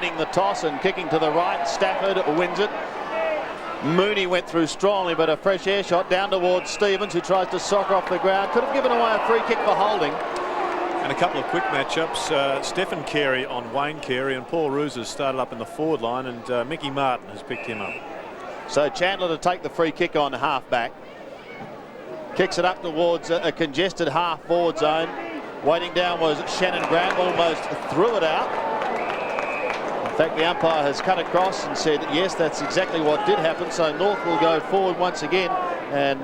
The toss and kicking to the right. Stafford wins it. Mooney went through strongly, but a fresh air shot down towards Stevens, who tries to soccer off the ground. Could have given away a free kick for holding. And a couple of quick matchups. Stephen Carey on Wayne Carey, and Paul Roos has started up in the forward line, and Mickey Martin has picked him up. So Chandler to take the free kick on half-back. Kicks it up towards a congested half-forward zone. Waiting down was Shannon Grant, almost threw it out. In fact, the umpire has cut across and said, yes, that's exactly what did happen. So North will go forward once again. And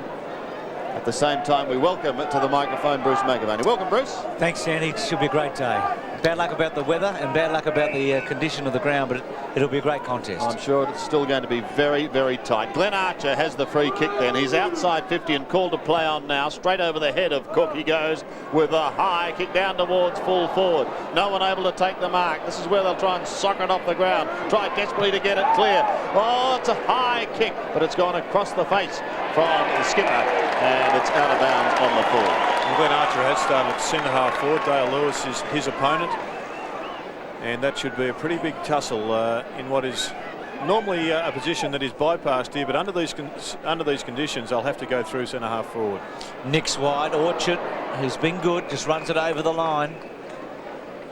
at the same time, we welcome to the microphone Bruce McAvaney. Welcome, Bruce. Thanks, Sandy. It should be a great day. Bad luck about the weather and bad luck about the condition of the ground, but it'll be a great contest. I'm sure it's still going to be very, very tight. Glenn Archer has the free kick then. He's outside 50 and called to play on now. Straight over the head of Cook. He goes with a high kick down towards full forward. No one able to take the mark. This is where they'll try and soccer it off the ground. Try desperately to get it clear. Oh, it's a high kick, but it's gone across the face from the skipper, and it's out of bounds on the full. And Glenn Archer has started at centre half forward. Dale Lewis is his opponent, and that should be a pretty big tussle in what is normally a position that is bypassed here, but under these conditions they'll have to go through centre half forward. Nick's wide. Orchard, who's been good, just runs it over the line.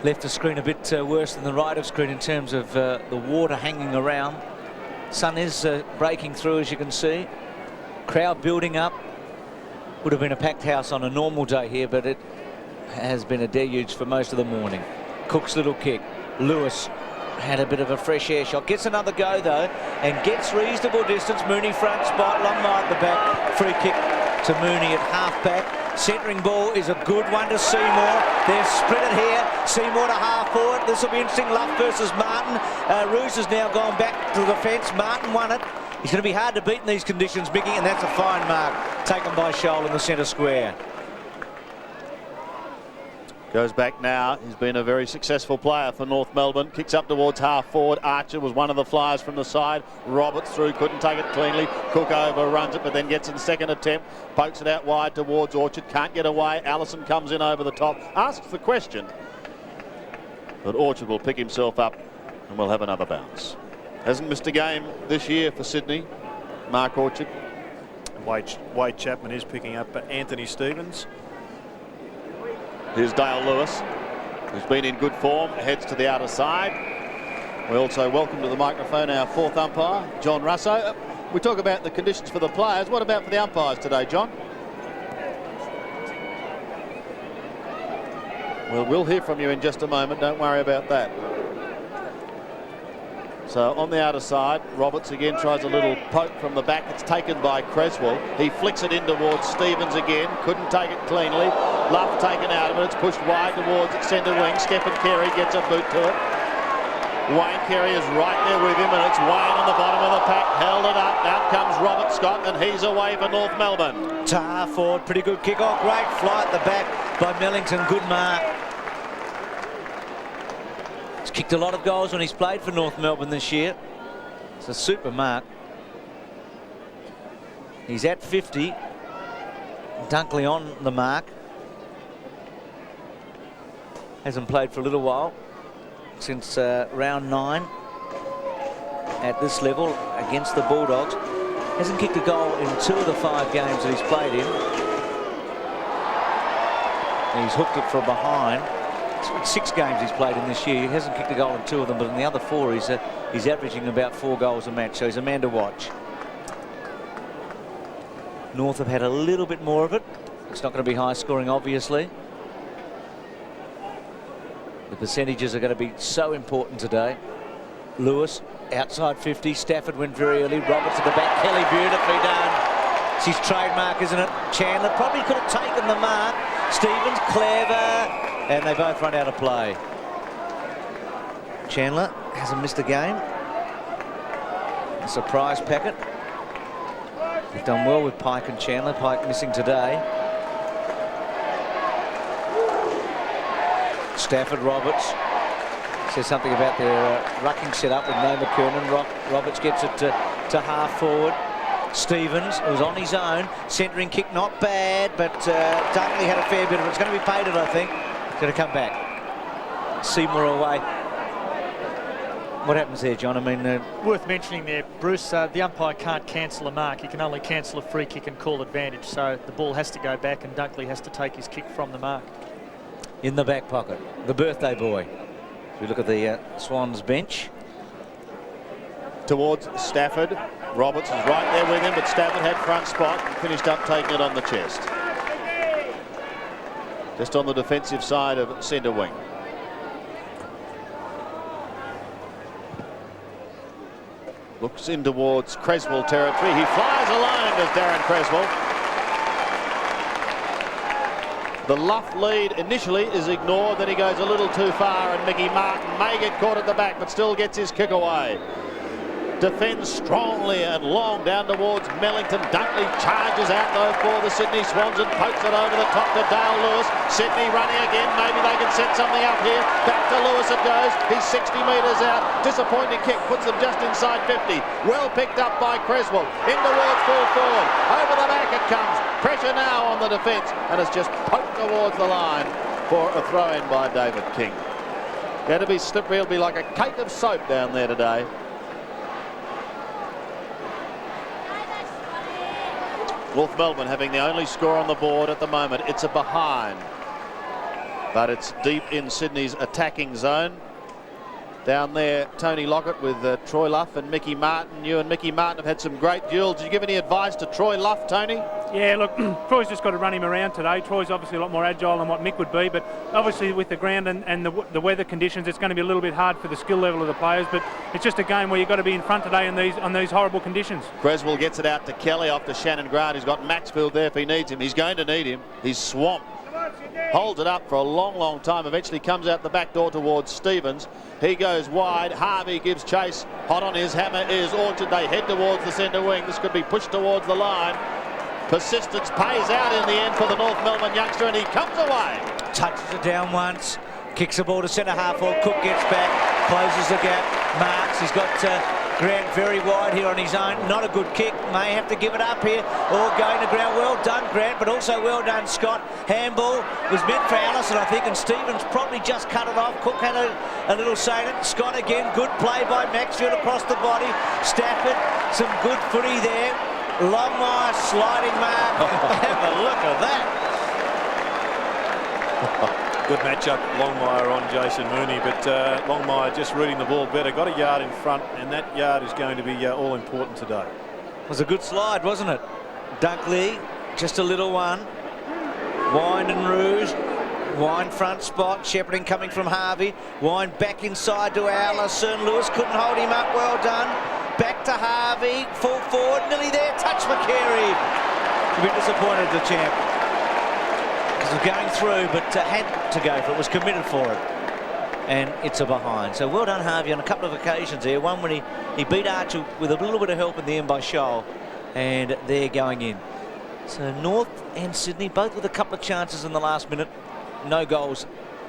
Left the screen a bit worse than the right of screen in terms of the water hanging around. Sun is breaking through, as you can see. Crowd building up. Would have been a packed house on a normal day here, but it has been a deluge for most of the morning. Cook's little kick. Lewis had a bit of a fresh air shot. Gets another go, though, and gets reasonable distance. Mooney front spot, Longmire at the back. Free kick to Mooney at half-back. Centering ball is a good one to Seymour. They're split it here. Seymour to half-forward. This will be interesting. Luff versus Martin. Roos has now gone back to the fence. Martin won it. He's going to be hard to beat in these conditions, Mickey, and that's a fine mark taken by Scholl in the centre square. Goes back now. He's been a very successful player for North Melbourne. Kicks up towards half forward. Archer was one of the flyers from the side. Roberts through, couldn't take it cleanly. Cook overruns it, but then gets in the second attempt. Pokes it out wide towards Orchard. Can't get away. Allison comes in over the top. Asks the question. But Orchard will pick himself up and we'll have another bounce. Hasn't missed a game this year for Sydney, Mark Orchard. Wade Chapman is picking up Anthony Stevens. Here's Dale Lewis, who's been in good form, heads to the outer side. We also welcome to the microphone our fourth umpire, John Russo. We talk about the conditions for the players. What about for the umpires today, John? Well, we'll hear from you in just a moment. Don't worry about that. So on the outer side, Roberts again tries a little poke from the back. It's taken by Creswell. He flicks it in towards Stevens again. Couldn't take it cleanly. Luff taken out of it. It's pushed wide towards centre wing. Stephen Carey gets a boot to it. Wayne Carey is right there with him, and it's Wayne on the bottom of the pack. Held it up. Out comes Robert Scott, and he's away for North Melbourne. Tar forward. Pretty good kick off. Great fly at the back by Mellington. Good mark. He's kicked a lot of goals when he's played for North Melbourne this year. It's a super mark. He's at 50. Dunkley on the mark. Hasn't played for a little while, since round 9 at this level against the Bulldogs. Hasn't kicked a goal in 2 of the 5 games that he's played in. And he's hooked it from behind. 6 games he's played in this year. He hasn't kicked a goal in 2 of them, but in the other 4 he's averaging about 4 goals a match, so he's a man to watch. North have had a little bit more of it. It's not going to be high scoring, obviously. The percentages are going to be so important today. Lewis outside 50. Stafford went very early. Roberts at the back. Kelly beautifully done. It's his trademark, isn't it? Chandler probably could have taken the mark. Stevens clever. And they both run out of play. Chandler hasn't missed a game. A surprise packet. They've done well with Pike and Chandler. Pike missing today. Stafford, Roberts. Says something about their rucking set up with no McKernan. Roberts gets it to half forward. Stevens was on his own. Centering kick, not bad, but Dunkley had a fair bit of it. It's going to be painted, I think. Going to come back. Seymour away. What happens there, John? I mean, worth mentioning there, Bruce, the umpire can't cancel a mark. He can only cancel a free kick and call advantage. So the ball has to go back and Dunkley has to take his kick from the mark. in the back pocket, the birthday boy. If we look at the Swans bench. Towards Stafford. Roberts is right there with him, but Stafford had front spot and finished up taking it on the chest. Just on the defensive side of centre wing. Looks in towards Creswell territory. He flies alone, does Darren Creswell. The Luff lead initially is ignored, then he goes a little too far, and Mickey Martin may get caught at the back, but still gets his kick away. Defends strongly and long down towards Mellington. Dunkley charges out though for the Sydney Swans and pokes it over the top to Dale Lewis. Sydney running again. Maybe they can set something up here. Back to Lewis it goes. He's 60 metres out. Disappointing kick. Puts them just inside 50. Well picked up by Creswell. In towards full forward. Over the back it comes. Pressure now on the defence. And it's just poked towards the line for a throw in by David King. Going to be slippery. It'll be like a cake of soap down there today. North Melbourne having the only score on the board at the moment. It's a behind, but it's deep in Sydney's attacking zone. Down there, Tony Lockett with Troy Luff and Mickey Martin. You and Mickey Martin have had some great duels. Did you give any advice to Troy Luff, Tony? Yeah, look, Troy's just got to run him around today. Troy's obviously a lot more agile than what Mick would be, but obviously with the ground and the weather conditions, it's going to be a little bit hard for the skill level of the players, but it's just a game where you've got to be in front today on these horrible conditions. Creswell gets it out to Kelly off to Shannon Grant. He's got Maxfield there if he needs him. He's going to need him. He's swamped. Holds it up for a long, long time. Eventually comes out the back door towards Stevens. He goes wide. Harvey gives chase. Hot on his hammer is Orchard. They head towards the centre wing. This could be pushed towards the line. Persistence pays out in the end for the North Melbourne youngster, and he comes away. Touches it down once. Kicks the ball to centre half. Or Cook gets back. Closes the gap. Marks. He's got Grant very wide here on his own. Not a good kick. May have to give it up here. Or going to ground. Well done, Grant, but also well done, Scott. Handball was meant for Allison, I think, and Stevens probably just cut it off. Cook had a little say in it. Scott again. Good play by Maxfield across the body. Stafford. Some good footy there. Longmire sliding mark. Have a look at that. Good matchup, Longmire on Jason Mooney, but Longmire just reading the ball better. Got a yard in front, and that yard is going to be all important today. It was a good slide, wasn't it? Dunkley, just a little one. Wind and Rouge. Wind front spot. Shepherding coming from Harvey. Wind back inside to Allison. Lewis couldn't hold him up. Well done. Back to Harvey. Full forward. Nearly there. Touch for Carey. A bit disappointed, the champ. Because of going through, but had to go for it. Was committed for it. And it's a behind. So well done, Harvey, on a couple of occasions there. One when he beat Archer with a little bit of help in the end by Scholl. And they're going in. So North and Sydney, both with a couple of chances in the last minute. No goals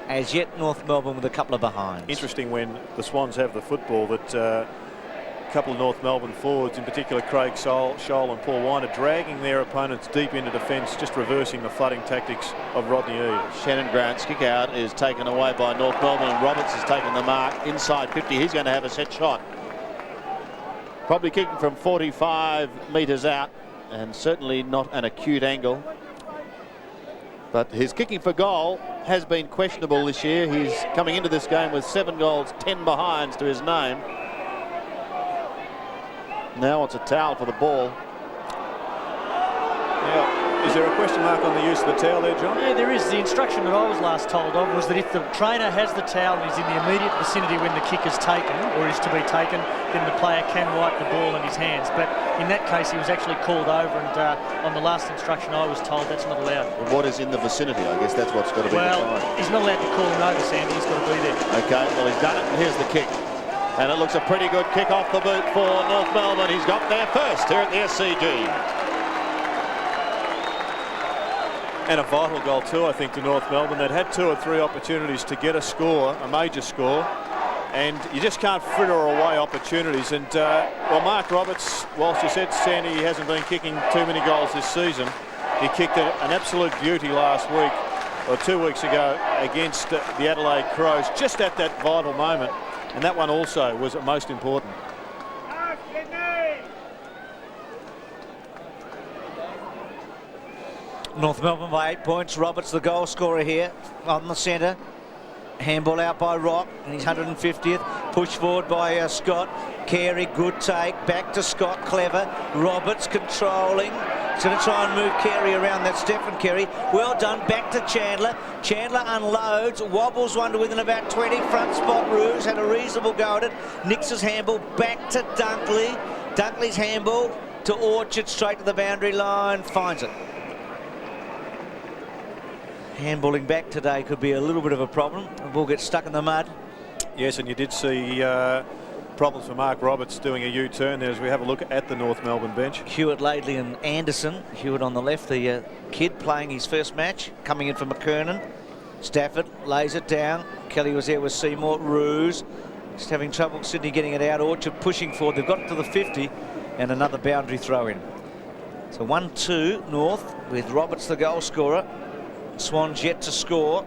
as yet. North Melbourne with a couple of behinds. Interesting when the Swans have the football that a couple of North Melbourne forwards, in particular Craig Scholl and Paul Wine, are dragging their opponents deep into defence, just reversing the flooding tactics of Rodney Eade. Shannon Grant's kick out is taken away by North Melbourne, and Roberts has taken the mark inside 50. He's going to have a set shot. Probably kicking from 45 metres out, and certainly not an acute angle. But his kicking for goal has been questionable this year. He's coming into this game with 7 goals, 10 behinds to his name. Now it's a towel for the ball. Now, is there a question mark on the use of the towel there, John? Yeah, there is. The instruction that I was last told of was that if the trainer has the towel and is in the immediate vicinity when the kick is taken or is to be taken, then the player can wipe the ball in his hands. But in that case, he was actually called over, and on the last instruction I was told that's not allowed. And what is in the vicinity? I guess that's what's got to be defined. He's not allowed to call him over, Sandy. He's got to be there. Okay, well, he's done it, and here's the kick. And it looks a pretty good kick off the boot for North Melbourne. He's got there first here at the SCG. And a vital goal too, I think, to North Melbourne. They'd had 2 or 3 opportunities to get a score, a major score, and you just can't fritter away opportunities. And well, Mark Roberts, whilst you said, Sandy, he hasn't been kicking too many goals this season, he kicked an absolute beauty last week, or 2 weeks ago, against the Adelaide Crows, just at that vital moment And that one also was most important. North Melbourne by 8 points. Roberts the goal scorer here on the centre. Handball out by Rock and he's 150th. Push forward by Scott. Carey, good take. Back to Scott, clever. Roberts controlling. He's going to try and move Carey around. That's Stephen Carey. Well done. Back to Chandler. Chandler unloads. Wobbles one to within about 20. Front spot. Rouge had a reasonable go at it. Nicks his handball. Back to Dunkley. Dunkley's handball to Orchard. Straight to the boundary line. Finds it. Handballing back today could be a little bit of a problem. The ball gets stuck in the mud. Yes, and you did see problems for Mark Roberts doing a U-turn there as we have a look at the North Melbourne bench. Hewitt, Laidley and Anderson. Hewitt on the left, the kid playing his first match, coming in from McKernan. Stafford lays it down. Kelly was there with Seymour. Ruse just having trouble, Sydney getting it out. Orchard pushing forward. They've got it to the 50 and another boundary throw in. So 1-2 North with Roberts the goal scorer. Swans yet to score.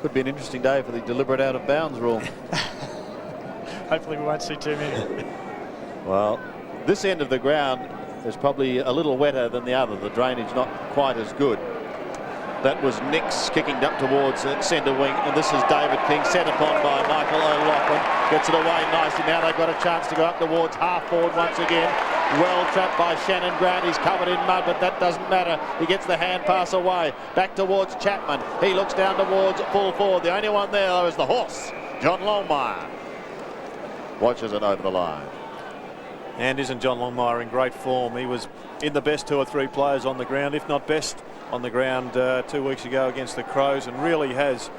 Could be an interesting day for the deliberate out of bounds rule. Hopefully we won't see too many. Well, this end of the ground is probably a little wetter than the other. The drainage not quite as good. That was Nicks kicking up towards centre wing, and this is David King, set upon by Michael O'Loughlin. Gets it away nicely. Now they've got a chance to go up towards half forward once again. Well trapped by Shannon Grant. He's covered in mud, but that doesn't matter. He gets the hand pass away. Back towards Chapman. He looks down towards full forward. The only one there, though, is the horse, John Longmire. Watches it over the line. And isn't John Longmire in great form? He was in the best 2 or 3 players on the ground, if not best on the ground 2 weeks ago against the Crows, and really has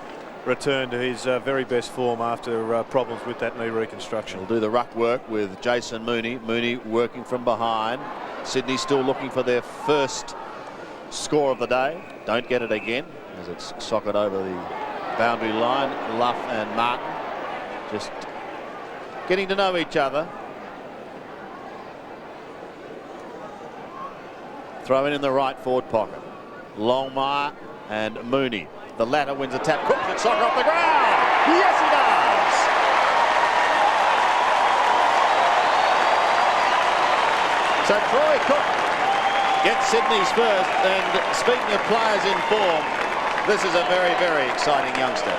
returned to his very best form after problems with that knee reconstruction. We'll do the ruck work with Jason Mooney. Mooney working from behind. Sydney still looking for their first score of the day. Don't get it again as it's socket over the boundary line. Luff and Martin just getting to know each other. Throw in the right forward pocket. Longmire and Mooney. The latter wins a tap. Cook can soccer off the ground. Yes, he does. So Troy Cook gets Sydney's first. And speaking of players in form, this is a very, very exciting youngster.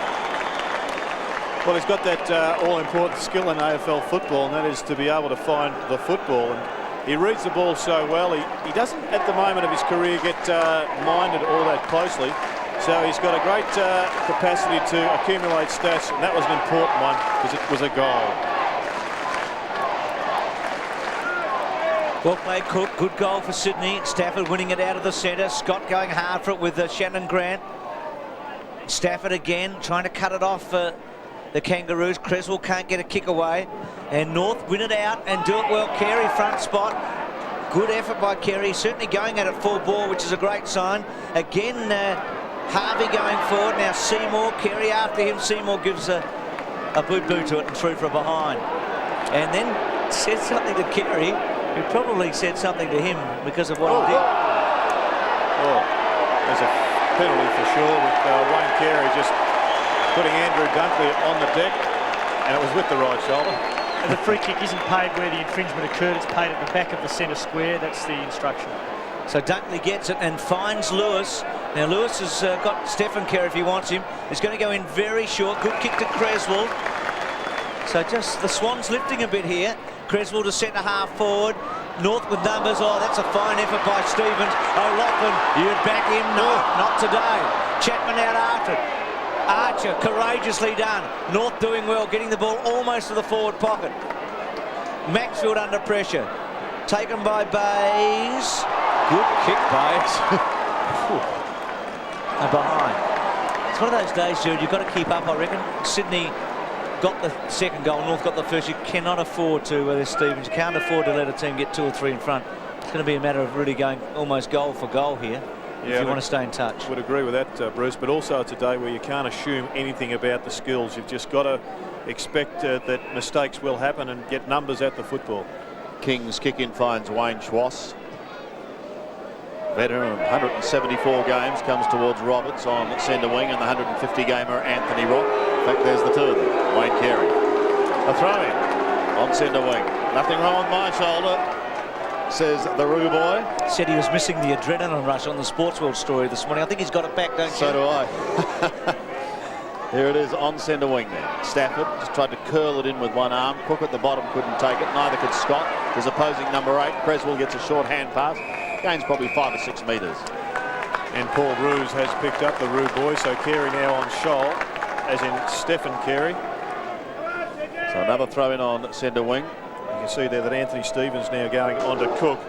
Well, he's got that all-important skill in AFL football, and that is to be able to find the football. And he reads the ball so well. He doesn't, at the moment of his career, get minded all that closely. So he's got a great capacity to accumulate stats, and that was an important one because it was a goal. Well played, Cook. Good goal for Sydney. Stafford winning it out of the centre. Scott going hard for it with Shannon Grant. Stafford again trying to cut it off the Kangaroos. Creswell can't get a kick away. And North win it out and do it well. Carey front spot. Good effort by Carey. Certainly going at it full ball, which is a great sign. Again, Harvey going forward. Now Seymour, Carey after him. Seymour gives a boot to it and through from behind. And then said something to Carey, who probably said something to him because of what he did. Oh, there's a penalty for sure with Wayne Carey just putting Andrew Dunkley on the deck, and it was with the right shoulder. And the free kick isn't paid where the infringement occurred. It's paid at the back of the centre square. That's the instruction. So Dunkley gets it and finds Lewis. Now Lewis has got Stephen Carey if he wants him. He's going to go in very short. Good kick to Creswell. So just the Swans lifting a bit here. Creswell to centre half forward. North with numbers. Oh, that's a fine effort by Stevens. O'Loughlin, you'd back him. No, not today. Chapman out after it. Archer, courageously done. North doing well, getting the ball almost to the forward pocket. Maxfield under pressure. Taken by Bays. Good kick, Bays. And behind. It's one of those days, Jude, you've got to keep up, I reckon. Sydney got the second goal, North got the first. You cannot afford to, there's Stevens, you can't afford to let a team get 2 or 3 in front. It's going to be a matter of really going almost goal for goal here. If you want to stay in touch. Would agree with that, Bruce, but also it's a day where you can't assume anything about the skills. You've just got to expect that mistakes will happen and get numbers at the football. King's kick in finds Wayne Schwass. Veteran of 174 games comes towards Roberts on centre wing, and the 150 gamer Anthony Rock fact, there's the two of them. Wayne Carey. A throw-in on centre wing. Nothing wrong with my shoulder, says the Roo boy. Said he was missing the adrenaline rush on the Sports World story this morning. I think he's got it back, don't you? So do I. Here it is on centre wing there. Stafford just tried to curl it in with one arm. Cook at the bottom couldn't take it. Neither could Scott. His opposing number 8, Creswell, gets a short hand pass. Gains probably 5 or 6 metres. And Paul Roos has picked up the Roo boy, so Carey now on Shoal, as in Stephen Carey. So another throw in on centre wing. You can see there that Anthony Stevens now going on to Cook,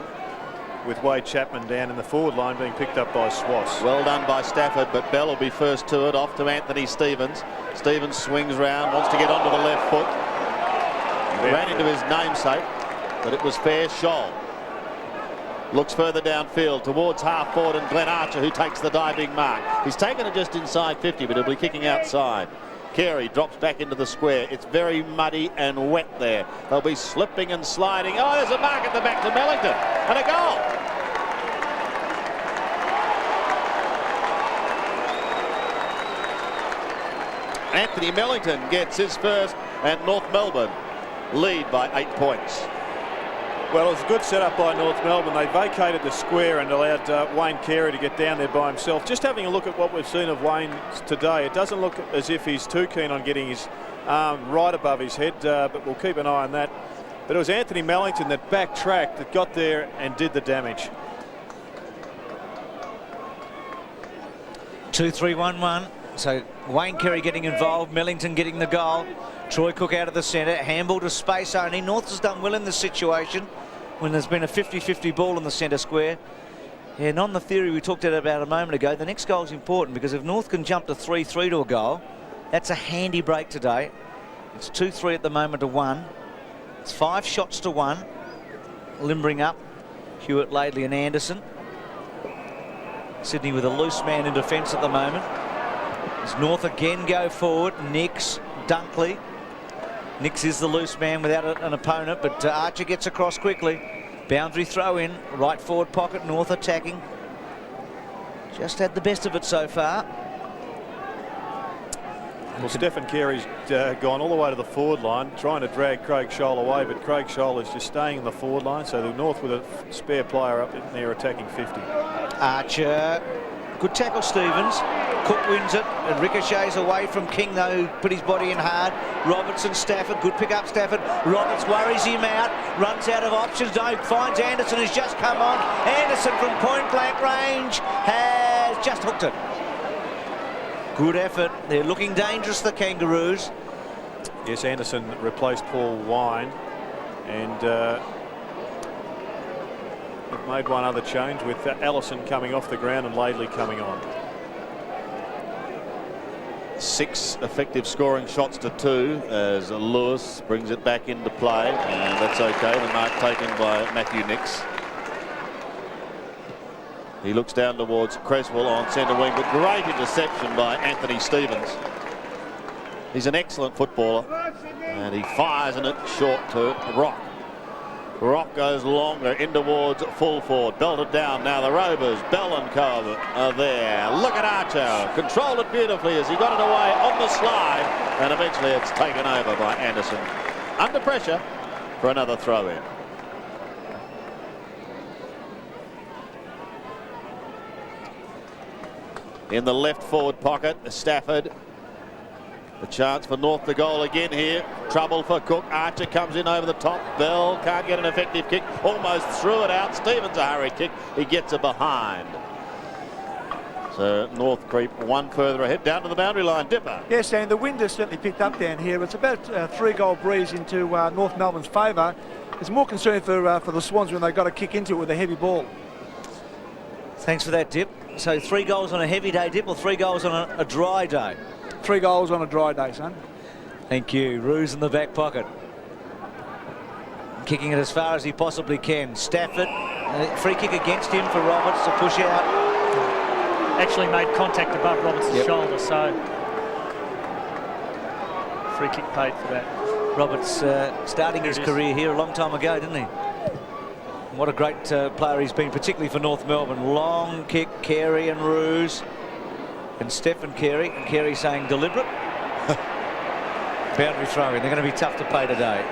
with Wade Chapman down in the forward line being picked up by Swass. Well done by Stafford, but Bell will be first to it. Off to Anthony Stevens. Stevens swings round, wants to get onto the left foot. He ran into his namesake, but it was fair. Shoal looks further downfield towards half forward, and Glenn Archer, who takes the diving mark. He's taken it just inside 50, but he'll be kicking outside. Carey drops back into the square. It's very muddy and wet there. They'll be slipping and sliding. Oh, there's a mark at the back to Mellington, and a goal. Anthony Mellington gets his first, and North Melbourne lead by 8 points. Well, it was a good setup by North Melbourne. They vacated the square and allowed Wayne Carey to get down there by himself. Just having a look at what we've seen of Wayne today, it doesn't look as if he's too keen on getting his arm right above his head, but we'll keep an eye on that. But it was Anthony Mellington that backtracked, that got there and did the damage. 2-3-1-1. So Wayne Carey getting involved, Mellington getting the goal. Troy Cook out of the centre, handball to space only. North has done well in this situation when there's been a 50-50 ball in the centre square. And on the theory we talked about a moment ago, the next goal is important, because if North can jump to 3-3 to a goal, that's a handy break today. It's 2-3 at the moment to 1. It's 5 shots to 1. Limbering up, Hewitt, Laidley and Anderson. Sydney with a loose man in defence at the moment. As North again go forward, Nix, Dunkley. Nix is the loose man without an opponent, but Archer gets across quickly. Boundary throw in, right forward pocket, North attacking. Just had the best of it so far. Well, Stephen Carey's gone all the way to the forward line, trying to drag Craig Scholl away, but Craig Scholl is just staying in the forward line, so the North with a spare player up in there attacking 50. Archer, good tackle Stevens. Cook wins it and ricochets away from King, though, who put his body in hard. Robertson, Stafford, good pick up Stafford. Roberts worries him out, runs out of options. No, finds Anderson, who's just come on. Anderson from point blank range has just hooked it. Good effort. They're looking dangerous, the Kangaroos. Yes, Anderson replaced Paul Wine, and they've made one other change with Allison coming off the ground and Laidley coming on. 6 effective scoring shots to 2 as Lewis brings it back into play, and that's okay. The mark taken by Matthew Nix. He looks down towards Creswell on centre wing, but great interception by Anthony Stevens. He's an excellent footballer, and he fires in it short to Rock. Rock goes longer in towards full forward, belted down. Now the Rovers, Bell and Co are there. Look at Archer, controlled it beautifully as he got it away on the slide, and eventually it's taken over by Anderson. Under pressure for another throw in. In the left forward pocket, Stafford. The chance for North to goal again here. Trouble for Cook. Archer comes in over the top. Bell can't get an effective kick. Almost threw it out. Stevens a hurried kick. He gets it behind. So North creep one further ahead down to the boundary line. Dipper. Yes, and the wind has certainly picked up down here. It's about a 3-goal breeze into North Melbourne's favour. It's more concern for the Swans when they've got to kick into it with a heavy ball. Thanks for that, Dip. So 3 goals on a heavy day, Dip, or 3 goals on a dry day? 3 goals on a dry day, son. Thank you. Roos in the back pocket. Kicking it as far as he possibly can. Stafford, free kick against him for Roberts to push out. Actually made contact above Roberts' shoulder, so free kick paid for that. Roberts starting his career here a long time ago, didn't he? What a great player he's been, particularly for North Melbourne. Long kick, Carey and Roos. And Stephen Carey, and Carey saying deliberate. Boundary throw in. They're going to be tough to pay today.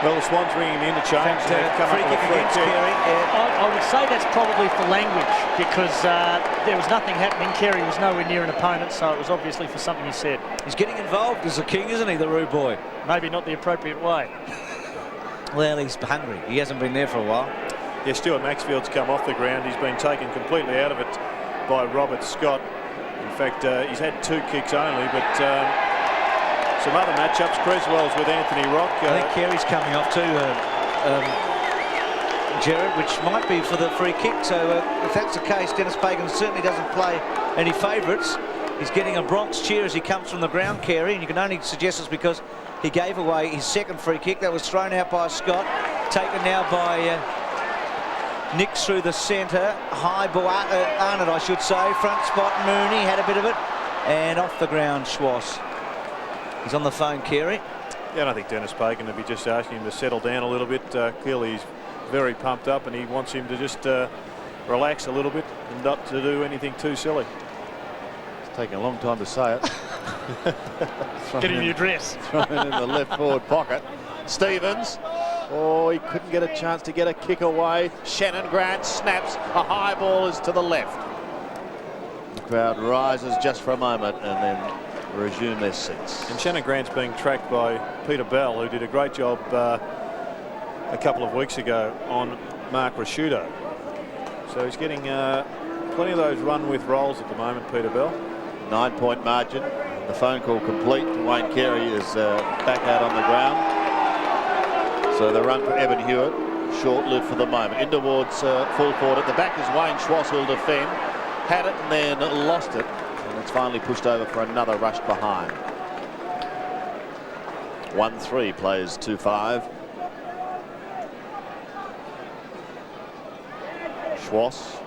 Well, the Swans ringing the interchange. Free kick against Carey. I would say that's probably for language, because there was nothing happening. Carey was nowhere near an opponent, so it was obviously for something he said. He's getting involved as a king, isn't he, the rude boy? Maybe not the appropriate way. Well, he's hungry. He hasn't been there for a while. Yeah, Stuart Maxfield's come off the ground. He's been taken completely out of it by Robert Scott. In fact, he's had 2 kicks only, but some other matchups. Creswell's with Anthony Rock. I think Carey's coming off too, Gerard, which might be for the free kick. So if that's the case, Dennis Pagan certainly doesn't play any favourites. He's getting a Bronx cheer as he comes from the ground, Carey, and you can only suggest it's because he gave away his second free kick. That was thrown out by Scott, taken now by Nicks through the centre. High ball, Arnott, I should say. Front spot, Mooney had a bit of it, and off the ground, Schwass. He's on the phone, Carey. Yeah, and I think Dennis Pagan will be just asking him to settle down a little bit. Clearly he's very pumped up, and he wants him to just relax a little bit and not to do anything too silly. It's taking a long time to say it. Getting the address. Thrown in the left forward pocket. Stevens. Oh, he couldn't get a chance to get a kick away. Shannon Grant snaps. A high ball is to the left. The crowd rises just for a moment and then resume their seats. And Shannon Grant's being tracked by Peter Bell, who did a great job a couple of weeks ago on Mark Rasciuto. So he's getting plenty of those run with rolls at the moment, Peter Bell. 9-point margin. The phone call complete. Wayne Carey is back out on the ground. So the run for Evan Hewitt, short-lived for the moment. In towards full forward. At the back is Wayne Schwass, who'll defend. Had it and then lost it. And it's finally pushed over for another rush behind. 1-3 plays 2-5. Schwass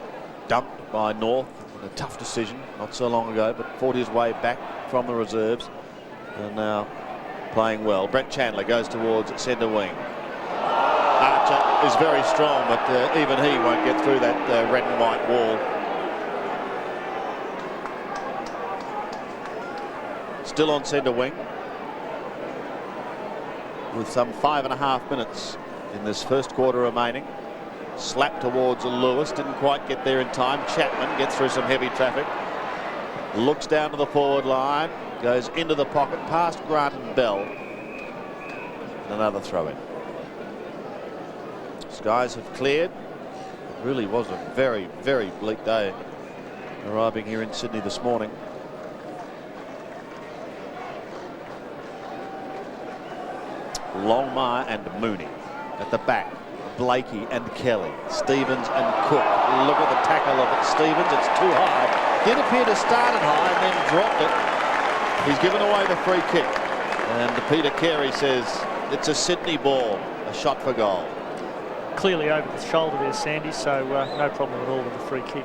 dumped by North in a tough decision not so long ago, but fought his way back from the reserves and now playing well. Brett Chandler goes towards centre wing. Archer is very strong, but even he won't get through that red and white wall. Still on centre wing with some 5.5 minutes in this first quarter remaining. Slap towards Lewis, didn't quite get there in time. Chapman gets through some heavy traffic, looks down to the forward line, goes into the pocket past Grant and Bell, and another throw in. Skies have cleared. It really was a very, very bleak day arriving here in Sydney this morning. Longmire and Mooney at the back. Blakey and Kelly, Stevens and Cook. Look at the tackle of it. Stevens, it's too high. Did appear to start it high and then dropped it. He's given away the free kick. And Peter Carey says it's a Sydney ball, a shot for goal. Clearly over the shoulder there, Sandy, so no problem at all with the free kick.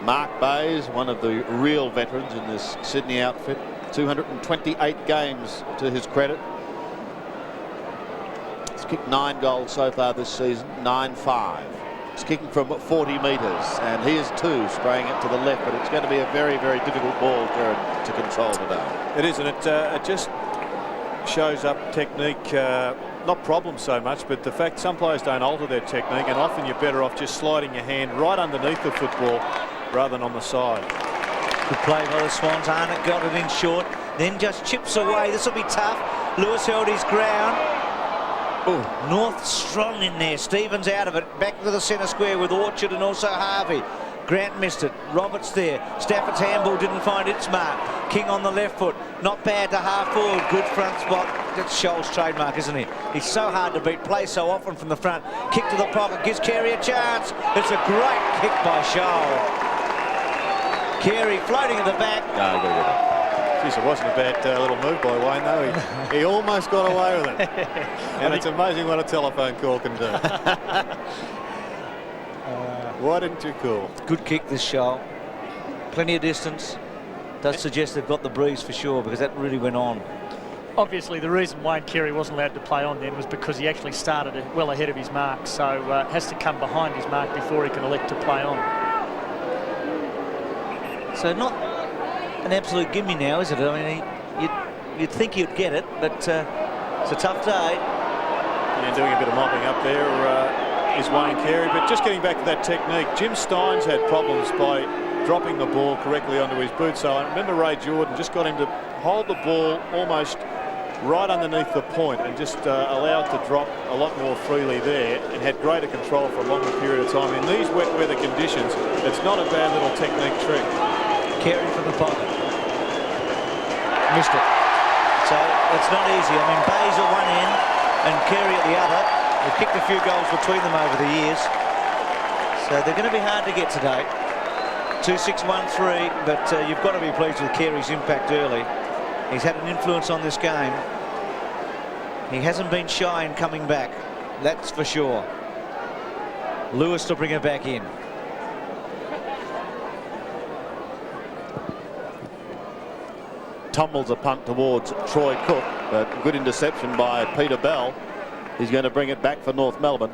Mark Bayes, one of the real veterans in this Sydney outfit. 228 games to his credit. He's kicked 9 goals so far this season, 9-5. He's kicking from 40 metres, and he is too, spraying it to the left, but it's going to be a very, very difficult ball, Jared, to control today. It is, and it just shows up technique, not problems so much, but the fact some players don't alter their technique, and often you're better off just sliding your hand right underneath the football rather than on the side. Good play by the Swans. Arnott got it in short, then just chips away. This will be tough. Lewis held his ground. Ooh, North strong in there. Stevens out of it. Back to the centre square with Orchard and also Harvey. Grant missed it. Roberts there. Stafford's handball didn't find its mark. King on the left foot. Not bad to half forward. Good front spot. That's Scholl's trademark, isn't he? He's so hard to beat. Plays so often from the front. Kick to the pocket. Gives Carey a chance. It's a great kick by Scholl. Carey floating at the back. No, good. Jeez, it wasn't a bad little move by Wayne, though. He almost got away with it. And it's amazing what a telephone call can do. Why didn't you call? Good kick, this Scholl. Plenty of distance. Does suggest they've got the breeze for sure, because that really went on. Obviously, the reason Wayne Carey wasn't allowed to play on then was because he actually started it well ahead of his mark, so has to come behind his mark before he can elect to play on. So not an absolute gimme now, is it? I mean, you'd think he'd get it, but it's a tough day. And doing a bit of mopping up there is Wayne Carey. But just getting back to that technique, Jim Steins had problems by dropping the ball correctly onto his boot. So I remember Ray Jordan just got him to hold the ball almost right underneath the point and just allow it to drop a lot more freely there, and had greater control for a longer period of time. In these wet weather conditions, it's not a bad little technique trick. Carey from the pocket. Missed it. So it's not easy. I mean, Bayes at one end and Carey at the other. They've kicked a few goals between them over the years. So they're going to be hard to get today. 2-6-1-3, but you've got to be pleased with Carey's impact early. He's had an influence on this game. He hasn't been shy in coming back, that's for sure. Lewis to bring her back in. Tumbles a punt towards Troy Cook, but good interception by Peter Bell. He's going to bring it back for North Melbourne.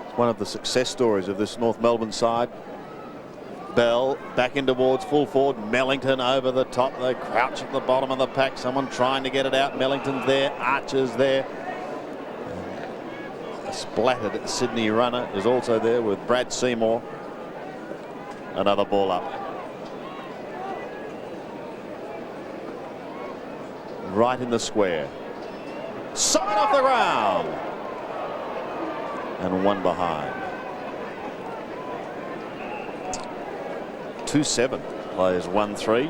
It's one of the success stories of this North Melbourne side. Bell back in towards full forward. Mellington over the top. They crouch at the bottom of the pack. Someone trying to get it out. Mellington's there. Archer's there. A splattered Sydney runner is also there with Brad Seymour. Another ball up. Right in the square. Side off the ground. And one behind. 2-7. Players 1-3.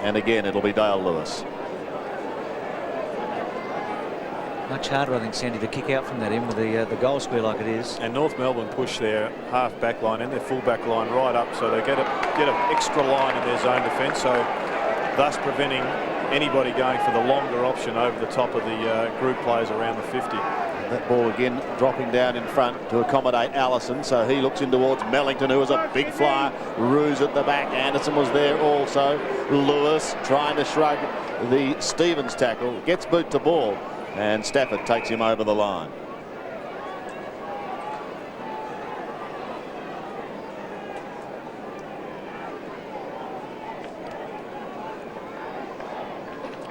And again, it'll be Dale Lewis. Much harder, I think, Sandy, to kick out from that end with the goal square like it is. And North Melbourne push their half back line and their full back line right up, so they get an extra line in their zone defence, so thus preventing anybody going for the longer option over the top of the group players around the 50. That ball again dropping down in front to accommodate Allison, so he looks in towards Mellington, who was a big flyer. Ruse at the back. Anderson was there also. Lewis trying to shrug the Stevens tackle, gets boot to ball, and Stafford takes him over the line.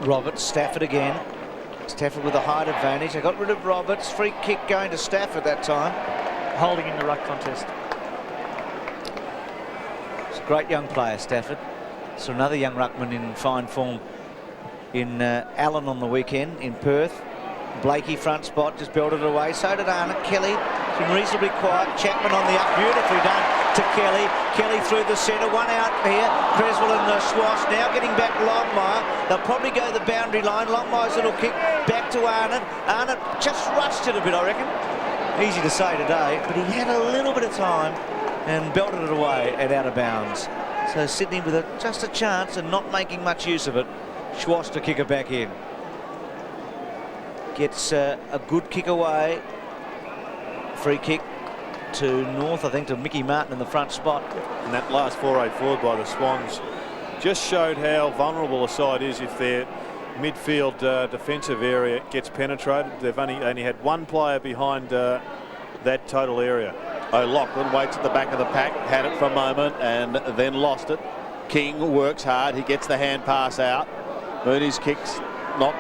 Roberts, Stafford again. Stafford with a height advantage. They got rid of Roberts. Free kick going to Stafford that time. Holding in the ruck contest. It's a great young player, Stafford. So another young ruckman in fine form in Allen on the weekend in Perth. Blakey front spot, just belted away. So did Arnott. Kelly has been reasonably quiet. Chapman on the up, beautifully done to Kelly. Kelly through the centre, one out here. Creswell and Schwartz now getting back Longmire. They'll probably go the boundary line. Longmire's little kick back to Arnott. Arnott just rushed it a bit, I reckon. Easy to say today, but he had a little bit of time and belted it away and out of bounds. So Sydney with just a chance and not making much use of it. Schwartz to kick it back in. Gets a good kick away. Free kick to North, I think, to Mickey Martin in the front spot. And that last 4-8 forward by the Swans just showed how vulnerable a side is if their midfield defensive area gets penetrated. They've only had one player behind that total area. O'Loughlin waits at the back of the pack, had it for a moment and then lost it. King works hard, he gets the hand pass out. Mooney's kicks not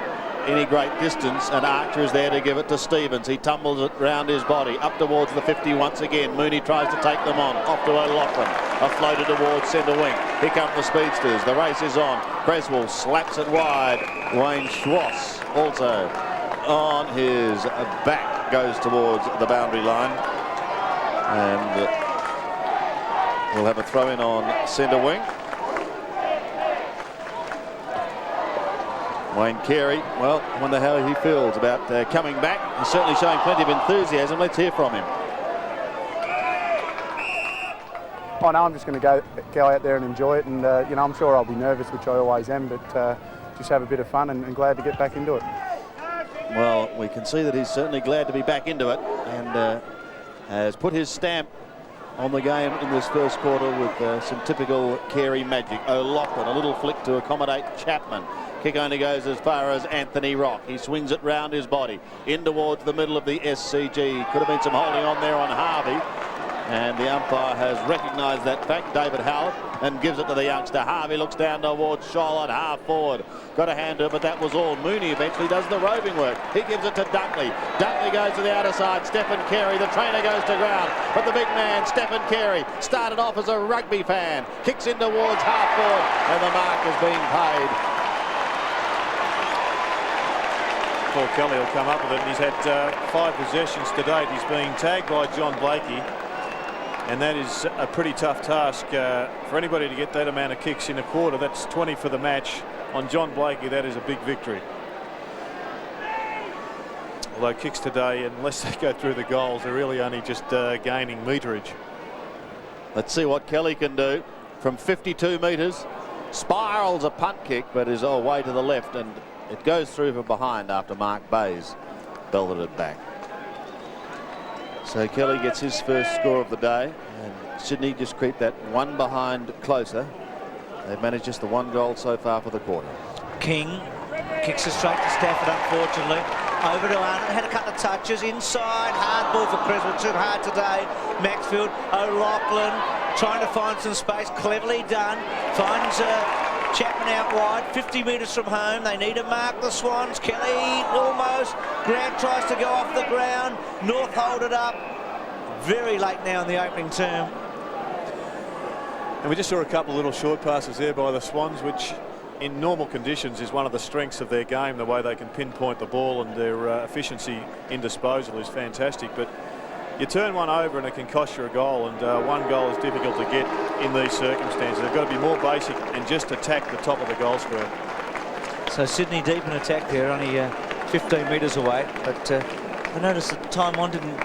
any great distance, and Archer is there to give it to Stevens. He tumbles it round his body up towards the 50 once again. Mooney tries to take them on, off to O'Loughlin, a floater towards centre wing. Here come the speedsters, the race is on. Creswell slaps it wide. Wayne Schwartz also on his back goes towards the boundary line, and we'll have a throw in on centre wing. Wayne Carey, well, I wonder how he feels about coming back. He's certainly showing plenty of enthusiasm. Let's hear from him. Oh no, I'm just going to go out there and enjoy it, and you know, I'm sure I'll be nervous, which I always am, but just have a bit of fun and glad to get back into it. Well, we can see that he's certainly glad to be back into it, and has put his stamp on the game in this first quarter with some typical Carey magic. O'Loughlin, a little flick to accommodate Chapman. Kick only goes as far as Anthony Rock. He swings it round his body in towards the middle of the SCG. Could have been some holding on there on Harvey, and the umpire has recognised that fact, David Howard, and gives it to the youngster. Harvey looks down towards Charlotte, half forward. Got a hand to it, but that was all. Mooney eventually does the roving work. He gives it to Dunkley. Dunkley goes to the outer side. Stephen Carey, the trainer, goes to ground. But the big man, Stephen Carey, started off as a rugby fan. Kicks in towards half forward, and the mark is being paid. Paul Kelly will come up with it, and he's had 5 possessions to date. He's being tagged by John Blakey, and that is a pretty tough task for anybody to get that amount of kicks in a quarter. That's 20 for the match. On John Blakey, that is a big victory. Although kicks today, unless they go through the goals, they're really only just gaining meterage. Let's see what Kelly can do from 52 metres. Spirals a punt kick, but is away to the left, and it goes through from behind after Mark Bayes belted it back. So Kelly gets his first score of the day, and Sydney just creep that one behind closer. They've managed just the 1 goal so far for the quarter. King kicks it straight to Stafford, unfortunately. Over to Arnott, had a couple of touches inside. Hard ball for Creswell, too hard today. Maxfield, O'Loughlin trying to find some space, cleverly done. Finds Chapman out wide, 50 metres from home. They need to mark the Swans. Kelly almost. Grant tries to go off the ground. North hold it up. Very late now in the opening term. And we just saw a couple of little short passes there by the Swans, which in normal conditions is one of the strengths of their game. The way they can pinpoint the ball, and their efficiency in disposal is fantastic. But you turn one over and it can cost you a goal, and 1 goal is difficult to get in these circumstances. They've got to be more basic and just attack the top of the goal square. So Sydney deep in attack there, only 15 metres away. But I noticed that time on didn't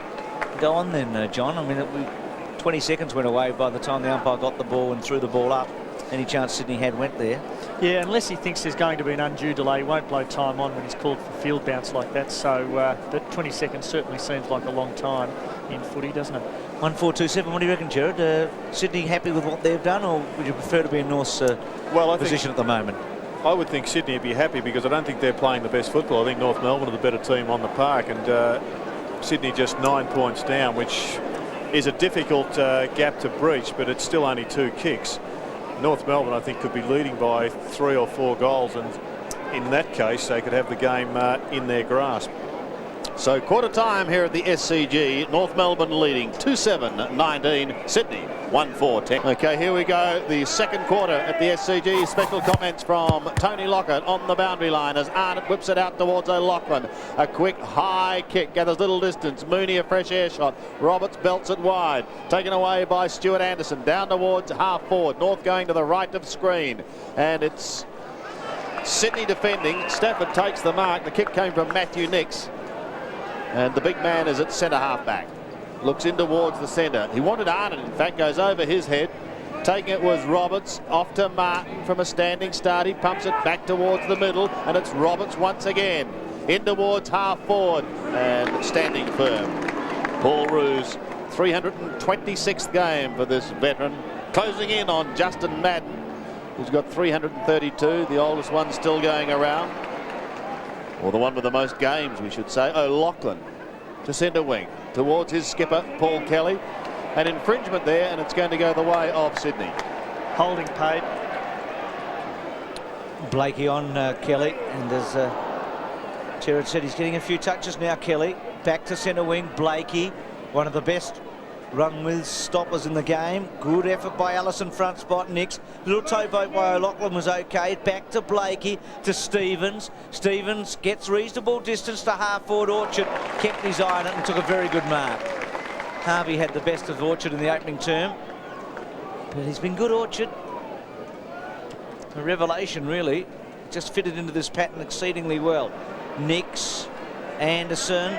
go on then, John. I mean, 20 seconds went away by the time the umpire got the ball and threw the ball up. Any chance Sydney had went there. Yeah, unless he thinks there's going to be an undue delay, he won't blow time on when he's called for field bounce like that. So that 20 seconds certainly seems like a long time in footy, doesn't it? 1-4-2-7. What do you reckon, Jared? Sydney happy with what they've done, or would you prefer to be in North's position at the moment? I would think Sydney would be happy, because I don't think they're playing the best football. I think North Melbourne are the better team on the park, and Sydney just 9 points down, which is a difficult gap to breach, but it's still only 2 kicks. North Melbourne, I think, could be leading by 3 or 4 goals, and in that case they could have the game in their grasp. So quarter time here at the SCG. North Melbourne leading 2-7-19. Sydney 1-4-10. Okay, here we go. The second quarter at the SCG. Special comments from Tony Lockett on the boundary line as Arnott whips it out towards O'Loughlin. A quick high kick, gathers little distance. Mooney a fresh air shot. Roberts belts it wide. Taken away by Stuart Anderson. Down towards half forward. North going to the right of screen. And it's Sydney defending. Stafford takes the mark. The kick came from Matthew Nix. And the big man is at centre half back. Looks in towards the centre. He wanted Arnott, in fact, goes over his head. Taking it was Roberts, off to Martin from a standing start. He pumps it back towards the middle, and it's Roberts once again. In towards half forward, and standing firm. Paul Roos, 326th game for this veteran. Closing in on Justin Madden, who's got 332, the oldest one still going around. Or the one with the most games, we should say. O'Loughlin to centre wing towards his skipper, Paul Kelly. An infringement there, and it's going to go the way of Sydney. Holding paid. Blakey on Kelly, and as Jared said, he's getting a few touches now. Kelly back to centre wing. Blakey, one of the best run with stoppers in the game. Good effort by Allison, front spot. Nix, little toe vote by O'Loughlin was okay. Back to Blakey, to Stevens. Stevens gets reasonable distance to half forward. Orchard kept his eye on it and took a very good mark. Harvey had the best of Orchard in the opening term, but he's been good, Orchard. A revelation, really. Just fitted into this pattern exceedingly well. Nix, Anderson,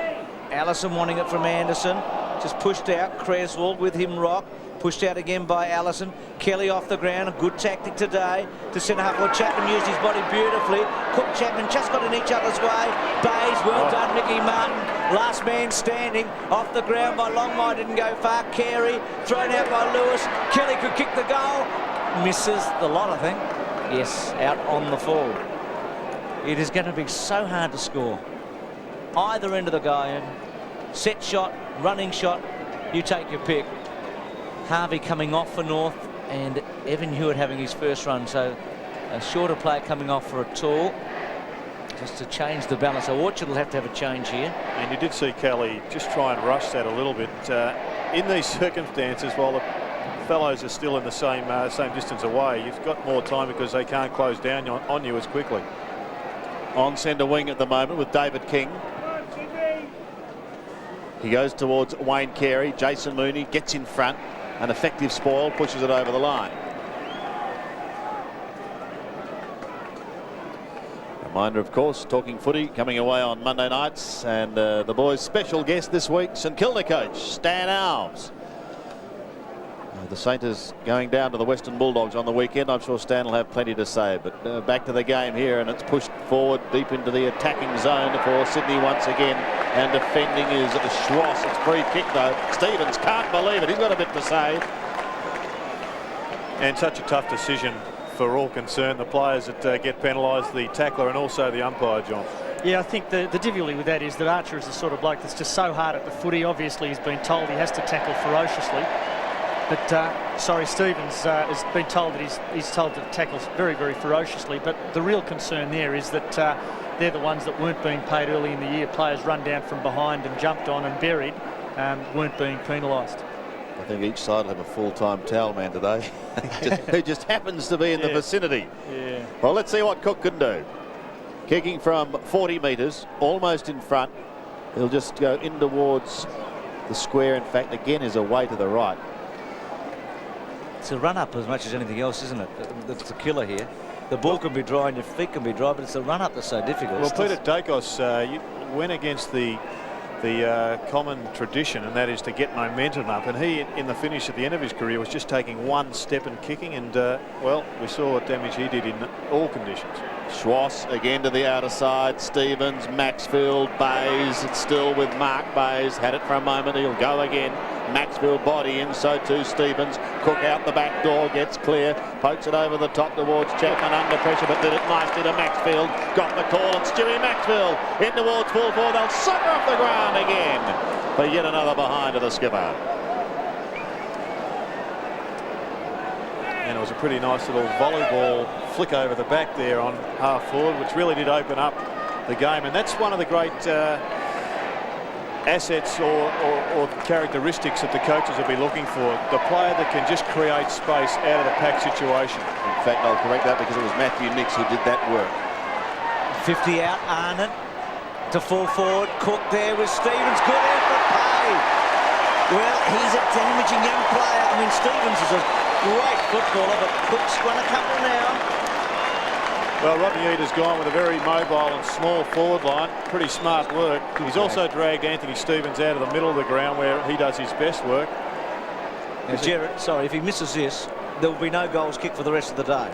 Allison wanting it from Anderson. Just pushed out. Creswell with him, Rock. Pushed out again by Allison. Kelly off the ground. A good tactic today to centre half. Well, Chapman used his body beautifully. Cook, Chapman just got in each other's way. Bays, well done, Mickey Martin. Last man standing. Off the ground by Longmire, didn't go far. Carey thrown out by Lewis. Kelly could kick the goal. Misses the lot, I think. Yes, out on the full. It is going to be so hard to score. Either end of the game. Set shot, running shot. You take your pick. Harvey coming off for North, and Evan Hewitt having his first run, so a shorter player coming off for a tall, just to change the balance. So Orchard will have to have a change here. And you did see Kelly just try and rush that a little bit. In these circumstances, while the fellows are still in the same distance away, you've got more time because they can't close down on you as quickly. On centre wing at the moment with David King. He goes towards Wayne Carey. Jason Mooney gets in front. An effective spoil, pushes it over the line. Reminder, of course, Talking Footy coming away on Monday nights, and the boys' special guest this week, St Kilda coach Stan Alves. The Saints going down to the Western Bulldogs on the weekend. I'm sure Stan will have plenty to say, but back to the game here, and it's pushed forward deep into the attacking zone for Sydney once again, and defending is Schross. It's free kick though. Stevens can't believe it. He's got a bit to say. And such a tough decision for all concerned, the players that get penalised, the tackler and also the umpire, John. Yeah, I think the difficulty with that is that Archer is the sort of bloke that's just so hard at the footy. Obviously he's been told he has to tackle ferociously. But, Stevens has been told that he's told to tackle very, very ferociously. But the real concern there is that they're the ones that weren't being paid early in the year. Players run down from behind and jumped on and buried, weren't being penalised. I think each side will have a full-time towel man today who just happens to be in the vicinity. Yeah. Well, let's see what Cook can do. Kicking from 40 metres, almost in front. He'll just go in towards the square. In fact, again, is away to the right. It's a run-up as much as anything else, isn't it? That's the killer here. The ball can be dry and your feet can be dry, but it's the run-up that's so difficult. Well, Peter Dacos went against the common tradition, and that is to get momentum up. And he, in the finish at the end of his career, was just taking one step and kicking. And, well, we saw what damage he did in all conditions. Schwass again to the outer side. Stevens, Maxfield, Bays. It's still with Mark Bays. Had it for a moment. He'll go again. Maxfield body in, so too Stevens. Cook out the back door, gets clear, pokes it over the top towards Chapman under pressure, but did it nicely to Maxfield. Got the call, and Stewie Maxfield in towards full forward. They'll sucker off the ground again for yet another behind to the skipper. And it was a pretty nice little volleyball flick over the back there on half forward, which really did open up the game. And that's one of the great assets or characteristics that the coaches will be looking for. The player that can just create space out of the pack situation. In fact, I'll correct that because it was Matthew Nix who did that work. 50 out, Arnott to full forward. Cook there with Stevens. Good effort, pay. Well, he's a damaging young player. I mean, Stevens is a great footballer, but Cook's won a couple now. Well, Rodney Eater's gone with a very mobile and small forward line. Pretty smart work. He's also dragged Anthony Stevens out of the middle of the ground where he does his best work. Now, Gerard, sorry, if he misses this, there will be no goals kicked for the rest of the day.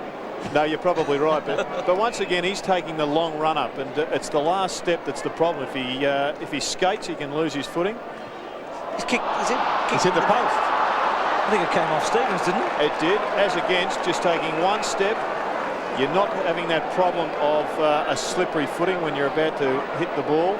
No, you're probably right. But once again, he's taking the long run up, and it's the last step that's the problem. If he skates, he can lose his footing. He's kicked. He's hit the post. I think it came off Stevens, didn't it? It did. As against just taking one step. You're not having that problem of a slippery footing when you're about to hit the ball.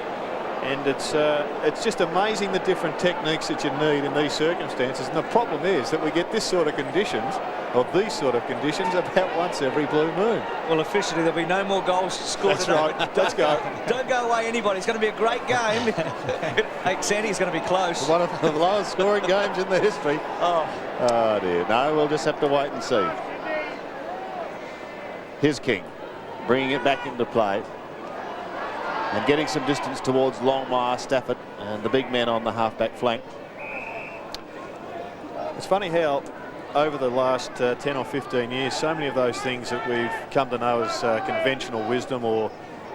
And it's just amazing the different techniques that you need in these circumstances. And the problem is that we get this sort of conditions, or these sort of conditions, about once every blue moon. Well, officially, there'll be no more goals scored. That's right. Let's go. Don't go away, anybody. It's going to be a great game. Hey, Sandy, it's going to be close. One of the lowest scoring games in the history. Oh, dear. No, we'll just have to wait and see. Here's King, bringing it back into play and getting some distance towards Longmire, Stafford, and the big men on the half-back flank. It's funny how over the last 10 or 15 years, so many of those things that we've come to know as conventional wisdom or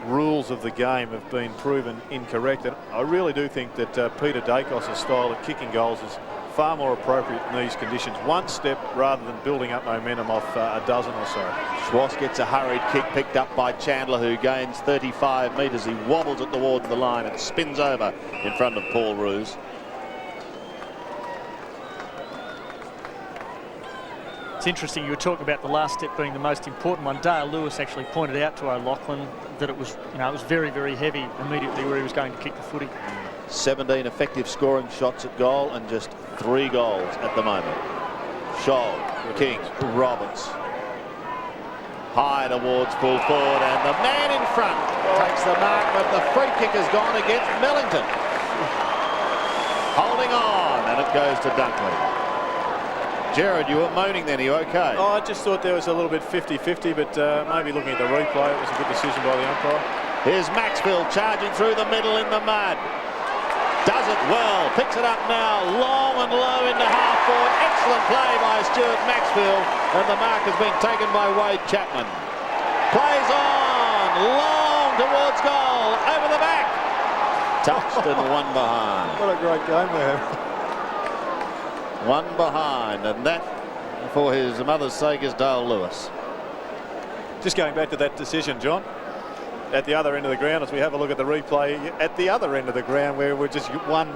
rules of the game have been proven incorrect. And I really do think that Peter Dacos' style of kicking goals is far more appropriate in these conditions. One step rather than building up momentum off a dozen or so. Schwartz gets a hurried kick picked up by Chandler, who gains 35 metres. He wobbles it towards the line and spins over in front of Paul Roos. It's interesting, you were talking about the last step being the most important one. Dale Lewis actually pointed out to O'Loughlin that it was, it was very, very heavy immediately where he was going to kick the footy. 17 effective scoring shots at goal and just 3 goals at the moment. Scholl, King, Roberts. High towards full forward, and the man in front takes the mark, but the free kick has gone against Mellington. Holding on, and it goes to Dunkley. Gerard, you were moaning then, are you okay? Oh, I just thought there was a little bit 50-50, but maybe looking at the replay, it was a good decision by the umpire. Here's Maxfield charging through the middle in the mud. Does it well, picks it up now, long and low into half forward. Excellent play by Stuart Maxfield, and the mark has been taken by Wade Chapman. Plays on, long towards goal, over the back. Touched and one behind. What a great game there. One behind, and that, for his mother's sake, is Dale Lewis. Just going back to that decision, John, at the other end of the ground, as we have a look at the replay, at the other end of the ground where we're just 1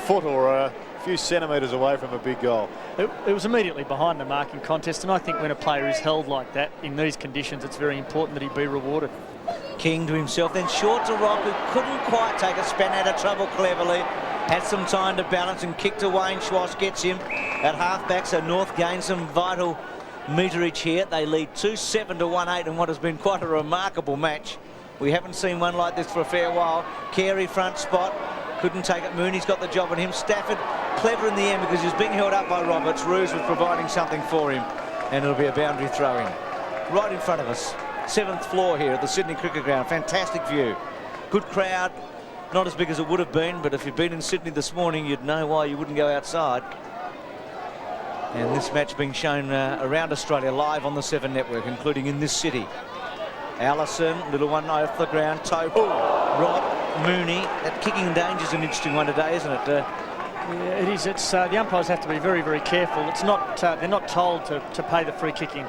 foot or a few centimetres away from a big goal. It was immediately behind the marking contest, and I think when a player is held like that in these conditions, it's very important that he be rewarded. King to himself, then short to Rock, who couldn't quite take it, span out of trouble cleverly. Had some time to balance and kick to Wayne. Schwartz gets him at half-back, so North gains some vital meterage here. They lead 2-7 to 1-8 in what has been quite a remarkable match. We haven't seen one like this for a fair while. Carey front spot, couldn't take it. Mooney's got the job on him. Stafford clever in the end because he was being held up by Roberts. Roos was providing something for him, and it'll be a boundary throw-in. Right in front of us, 7th floor here at the Sydney Cricket Ground. Fantastic view. Good crowd. Not as big as it would have been, but if you'd been in Sydney this morning, you'd know why you wouldn't go outside. And this match being shown around Australia live on the 7 network, including in this city. Allison, little one off the ground. Tope, Rod, Mooney. That kicking danger is an interesting one today, isn't it? Yeah, it is. It's the umpires have to be very, very careful. It's not. They're not told to pay the free kick in.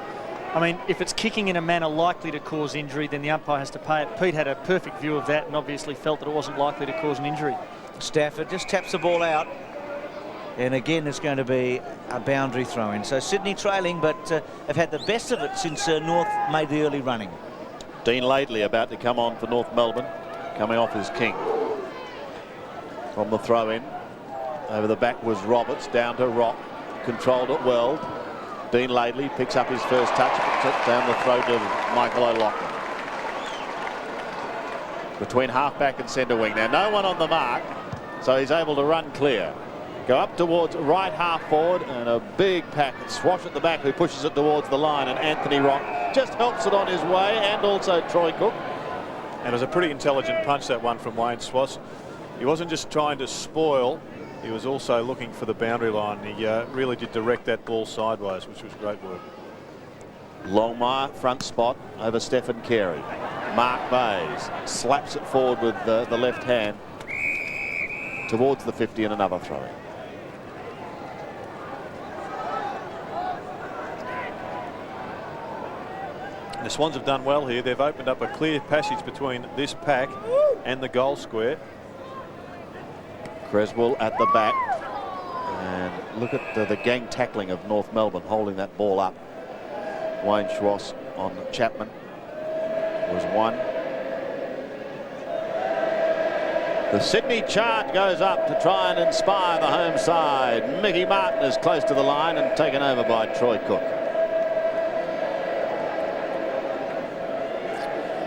I mean, if it's kicking in a manner likely to cause injury, then the umpire has to pay it. Pete had a perfect view of that and obviously felt that it wasn't likely to cause an injury. Stafford just taps the ball out. And again, it's going to be a boundary throw-in. So Sydney trailing, but have had the best of it since North made the early running. Dean Laidley about to come on for North Melbourne, coming off as King. From the throw-in, over the back was Roberts, down to Rock, controlled it well. Dean Laidley picks up his first touch, puts it down the throat of Michael O'Loughlin. Between half-back and centre wing. Now, no one on the mark, so he's able to run clear. Go up towards right half forward, and a big pack. Swash at the back, who pushes it towards the line, and Anthony Rock just helps it on his way, and also Troy Cook. And it was a pretty intelligent punch, that one from Wayne Schwartz. He wasn't just trying to spoil, he was also looking for the boundary line. He really did direct that ball sideways, which was great work. Longmire, front spot over Stephen Carey. Mark Bays slaps it forward with the left hand towards the 50, and another throw. The Swans have done well here. They've opened up a clear passage between this pack and the goal square. Creswell at the back, and look at the gang tackling of North Melbourne holding that ball up. Wayne Schwartz on Chapman was one. The Sydney chant goes up to try and inspire the home side. Mickey Martin is close to the line and taken over by Troy Cook.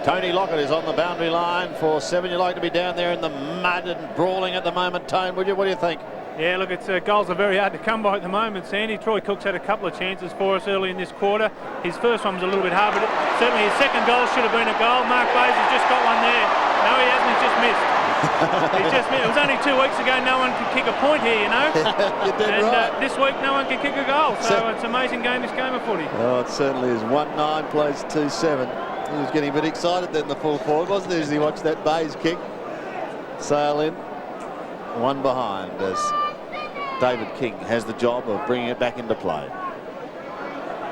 Tony Lockett is on the boundary line for 7. You like to be down there in the mud and brawling at the moment, Tone, would you? What do you think? Yeah, look, it's goals are very hard to come by at the moment, Sandy. Troy Cook's had a couple of chances for us early in this quarter. His first one was a little bit hard, but certainly his second goal should have been a goal. Mark Bays has just got one there. No, he hasn't. He's just missed. He's just missed. It was only 2 weeks ago no one could kick a point here, you know. You did and right. This week no one can kick a goal. So it's an amazing game, this game of footy. Oh, it certainly is. 1-9 plays 2-7. He was getting a bit excited then, the full forward, wasn't he, as he watched that Bays kick sail in. One behind as David King has the job of bringing it back into play.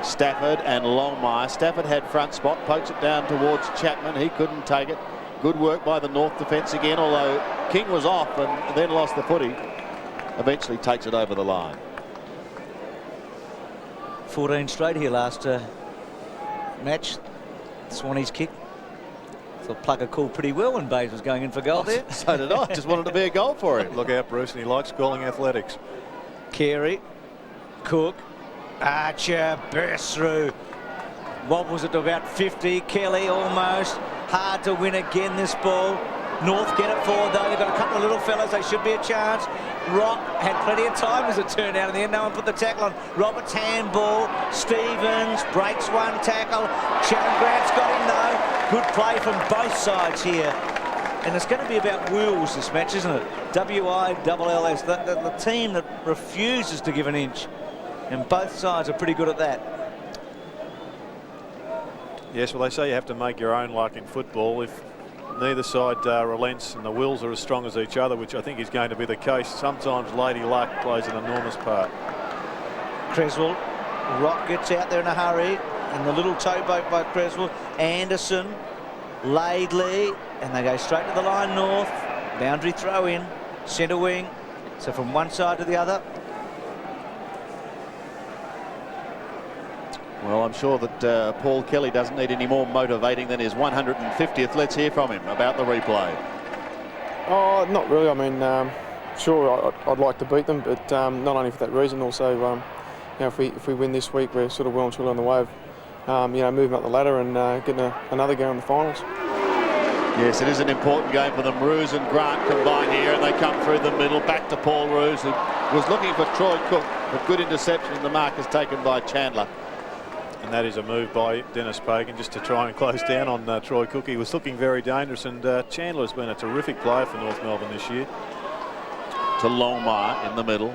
Stafford and Longmire. Stafford had front spot, pokes it down towards Chapman. He couldn't take it. Good work by the North defence again, although King was off and then lost the footy. Eventually takes it over the line. 14 straight here last match. Swanee's kick. Thought Plugger called pretty well when Bayes was going in for goal there. So did I. Just wanted to be a goal for him. Look out, Bruce, and he likes calling athletics. Carey, Cook, Archer bursts through. Wobbles it to about 50. Kelly almost. Hard to win again this ball. North get it forward though. They've got a couple of little fellas. They should be a chance. Rock had plenty of time as it turned out in the end. No one put the tackle on. Roberts handball. Stevens breaks one tackle. Sharon Grant's got him though. Good play from both sides here. And it's going to be about wills this match, isn't it? W-I-double-L-S. The team that refuses to give an inch. And both sides are pretty good at that. Yes, well, they say you have to make your own luck in football. If neither side relents and the wills are as strong as each other, which I think is going to be the case, sometimes lady luck plays an enormous part. Creswell. Rock gets out there in a hurry. And the little towboat by Creswell. Anderson. Laidley. And they go straight to the line, North. Boundary throw in. Centre wing. So from one side to the other. Well, I'm sure that Paul Kelly doesn't need any more motivating than his 150th. Let's hear from him about the replay. Oh, not really. I mean, sure, I'd like to beat them, but not only for that reason. Also, you know, if we win this week, we're sort of well and truly on the way of, you know, moving up the ladder and getting another go in the finals. Yes, it is an important game for them. Roos and Grant combine here, and they come through the middle. Back to Paul Roos, who was looking for Troy Cook, but good interception, and the mark is taken by Chandler. And that is a move by Dennis Pagan just to try and close down on Troy Cook. He was looking very dangerous, and Chandler has been a terrific player for North Melbourne this year. To Longmire in the middle.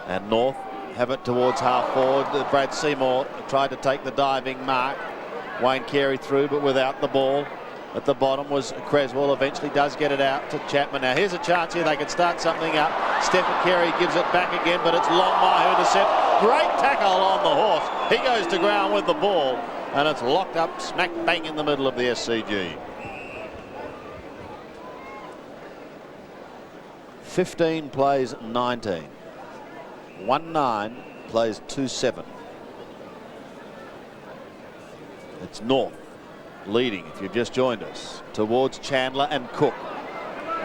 And North have it towards half forward. Brad Seymour tried to take the diving mark. Wayne Carey through, but without the ball. At the bottom was Creswell. Eventually does get it out to Chapman. Now here's a chance here. They can start something up. Stephen Carey gives it back again, but it's Longmire who intercepts. Great tackle on the horse. He goes to ground with the ball, and it's locked up smack bang in the middle of the SCG. 15 plays 19. 1-9 plays 2-7. It's North leading, if you've just joined us, towards Chandler and Cook.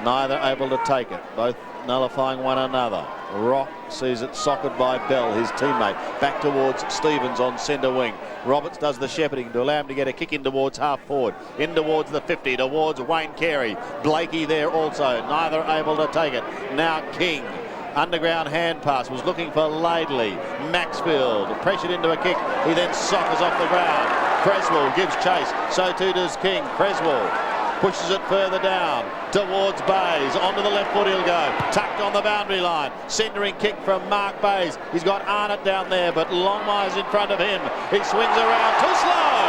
Neither able to take it, both nullifying one another. Rock sees it socked by Bell, his teammate. Back towards Stevens on centre wing. Roberts does the shepherding to allow him to get a kick in towards half forward. In towards the 50, towards Wayne Carey. Blakey there also, neither able to take it. Now King. Underground hand pass, was looking for Laidley. Maxfield pressured into a kick. He then soccers off the ground. Creswell gives chase. So too does King. Creswell pushes it further down towards Bayes. Onto the left foot he'll go. Tucked on the boundary line. Centering kick from Mark Bayes. He's got Arnott down there, but Longmire's in front of him. He swings around too slow.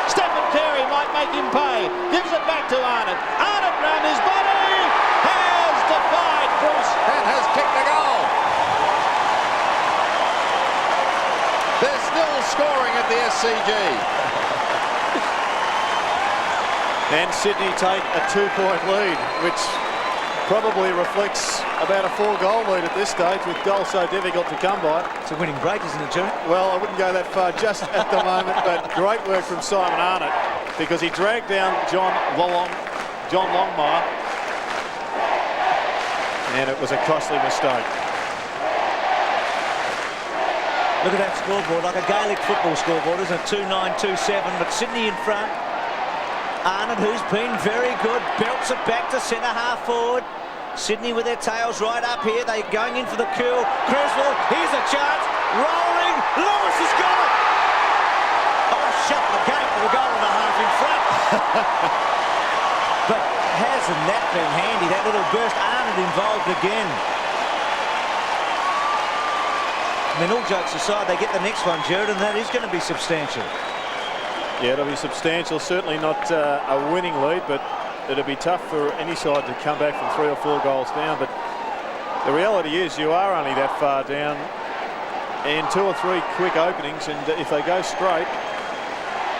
Stephen Carey might make him pay. Gives it back to Arnott. Arnott round his body. Has defied Bruce and has kicked a goal. They're still scoring at the SCG. And Sydney take a 2-point lead, which probably reflects about a 4-goal lead at this stage, with goals so difficult to come by. It's a winning break, isn't it, Jerry? Well, I wouldn't go that far just at the moment, but great work from Simon Arnott, because he dragged down John Longmire, and it was a costly mistake. Look at that scoreboard, like a Gaelic football scoreboard, isn't it? 2-9, 2-7, but Sydney in front. Arnott, who's been very good, belts it back to centre half forward. Sydney with their tails right up here. They're going in for the kill. Creswell, here's a chance. Rolling. Lewis has got it. Oh, shut the gate with a goal and a half in front. But hasn't that been handy, that little burst? Arnott involved again. I mean, all jokes aside, they get the next one, Jared, and that is going to be substantial. Yeah, it'll be substantial. Certainly not a winning lead, but it'll be tough for any side to come back from 3 or 4 goals down. But The reality is you are only that far down, and 2 or 3 quick openings, and if they go straight,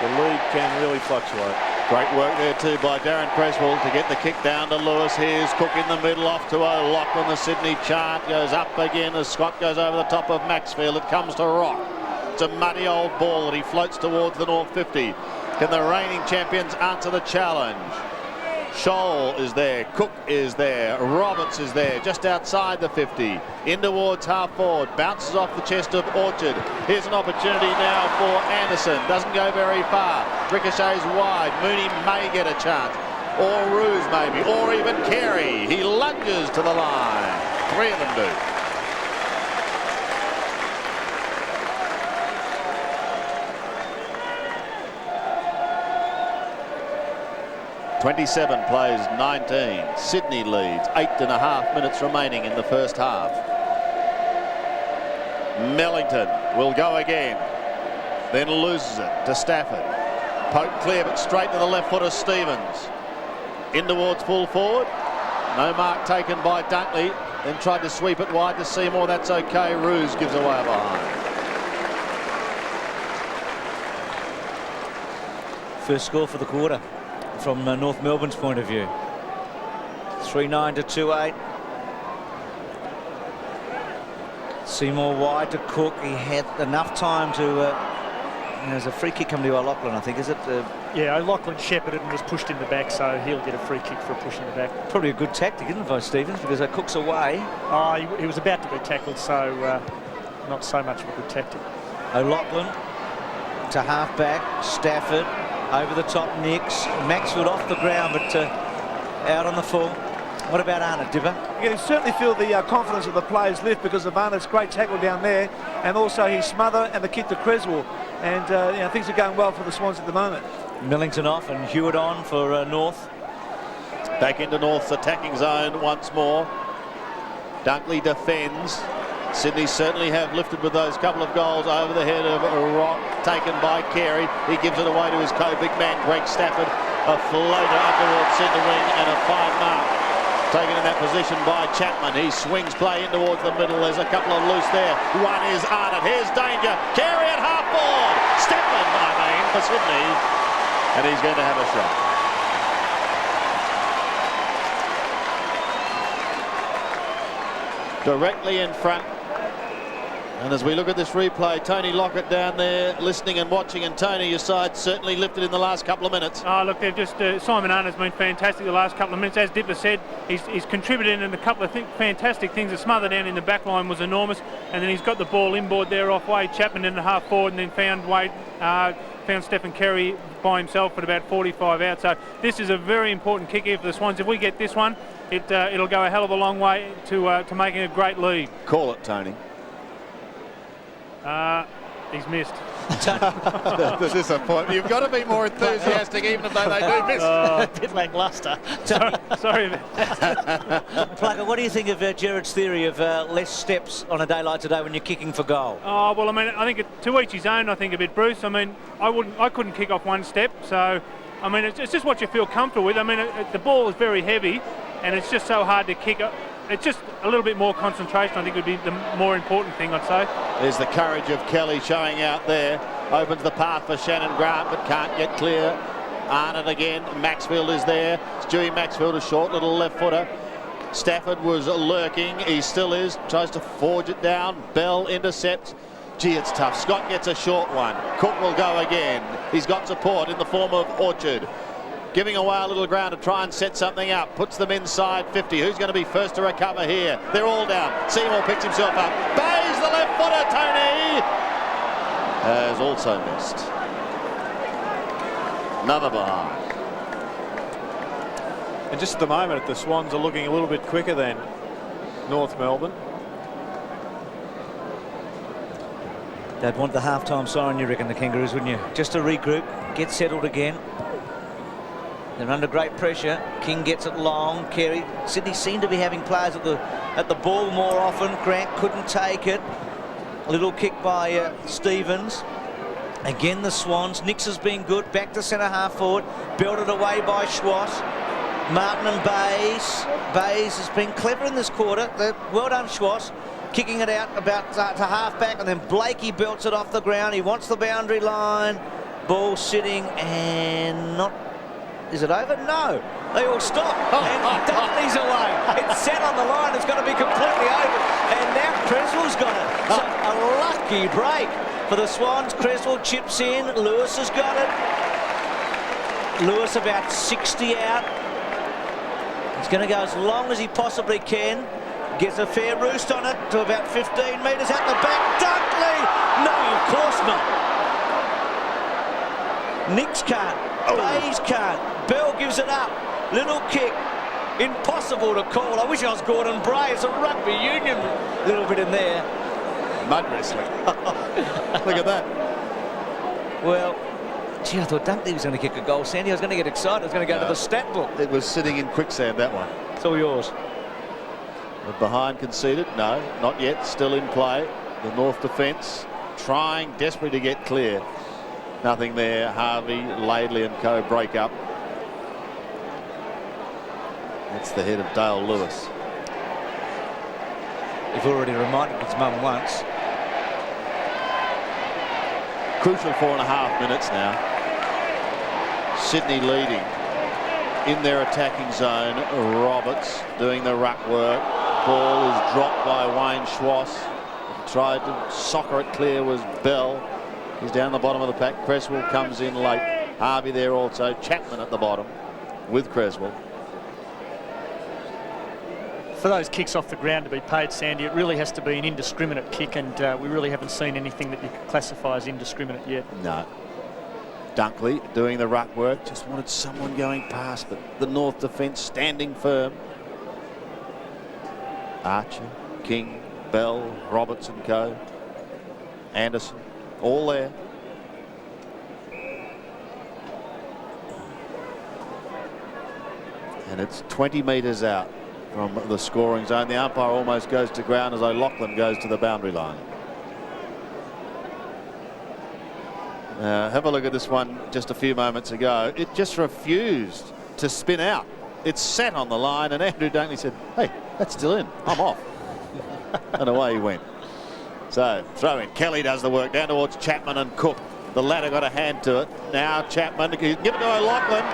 the lead can really fluctuate. Great work there too by Darren Creswell to get the kick down to Lewis. Here's Cook in the middle, off to O'Loughlin. The Sydney chant goes up again as Scott goes over the top of Maxfield. It comes to Rock. It's a muddy old ball that he floats towards the North 50. Can the reigning champions answer the challenge? Scholl is there, Cook is there, Roberts is there, just outside the 50. In towards half forward, bounces off the chest of Orchard. Here's an opportunity now for Anderson. Doesn't go very far. Ricochets wide. Mooney may get a chance. Or Ruse maybe, or even Carey. He lunges to the line. 3 of them do. (27 plays 19. Sydney leads. 8.5 minutes remaining in the first half. Mellington will go again. Then loses it to Stafford. Poke clear, but straight to the left foot of Stevens. In towards full forward. No mark taken by Dunkley. Then tried to sweep it wide to Seymour. That's okay. Ruse gives away behind. First score for the quarter from North Melbourne's point of view. 3-9 to 2-8. Seymour wide to Cook. He had enough time to... there's a free kick coming to O'Loughlin, I think, is it? Yeah, O'Loughlin shepherded and was pushed in the back, so he'll get a free kick for a push in the back. Probably a good tactic, isn't it, by Stevens, because Cook's away. Oh, he was about to be tackled, so not so much of a good tactic. O'Loughlin to half-back. Stafford over the top, Nix. Maxfield off the ground, but out on the full. What about Arnott, Dipper? You can certainly feel the confidence of the players lift because of Arnott's great tackle down there, and also his smother and the kick to Creswell. And you know, things are going well for the Swans at the moment. Millington off and Hewitt on for North. Back into North's attacking zone once more. Dunkley defends. Sydney certainly have lifted with those couple of goals over the head of Rock, taken by Carey. He gives it away to his co-big man, Greg Stafford. A floater up towards centre wing and a 5 mark. Taken in that position by Chapman. He swings play in towards the middle. There's a couple of loose there. One is Arnott. Here's danger. Carey at half forward. Stafford, for Sydney. And he's going to have a shot. Directly in front. And as we look at this replay, Tony Lockett down there listening and watching, and Tony, your side certainly lifted in the last couple of minutes. Oh, look, they've just Simon Arnott's been fantastic the last couple of minutes. As Dipper said, he's contributed in a couple of fantastic things. The smother down in the back line was enormous, and then he's got the ball inboard there off Wade Chapman in the half forward, and then found Stephen Carey by himself at about 45 out. So this is a very important kick here for the Swans. If we get this one, it'll go a hell of a long way to making a great lead. Call it, Tony. He's missed. The disappointment. You've got to be more enthusiastic, even if they do miss. A bit lacklustre. Sorry about that. Plugger, what do you think of Gerard's theory of less steps on a day like today when you're kicking for goal? Oh, well, I mean, I think to each his own. I think a bit, Bruce. I mean, I couldn't kick off one step, so I mean, it's just what you feel comfortable with. I mean, the ball is very heavy, and it's just so hard to kick up. It's just a little bit more concentration, I think, would be the more important thing, I'd say. There's the courage of Kelly showing out there. Opens the path for Shannon Grant, but can't get clear. Arnott again. Maxfield is there. Stewie Maxfield, a short little left footer. Stafford was lurking. He still is. Tries to forge it down. Bell intercepts. Gee, it's tough. Scott gets a short one. Cook will go again. He's got support in the form of Orchard. Giving away a little ground to try and set something up. Puts them inside 50. Who's going to be first to recover here? They're all down. Seymour picks himself up. Bays the left footer, Tony! Has also missed. Another behind. And just at the moment, the Swans are looking a little bit quicker than North Melbourne. They'd want the half-time siren, you reckon, the Kangaroos, wouldn't you? Just to regroup, get settled again. They're under great pressure. King gets it long. Carey. Sydney seem to be having players at the ball more often. Grant couldn't take it. A little kick by Stevens. Again, the Swans. Nix has been good. Back to centre half forward. Belted away by Schwass. Martin and Bays. Bays has been clever in this quarter. Well done, Schwass. Kicking it out about to half-back, and then Blakey belts it off the ground. He wants the boundary line. Ball sitting and not... Is it over? No. They all stop. And Dunkley's away. It's set on the line. It's going to be completely over. And now Creswell's got it. So a lucky break for the Swans. Creswell chips in. Lewis has got it. Lewis about 60 out. He's going to go as long as he possibly can. Gets a fair roost on it to about 15 metres out the back. Dunkley! No, of course not. Nix can't. Bays can't. Bell gives it up. Little kick. Impossible to call. I wish I was Gordon Bray. It's a rugby union little bit in there. Mud wrestling. Look at that. Well, gee, I thought Dunkley was going to kick a goal, Sandy. I was going to get excited. I was going to go to the stat book. It was sitting in quicksand, that one. It's all yours. The behind conceded. No, not yet. Still in play. The North defence trying desperately to get clear. Nothing there. Harvey, Laidley and co break up. That's the head of Dale Lewis. You've already reminded his mum once. Crucial 4.5 minutes now. Sydney leading in their attacking zone. Roberts doing the ruck work. Ball is dropped by Wayne Schwass. Tried to soccer it clear was Bell. He's down the bottom of the pack. Creswell comes in late. Harvey there also. Chapman at the bottom with Creswell. For those kicks off the ground to be paid, Sandy, it really has to be an indiscriminate kick, and we really haven't seen anything that you could classify as indiscriminate yet. No. Dunkley doing the ruck work. Just wanted someone going past, but the North defence standing firm. Archer, King, Bell, Roberts and co. Anderson, all there. And it's 20 metres out from the scoring zone. The umpire almost goes to ground as O'Loughlin goes to the boundary line. Have a look at this one just a few moments ago. It just refused to spin out. It sat on the line, and Andrew Dunkley said, "Hey, that's still in. I'm off." And away he went. So throw in. Kelly does the work down towards Chapman and Cook. The latter got a hand to it. Now Chapman, give it to O'Loughlin.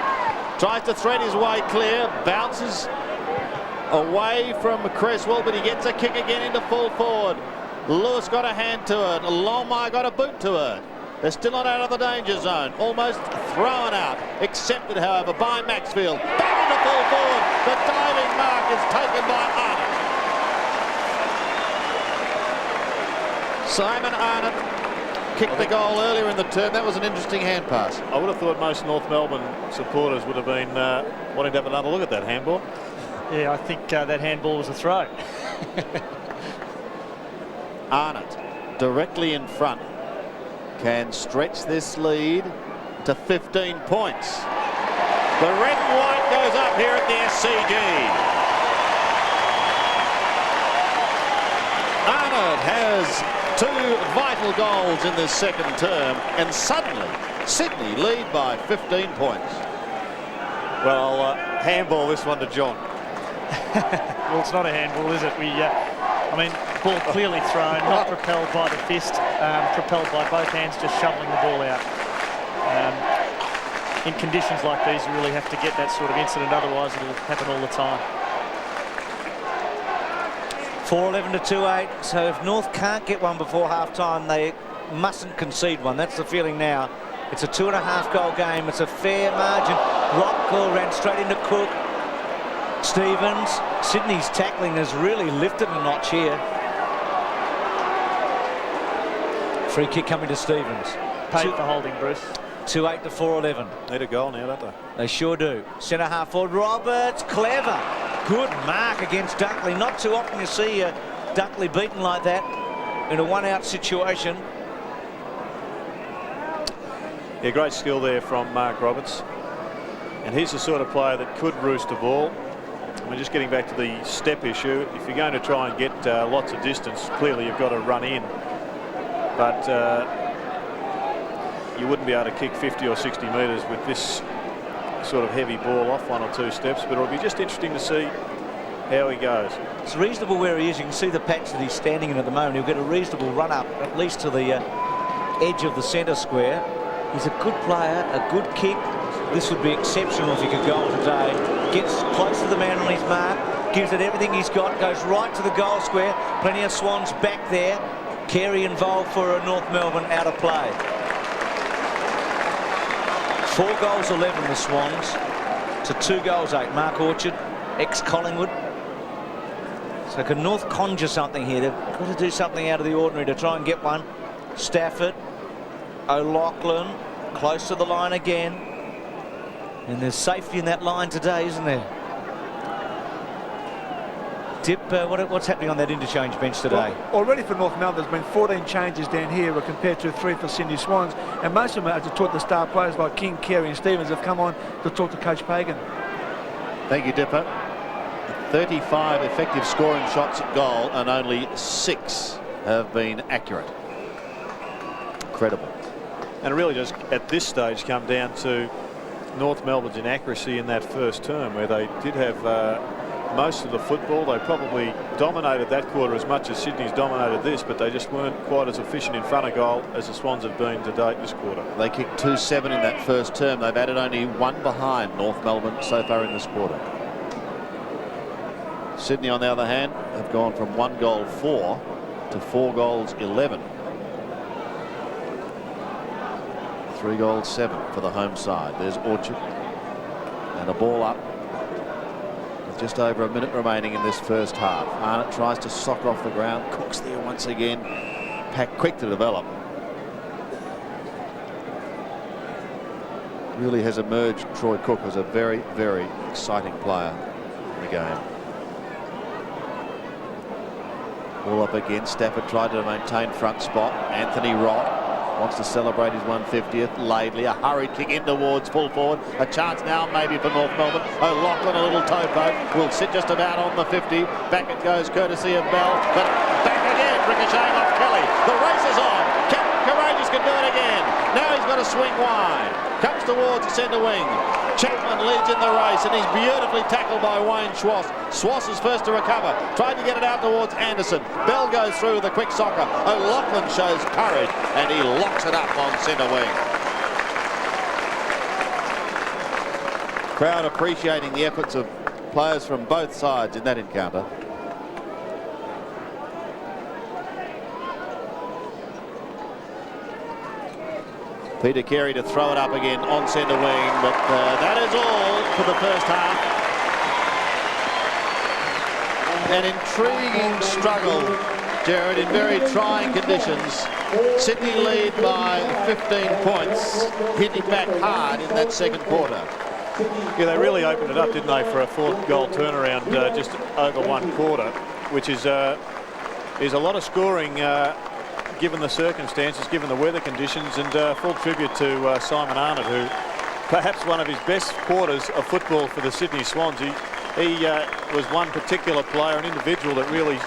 Tries to thread his way clear. Bounces away from Creswell, but he gets a kick again into full forward. Lewis got a hand to it. Longmire got a boot to it. They're still not out of the danger zone. Almost thrown out. Accepted, however, by Maxfield. Back into full forward. The diving mark is taken by Arnott. Simon Arnott kicked the goal earlier in the term. That was an interesting hand pass. I would have thought most North Melbourne supporters would have been wanting to have another look at that handball. Yeah, I think that handball was a throw. Arnott directly in front can stretch this lead to 15 points. The red and white goes up here at the SCG. Arnott has 2 vital goals in this second term, and suddenly Sydney lead by 15 points. Well, handball this one to John. Well, it's not a handball, is it? I mean, ball clearly thrown, not propelled by the fist, propelled by both hands, just shoveling the ball out. In conditions like these, you really have to get that sort of incident, otherwise it'll happen all the time. 4-11 to 2-8. So if North can't get one before half-time, they mustn't concede one. That's the feeling now. It's a 2.5 goal game. It's a fair margin. Rockall ran straight into Cook. Stevens. Sydney's tackling has really lifted a notch here. Free kick coming to Stevens. Paid for holding, Bruce. 2-8 to 4-11. Need a goal now, don't they? They sure do. Centre half forward, Roberts, clever. Good mark against Dunkley. Not too often you see Dunkley beaten like that in a one-out situation. Yeah, great skill there from Mark Roberts. And he's the sort of player that could roost the ball. I mean, just getting back to the step issue, if you're going to try and get lots of distance, clearly you've got to run in. But you wouldn't be able to kick 50 or 60 metres with this sort of heavy ball off 1 or 2 steps, but it'll be just interesting to see how he goes. It's reasonable where he is. You can see the patch that he's standing in at the moment. He'll get a reasonable run up, at least to the edge of the centre square. He's a good player, a good kick. This would be exceptional if he could goal today. Gets close to the man on his mark, gives it everything he's got, goes right to the goal square. Plenty of Swans back there. Carey involved for a North Melbourne out of play. 4 goals 11 the Swans to 2 goals 8. Mark Orchard, ex-Collingwood. So can North conjure something here? They've got to do something out of the ordinary to try and get one. Stafford, O'Loughlin, close to the line again. And there's safety in that line today, isn't there? Dip, what's happening on that interchange bench today? Well, already for North Melbourne, there's been 14 changes down here compared to 3 for Sydney Swans. And most of them are to talk to star players like King, Carey and Stevens have come on to talk to Coach Pagan. Thank you, Dipper. 35 effective scoring shots at goal and only 6 have been accurate. Incredible. And it really does, at this stage, come down to North Melbourne's inaccuracy in that first term, where they did have most of the football. They probably dominated that quarter as much as Sydney's dominated this, but they just weren't quite as efficient in front of goal as the Swans have been to date this quarter. They kicked 2-7 in that first term. They've added only 1 behind North Melbourne so far in this quarter. Sydney, on the other hand, have gone from 1 goal 4 to 4 goals 11. 3 goals 7 for the home side. There's Orchard and a ball up with just over a minute remaining in this first half. Arnott tries to sock off the ground. Cook's there once again. Pack quick to develop. Really has emerged, Troy Cook, as a very, very exciting player in the game. Ball up again. Stafford tried to maintain front spot. Anthony Rock wants to celebrate his 150th. Laidley, a hurried kick in towards full forward. A chance now maybe for North Melbourne. O'Loughlin, a little toe poke, will sit just about on the 50. Back it goes courtesy of Bell, but back again, ricocheting off Kelly. The race is on. Captain Courageous can do it again. Now he's got to swing wide. Comes towards the centre wing. Chapman leads in the race, and he's beautifully tackled by Wayne Schwass. Schwass is first to recover. Tried to get it out towards Anderson. Bell goes through with a quick socker. O'Loughlin shows courage, and he locks it up on centre wing. Crowd appreciating the efforts of players from both sides in that encounter. Peter Carey to throw it up again on centre wing, but that is all for the first half. An intriguing struggle, Jared, in very trying conditions. Sydney lead by 15 points, hitting back hard in that second quarter. Yeah, they really opened it up, didn't they, for a 4th goal turnaround just over 1 quarter, which is a lot of scoring given the circumstances, given the weather conditions, and full tribute to Simon Arnott, who perhaps one of his best quarters of football for the Sydney Swans. He was one particular player, an individual that really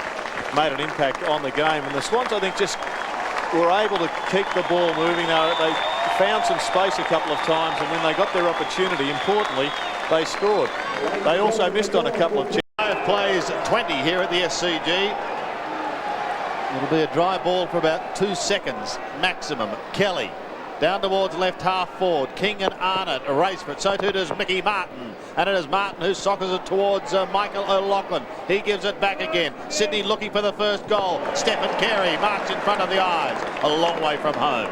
made an impact on the game, and the Swans, I think, just were able to keep the ball moving. They found some space a couple of times, and when they got their opportunity, importantly, they scored. They also missed on a couple of chances. Plays 20 here at the SCG. It'll be a dry ball for about 2 seconds maximum. Kelly down towards left half forward. King and Arnott a race for it. So too does Mickey Martin. And it is Martin who soccers it towards Michael O'Loughlin. He gives it back again. Sydney looking for the first goal. Stephen Carey marks in front of the eyes. A long way from home.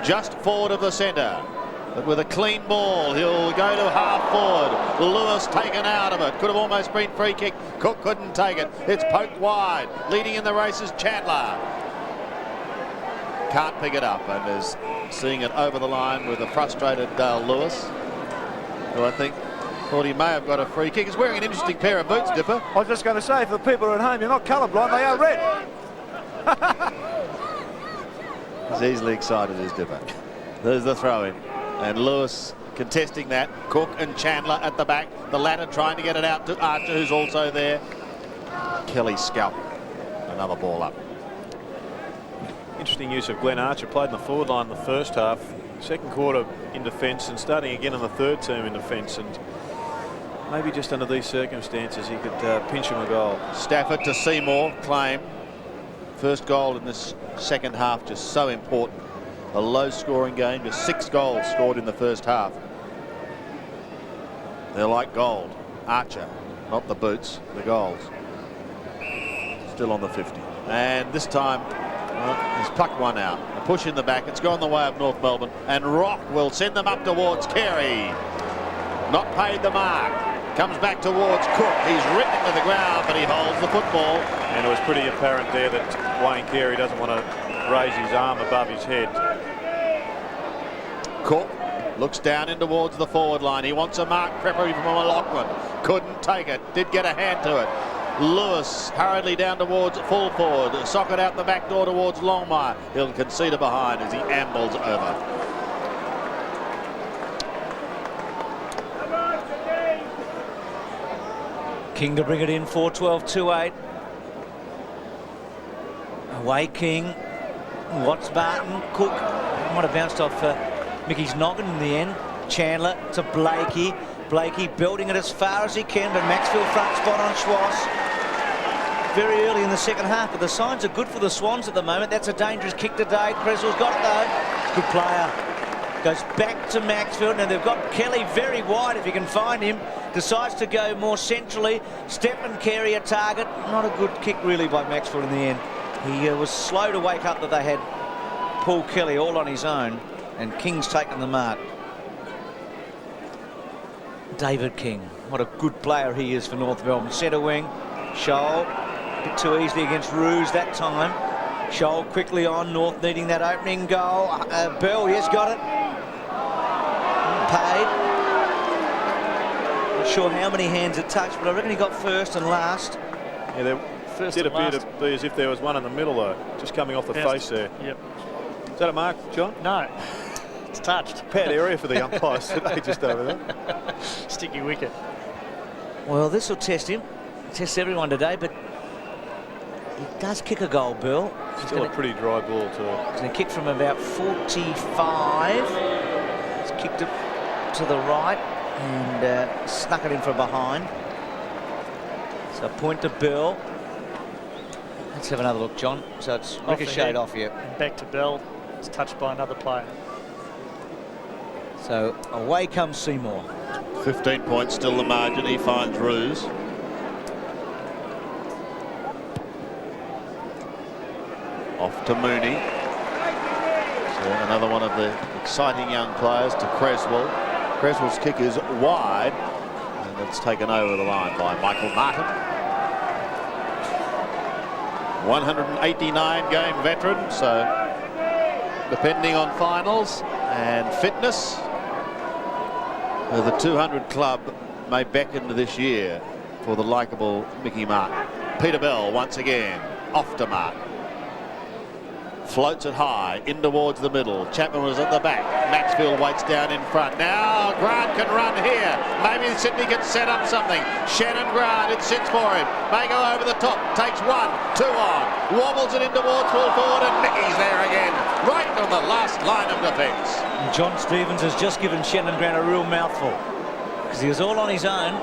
Just forward of the centre. But with a clean ball, he'll go to half forward. Lewis taken out of it. Could have almost been free kick. Cook couldn't take it. It's poked wide. Leading in the race is Chandler. Can't pick it up and is seeing it over the line with a frustrated Dale Lewis, who I think thought he may have got a free kick. He's wearing an interesting pair of boots, Dipper. I was just going to say, for the people at home, you're not colourblind, they are red. He's easily excited, is Dipper. There's the throw-in. And Lewis contesting that. Cook and Chandler at the back. The latter trying to get it out to Archer, who's also there. Kelly scalp. Another ball up. Interesting use of Glenn Archer. Played in the forward line in the first half. second quarter in defence and starting again on the third term in defence, and maybe just under these circumstances he could pinch him a goal. Stafford to Seymour, claim. First goal in this second half, just so important. A low-scoring game, just 6 goals scored in the first half. They're like gold. Archer, not the boots, the goals. Still on the 50. And this time, he's plucked one out. A push in the back. It's gone the way of North Melbourne. And Rock will send them up towards Carey. Not paid the mark. Comes back towards Cook. He's written to the ground, but he holds the football. And it was pretty apparent there that Wayne Carey doesn't want to raise his arm above his head. Cook looks down in towards the forward line. He wants a mark preparatory from McLaughlin. Couldn't take it. Did get a hand to it. Lewis hurriedly down towards full forward. Socket out the back door towards Longmire. He'll concede it behind as he ambles over. King to bring it in, 4-12-2-8. Away King. Watts Barton. Cook might have bounced off Mickey's noggin in the end. Chandler to Blakey. Blakey building it as far as he can, but Maxfield front spot on Schwass. Very early in the second half, but the signs are good for the Swans at the moment. That's a dangerous kick today. Creswell's got it though. Good player. Goes back to Maxfield. Now they've got Kelly very wide if you can find him. Decides to go more centrally. Stephen Carey a target. Not a good kick really by Maxfield in the end. He was slow to wake up that they had Paul Kelly all on his own, and King's taken the mark. David King, what a good player he is for North Melbourne. Centre wing, Scholl, a bit too easily against Ruse that time. Scholl quickly on, North needing that opening goal. Bell, yes, got it. Paid. Not sure how many hands it touched, but I reckon he got first and last. Yeah, there did appear to be as if there was one in the middle though, just coming off the face there. Yep. Is that a mark, John? No. It's touched. Bad area for the umpires today, just over there. Sticky wicket. Well, this will test him. Test everyone today, but he does kick a goal, Bill. Still a pretty dry ball too. He's going to kick from about 45. He's kicked it to the right and snuck it in from behind. So point to Bill. Let's have another look, John. So it's ricocheted off you. And back to Bell. It's touched by another player. So away comes Seymour. 15 points still the margin. He finds Ruse. Off to Mooney. So another one of the exciting young players to Creswell. Creswell's kick is wide, and it's taken over the line by Michael Martin. 189 game veteran, so depending on finals and fitness, the 200 club may beckon this year for the likeable Mickey Martin. Peter Bell once again off to Martin. Floats it high in towards the middle. Chapman was at the back. Maxfield waits down in front. Now Grant can run here. Maybe Sydney can set up something. Shannon Grant, it sits for him. May go over the top. Takes 1, 2 on. Wobbles it in towards full forward, and Mickey's there again. Right on the last line of defence. John Stevens has just given Shannon Grant a real mouthful because he was all on his own.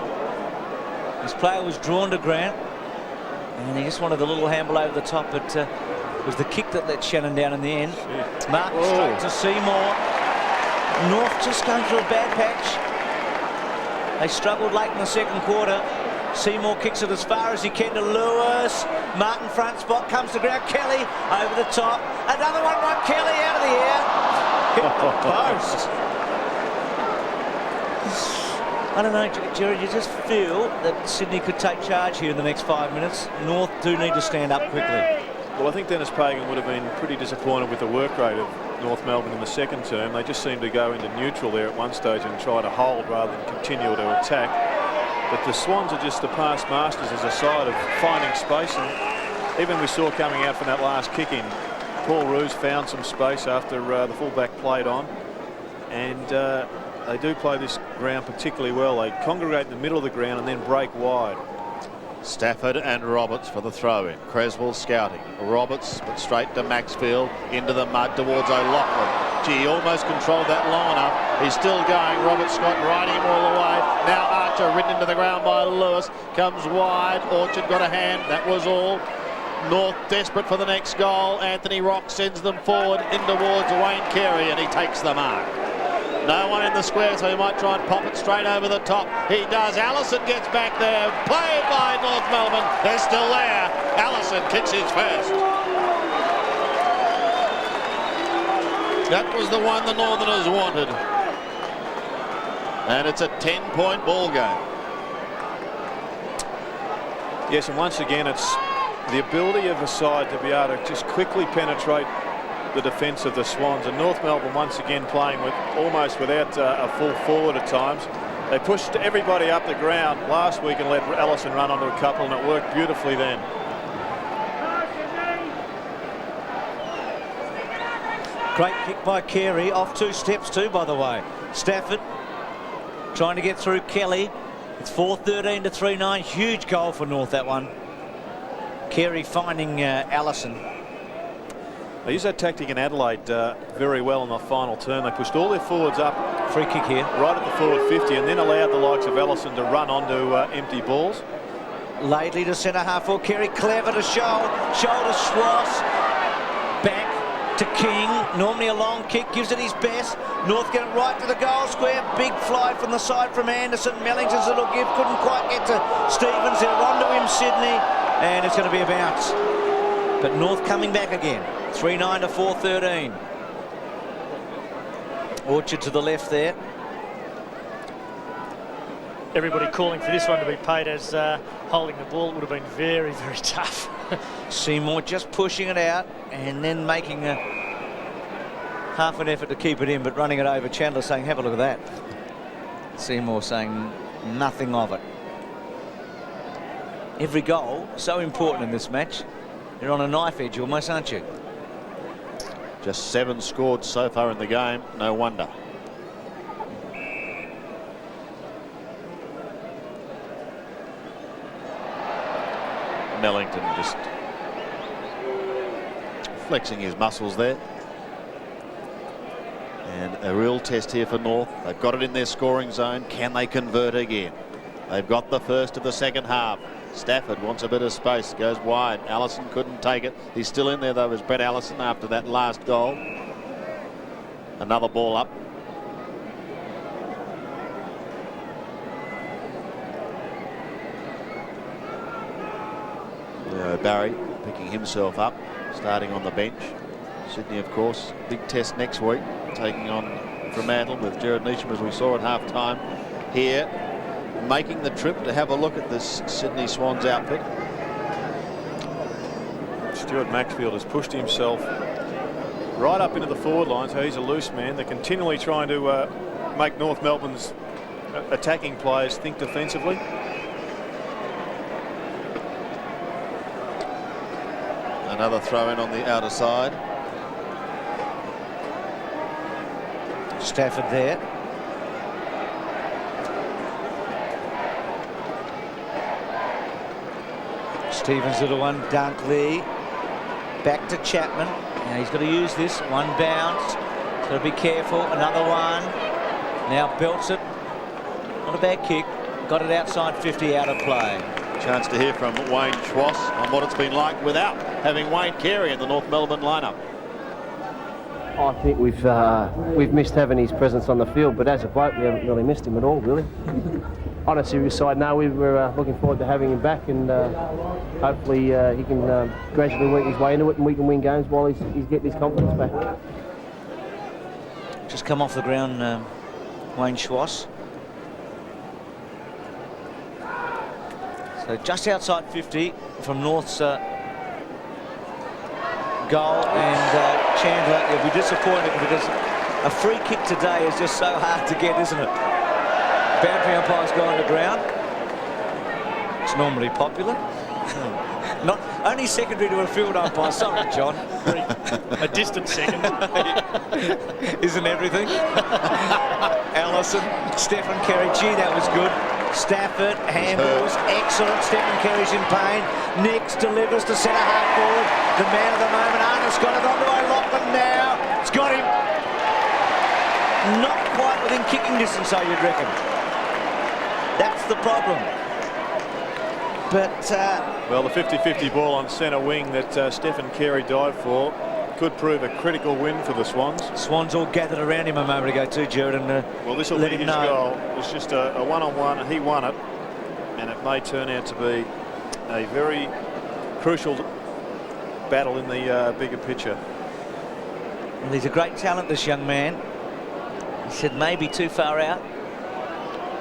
His player was drawn to Grant, and he just wanted the little handball over the top, but it was the kick that let Shannon down in the end. Martin straight to Seymour. North just going through a bad patch. They struggled late in the second quarter. Seymour kicks it as far as he can to Lewis. Martin front spot, comes to ground. Kelly over the top. Another one by Kelly out of the air. Hit the post. I don't know, Jerry, you just feel that Sydney could take charge here in the next 5 minutes. North do need to stand up quickly. Well, I think Dennis Pagan would have been pretty disappointed with the work rate of North Melbourne in the second term. They just seemed to go into neutral there at one stage and try to hold rather than continue to attack. But the Swans are just the past masters as a side of finding space, and even we saw coming out from that last kick in, Paul Ruse found some space after the fullback played on, and they do play this ground particularly well. They congregate in the middle of the ground and then break wide. Stafford and Roberts for the throw in. Creswell scouting. Roberts, but straight to Maxfield, into the mud towards O'Loughlin. Gee, he almost controlled that long enough. He's still going. Robert Scott riding him all the way. Now Archer ridden into the ground by Lewis. Comes wide. Orchard got a hand. That was all. North desperate for the next goal. Anthony Rock sends them forward in towards Wayne Carey, and he takes the mark. No one in the square, so he might try and pop it straight over the top. He does. Allison gets back there. Played by North Melbourne. They're still there. Allison kicks his first. That was the one the Northerners wanted. And it's a 10-point ball game. Yes, and once again, it's the ability of a side to be able to just quickly penetrate the defence of the Swans. And North Melbourne once again playing with almost without a full forward at times. They pushed everybody up the ground last week and let Allison run onto a couple, and it worked beautifully then. Great kick by Carey, off 2 steps too, by the way. Stafford trying to get through Kelly. It's 4-13 to 3-9. Huge goal for North, that one. Carey finding Allison. They used that tactic in Adelaide very well in the final term. They pushed all their forwards up. Free kick here. Right at the forward 50, and then allowed the likes of Allison to run onto empty balls. Laidley to centre half for Carey. Clever to shoulder Schwartz. Back to King. Normally a long kick, gives it his best. North get it right to the goal square. Big fly from the side from Anderson. Mellington's little give couldn't quite get to Stevens. They're onto him, Sydney, and it's going to be a bounce. But North coming back again. 3-9 to 4-13. Orchard to the left there. Everybody calling for this one to be paid as holding the ball. It would have been very, very tough. Seymour just pushing it out and then making a half an effort to keep it in, but running it over. Chandler saying, have a look at that. Seymour saying nothing of it. Every goal so important in this match. You're on a knife edge almost, aren't you? Just 7 scored so far in the game. No wonder. Mellington just flexing his muscles there. And a real test here for North. They've got it in their scoring zone. Can they convert again? They've got the first of the second half. Stafford wants a bit of space, goes wide. Allison couldn't take it. He's still in there though, as Brett Allison after that last goal. Another ball up. Barry picking himself up, starting on the bench. Sydney, of course, big test next week, taking on Fremantle with Jared Neesham, as we saw at half-time here, making the trip to have a look at this Sydney Swans outfit. Stuart Maxfield has pushed himself right up into the forward line, so he's a loose man. They're continually trying to make North Melbourne's attacking players think defensively. Another throw in on the outer side. Stafford there. Stevens little one, Dunkley. Back to Chapman. Now he's got to use this. One bounce. Got to be careful. Another one. Now belts it. Not a bad kick. Got it outside 50, out of play. Chance to hear from Wayne Schwass on what it's been like without having Wayne Carey in the North Melbourne lineup. I think we've missed having his presence on the field, but as a bloke, we haven't really missed him at all, really. On a serious side, no, we're looking forward to having him back, and hopefully he can gradually work his way into it, and we can win games while he's getting his confidence back. Just come off the ground, Wayne Schwass. So just outside 50 from North's goal, and Chandler, he'll be disappointed because a free kick today is just so hard to get, isn't it? Boundary umpire's gone to ground. It's normally popular. Not only secondary to a field umpire. Sorry, John. A distant second. Isn't everything? Allison, Stephen Carey. Gee, that was good. Stafford handles, excellent. Stephen Carey's in pain. Nix delivers to centre half forward. The man of the moment, Arnott's got it onto O'Loughlin now. It's got him. not quite within kicking distance, so you'd reckon. That's the problem. But well, the 50-50 ball on centre wing that Stephen Carey dived for could prove a critical win for the Swans. Swans all gathered around him a moment ago too, Jared, and well, this will be his goal. It was just a one-on-one. He won it, and it may turn out to be a very crucial battle in the bigger picture. And he's a great talent, this young man. He said maybe too far out.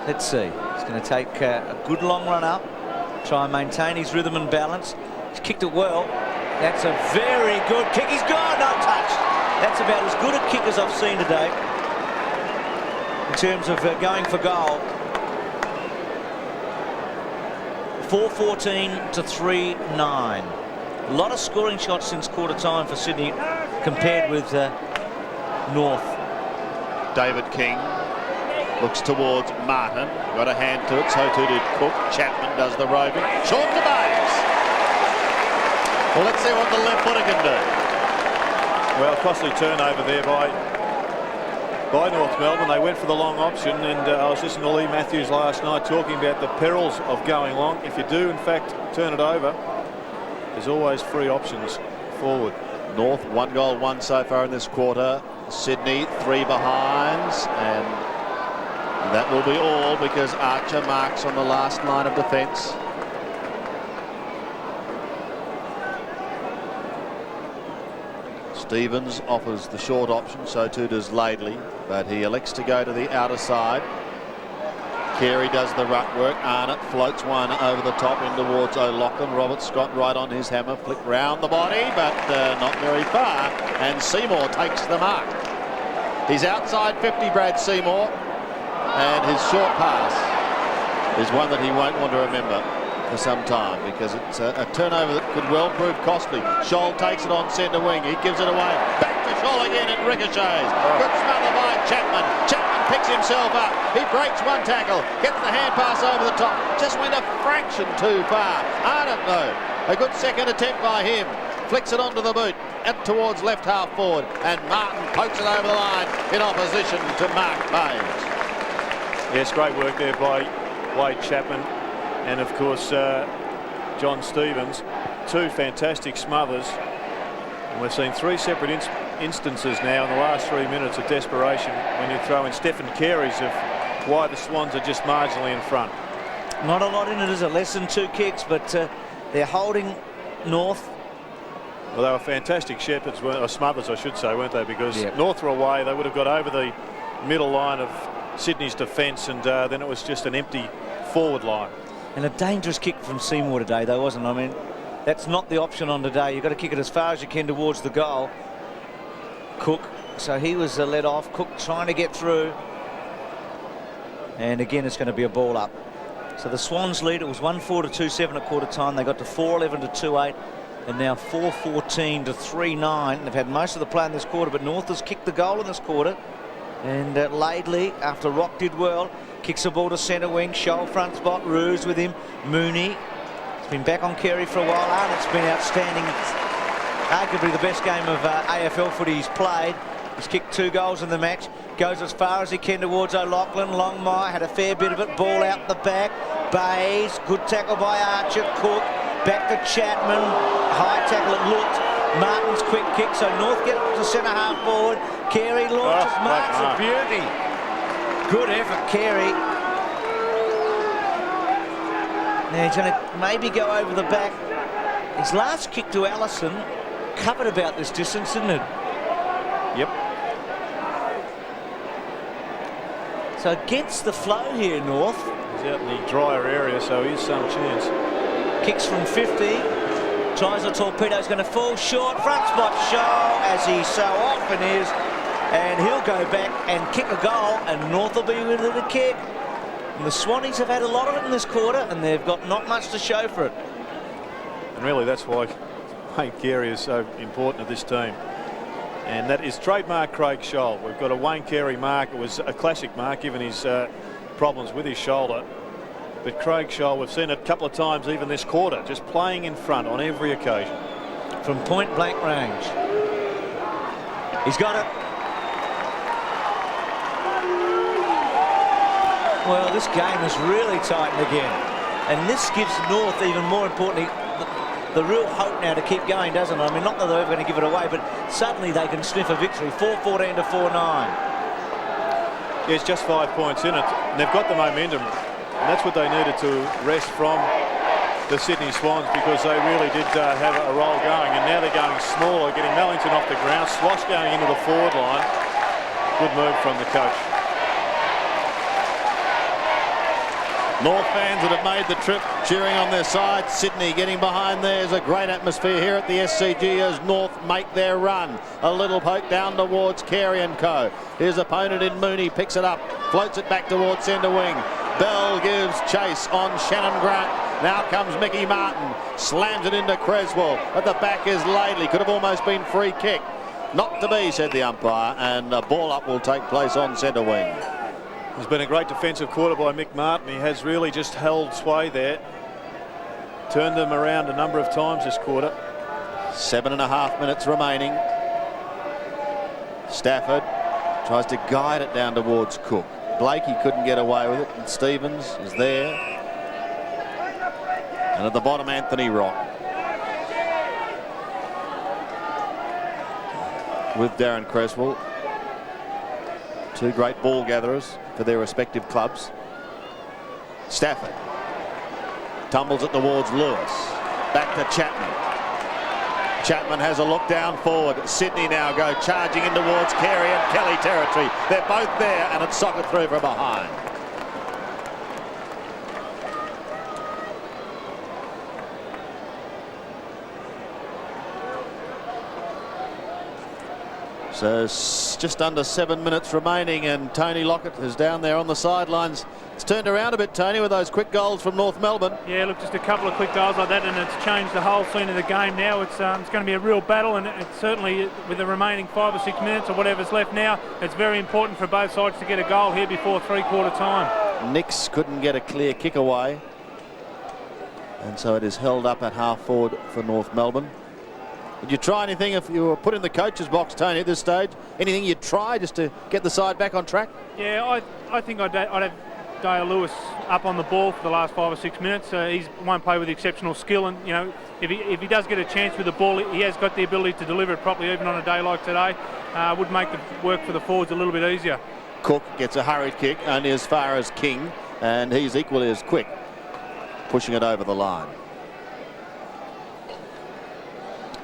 Let's see. He's going to take a good long run up, try and maintain his rhythm and balance. He's kicked it well. That's a very good kick. He's gone untouched. That's about as good a kick as I've seen today in terms of going for goal. 4-14 to 3-9. A lot of scoring shots since quarter time for Sydney compared with North. David King looks towards Martin. Got a hand to it, so too did Cook. Chapman does the roving. Short to Bayes. Well, let's see what the left footer can do. Well, costly turnover there by North Melbourne. They went for the long option, and I was listening to Lee Matthews last night talking about the perils of going long. If you do, in fact, turn it over, there's always free options forward. North 1 goal, 1 so far in this quarter. Sydney 3 behinds, and that will be all because Archer marks on the last line of defence. Stevens offers the short option, so too does Laidley, but he elects to go to the outer side. Carey does the ruck work. Arnott floats one over the top in towards O'Loughlin. Robert Scott right on his hammer, flick round the body, but not very far, and Seymour takes the mark. He's outside 50, Brad Seymour, and his short pass is one that he won't want to remember for some time, because it's a turnover that could well prove costly. Scholl takes it on centre wing. He gives it away. Back to Scholl again. It ricochets. Good smother by Chapman. Chapman picks himself up. He breaks one tackle. Gets the hand pass over the top. Just went a fraction too far. Arnott, though. A good second attempt by him. Flicks it onto the boot. Up towards left half forward. And Martin pokes it over the line in opposition to Mark Bayes. Yes, great work there by Wade Chapman. And of course, John Stevens, 2 fantastic smothers. And we've seen 3 separate instances now in the last 3 minutes of desperation when you throw in Stephen Carey's of why the Swans are just marginally in front. Not a lot in it, is it? Less than 2 kicks, but they're holding North. Well, they were fantastic shepherds, or smothers, I should say, weren't they? Because North were away, they would have got over the middle line of Sydney's defence, and then it was just an empty forward line. And a dangerous kick from Seymour today, though, wasn't it? I mean, that's not the option on today. You've got to kick it as far as you can towards the goal. Cook, so he was let off. Cook trying to get through. And again, it's going to be a ball up. So the Swans lead. It was 1-4 to 2-7 at quarter time. They got to 4-11 to 2-8. And now 4-14 to 3-9. They've had most of the play in this quarter, but North has kicked the goal in this quarter. And Laidley, after Rock did well, kicks the ball to centre wing. Scholl front spot. Roos with him. Mooney. He's been back on Carey for a while. Arnott's been outstanding. Arguably the best game of AFL footy he's played. He's kicked 2 goals in the match. Goes as far as he can towards O'Loughlin. Longmire had a fair bit of it. Ball out the back. Bayes. Good tackle by Archer. Cook. Back to Chapman. High tackle it looked. Martin's quick kick. So North get to centre half forward. Carey launches. Marks a beauty. Good effort, Carey. Now he's going to maybe go over the back. His last kick to Allison covered about this distance, didn't it? Yep. So against the flow here, North. He's out in the drier area, so he's some chance. Kicks from 50. Tries a torpedo. He's going to fall short. Front spot Scholl, as he so often is. And he'll go back and kick a goal, and North will be with it a kick. And the Swannies have had a lot of it in this quarter, and they've got not much to show for it. And really, that's why Wayne Carey is so important to this team. And that is trademark Craig Scholl. We've got a Wayne Carey mark. It was a classic mark, given his problems with his shoulder. But Craig Scholl, we've seen it a couple of times even this quarter, just playing in front on every occasion. From point blank range. He's got it. Well, this game is really tightened again. And this gives North, even more importantly, the real hope now to keep going, doesn't it? I mean, not that they're ever going to give it away, but suddenly they can sniff a victory. 4-14 to 4-9. Yeah, it's just 5 points in it. And they've got the momentum. And that's what they needed to wrest from the Sydney Swans, because they really did have a roll going. And now they're going smaller, getting Mellington off the ground. Slosh going into the forward line. Good move from the coach. North fans that have made the trip cheering on their side. Sydney getting behind. There's a great atmosphere here at the SCG as North make their run. A little poke down towards Carey and co. His opponent in Mooney picks it up, floats it back towards centre wing. Bell gives chase on Shannon Grant. Now comes Mickey Martin, slams it into Creswell. At the back is Laidley. Could have almost been free kick. Not to be, said the umpire, and a ball up will take place on centre wing. There's been a great defensive quarter by Mick Martin. He has really just held sway there. Turned them around a number of times this quarter. 7.5 minutes remaining. Stafford tries to guide it down towards Cook. Blakey couldn't get away with it, and Stevens is there. And at the bottom, Anthony Rock. With Darren Creswell. Two great ball gatherers for their respective clubs. Stafford tumbles it towards Lewis. Back to Chapman. Chapman has a look down forward. Sydney now go charging in towards Carey and Kelly territory. They're both there, and it's socket through from behind. So just under 7 minutes remaining, and Tony Lockett is down there on the sidelines. It's turned around a bit, Tony, with those quick goals from North Melbourne. Yeah, look, just a couple of quick goals like that, and it's changed the whole scene of the game now. It's going to be a real battle, and it's certainly, with the remaining 5 or 6 minutes or whatever's left now, it's very important for both sides to get a goal here before three-quarter time. Nix couldn't get a clear kick away, and so it is held up at half forward for North Melbourne. Would you try anything if you were put in the coach's box, Tony, at this stage? Anything you'd try just to get the side back on track? Yeah, I think I'd have Dale Lewis up on the ball for the last 5 or 6 minutes. He's one player with exceptional skill, and you know, if he does get a chance with the ball, he has got the ability to deliver it properly, even on a day like today. Would make the work for the forwards a little bit easier. Cook gets a hurried kick only as far as King, and he's equally as quick, pushing it over the line.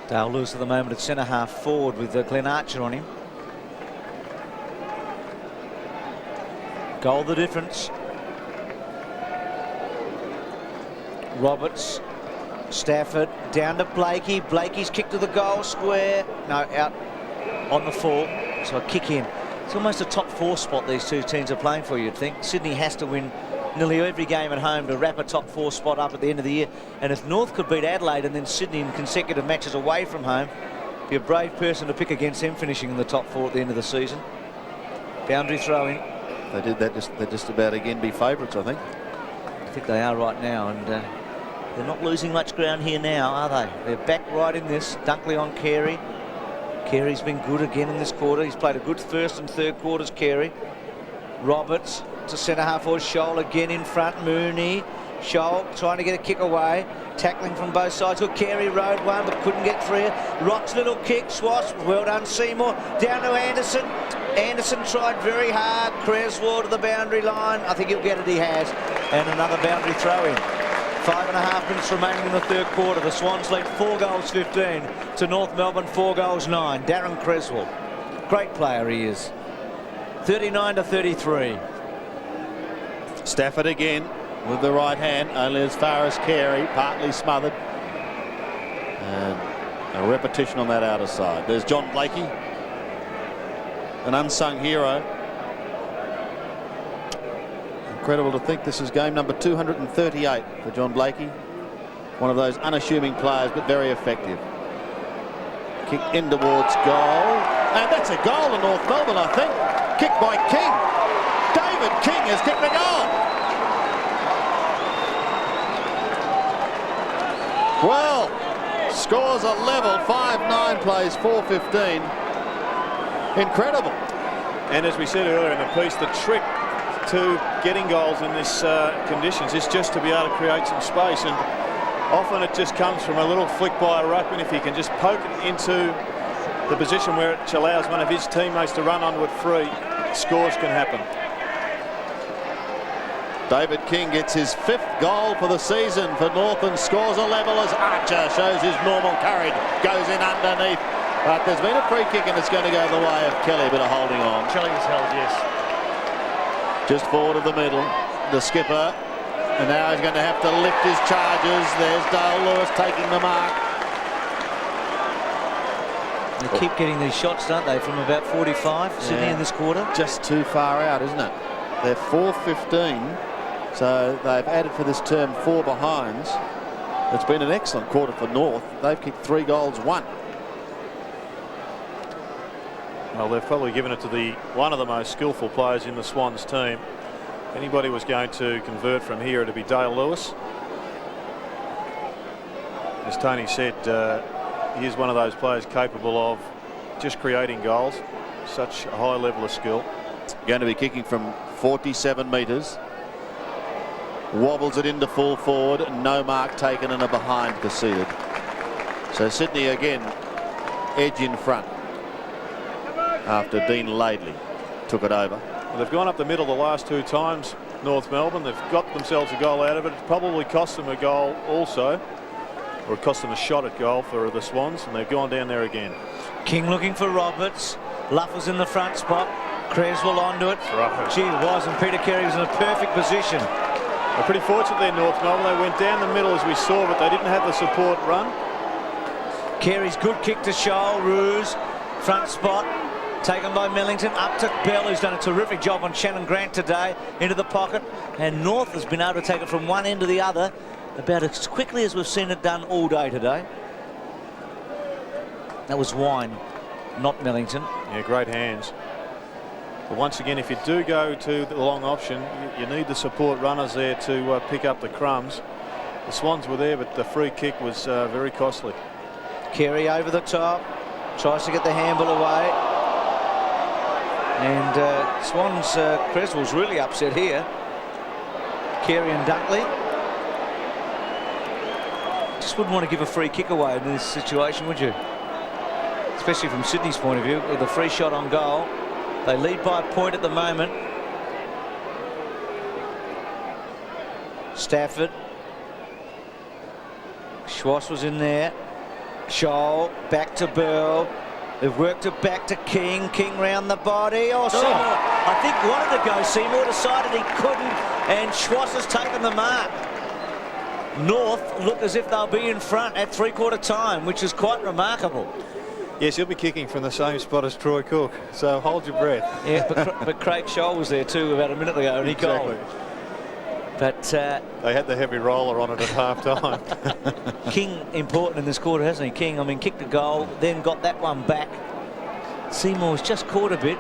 Dale Lewis at the moment at centre half forward with Glenn Archer on him. Goal the difference. Roberts, Stafford down to Blakey. Blakey's kick to the goal square. No, out on the full. So a kick in. It's almost a top 4 spot these two teams are playing for, you'd think. Sydney has to win nearly every game at home to wrap a top 4 spot up at the end of the year. And if North could beat Adelaide and then Sydney in consecutive matches away from home, be a brave person to pick against them finishing in the top 4 at the end of the season. Boundary throw in. They did that, they're just about again be favourites, I think. I think they are right now, and they're not losing much ground here now, are they? They're back right in this. Dunkley on Carey. Carey's been good again in this quarter. He's played a good first and third quarters, Carey. Roberts to centre half forward. Scholl again in front. Mooney. Scholl trying to get a kick away. Tackling from both sides. Well, Carey rode one but couldn't get through it. Rock's little kick. Swash. Well done, Seymour. Down to Anderson. Anderson tried very hard. Creswell to the boundary line. I think he'll get it. He has. And another boundary throw in. 5.5 minutes remaining in the third quarter. The Swans lead 4 goals 15 to North Melbourne 4 goals 9. Darren Creswell. Great player he is. 39 to 33. Stafford again with the right hand, only as far as Carey, partly smothered. And a repetition on that outer side. There's John Blakey, an unsung hero. Incredible to think this is game number 238 for John Blakey. One of those unassuming players, but very effective. Kick in towards goal. And that's a goal in North Melbourne, I think. Kick by King. David King has kicked the goal. Well, scores are level. 5-9 plays 4-15. Incredible. And as we said earlier in the piece, the trick to getting goals in this conditions is just to be able to create some space, and often it just comes from a little flick by a ruckman. If he can just poke it into the position where it allows one of his teammates to run onto it free, scores can happen. David King gets his 5th goal for the season for North and scores a level as Archer shows his normal courage, goes in underneath. But there's been a free kick and it's going to go the way of Kelly, but a holding on. Kelly was held, yes. Just forward of the middle, the skipper, and now he's going to have to lift his charges. There's Dale Lewis taking the mark. They keep getting these shots, don't they, from about 45, Sydney in this quarter. Just too far out, isn't it? They're 4-15, so they've added for this term 4 behinds. It's been an excellent quarter for North. They've kicked 3 goals, 1. Well, they've probably given it to one of the most skillful players in the Swans team. If anybody was going to convert from here, it'd be Dale Lewis. As Tony said, he is one of those players capable of just creating goals. Such a high level of skill. Going to be kicking from 47 metres. Wobbles it into full forward. No mark taken and a behind conceded. So Sydney again edge in front after Dean Laidley took it over. Well, they've gone up the middle the last 2 times, North Melbourne. They've got themselves a goal out of it. It's probably cost them a goal also, or it cost them a shot at goal for the Swans, and they've gone down there again. King looking for Roberts. Luffers in the front spot. Creswell onto it. Right. Gee, it was, and Peter Carey was in a perfect position. They're pretty fortunate there, North Melbourne. They went down the middle as we saw, but they didn't have the support run. Carey's good kick to Shoal. Ruse, front spot. Taken by Millington, up to Bell, who's done a terrific job on Shannon Grant today, into the pocket. And North has been able to take it from one end to the other about as quickly as we've seen it done all day today. That was Wine, not Millington. Yeah, great hands. But once again, if you do go to the long option, you need the support runners there to pick up the crumbs. The Swans were there, but the free kick was very costly. Carey over the top, tries to get the handball away. And Swans, Creswell's really upset here. Carey and Dunkley. Just wouldn't want to give a free kick away in this situation, would you? Especially from Sydney's point of view, with a free shot on goal. They lead by a point at the moment. Stafford. Schwass was in there. Scholl back to Burl. They've worked it back to King. King round the body. Oh, Seymour, I think wanted to go. Seymour decided he couldn't, and Schwass has taken the mark. North look as if they'll be in front at 3/4 time, which is quite remarkable. Yes, he'll be kicking from the same spot as Troy Cook, so hold your breath. Yeah, but Craig Scholl was there too about a minute ago, and he exactly. goaled. But they had the heavy roller on it at half-time. King important in this quarter, hasn't he? King, I mean, kicked a goal, then got that one back. Seymour's just caught a bit.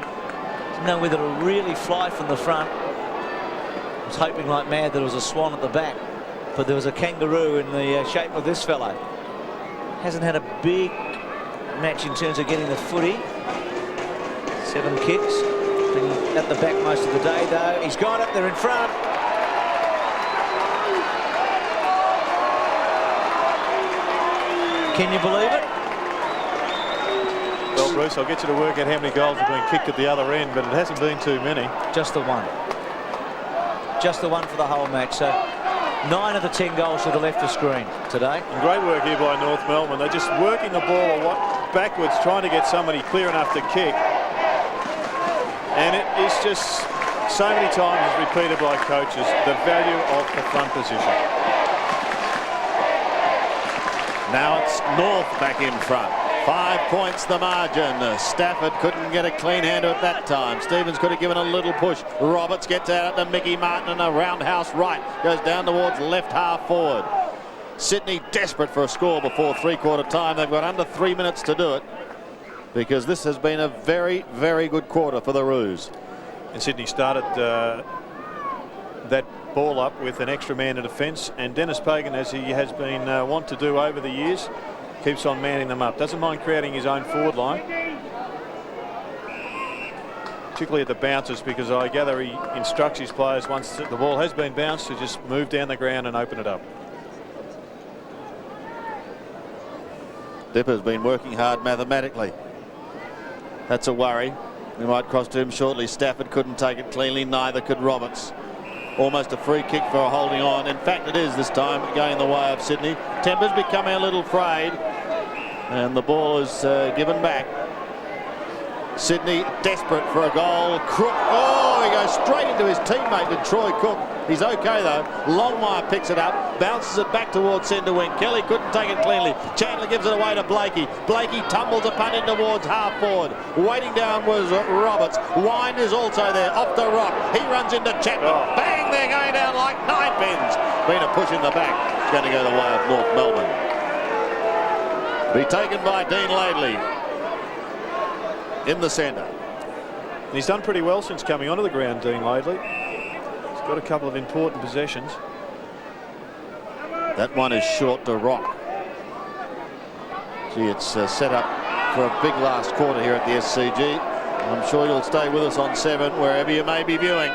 Didn't know whether to really fly from the front. Was hoping like mad that there was a swan at the back, but there was a kangaroo in the shape of this fellow. Hasn't had a big match in terms of getting the footy. 7 kicks. Been at the back most of the day, though. He's got it. They're in front. Can you believe it? Well, Bruce, I'll get you to work out how many goals have been kicked at the other end, but it hasn't been too many. Just the one. Just the one for the whole match. So 9 of the 10 goals to the left of screen today. And great work here by North Melbourne. They're just working the ball a lot backwards, trying to get somebody clear enough to kick. And it is just so many times repeated by coaches, the value of the front position. Now it's North back in front. 5 points the margin. Stafford couldn't get a clean hand at that time. Stevens could have given a little push. Roberts gets out to Mickey Martin and a roundhouse right. Goes down towards left half forward. Sydney desperate for a score before 3/4 time. They've got under 3 minutes to do it, because this has been a very, very good quarter for the Roos. And Sydney started that ball up with an extra man in defence, and Dennis Pagan, as he has been wont to do over the years, keeps on manning them up. Doesn't mind creating his own forward line. particularly at the bounces, because I gather he instructs his players once the ball has been bounced to just move down the ground and open it up. Dipper's been working hard mathematically. That's a worry. We might cross to him shortly. Stafford couldn't take it cleanly, neither could Roberts. Almost a free kick for holding on. In fact, it is this time going the way of Sydney. Temper's becoming a little frayed, and the ball is given back. Sydney desperate for a goal. Crook, oh, he goes straight into his teammate, to Troy Cook. He's okay though. Longmire picks it up, bounces it back towards centre wing. Kelly couldn't take it cleanly. Chandler gives it away to Blakey. Blakey tumbles a punt in towards half forward. Waiting down was Roberts. Wine is also there, off the rock. He runs into Chapman. Oh. Bang, they're going down like 9 pins. Been a push in the back. It's going to go the way of North Melbourne. Be taken by Dean Laidley in the centre. He's done pretty well since coming onto the ground, Dean Laidley. He's got a couple of important possessions. That one is short to Rock. Gee, it's set up for a big last quarter here at the SCG. I'm sure you'll stay with us on 7 wherever you may be viewing.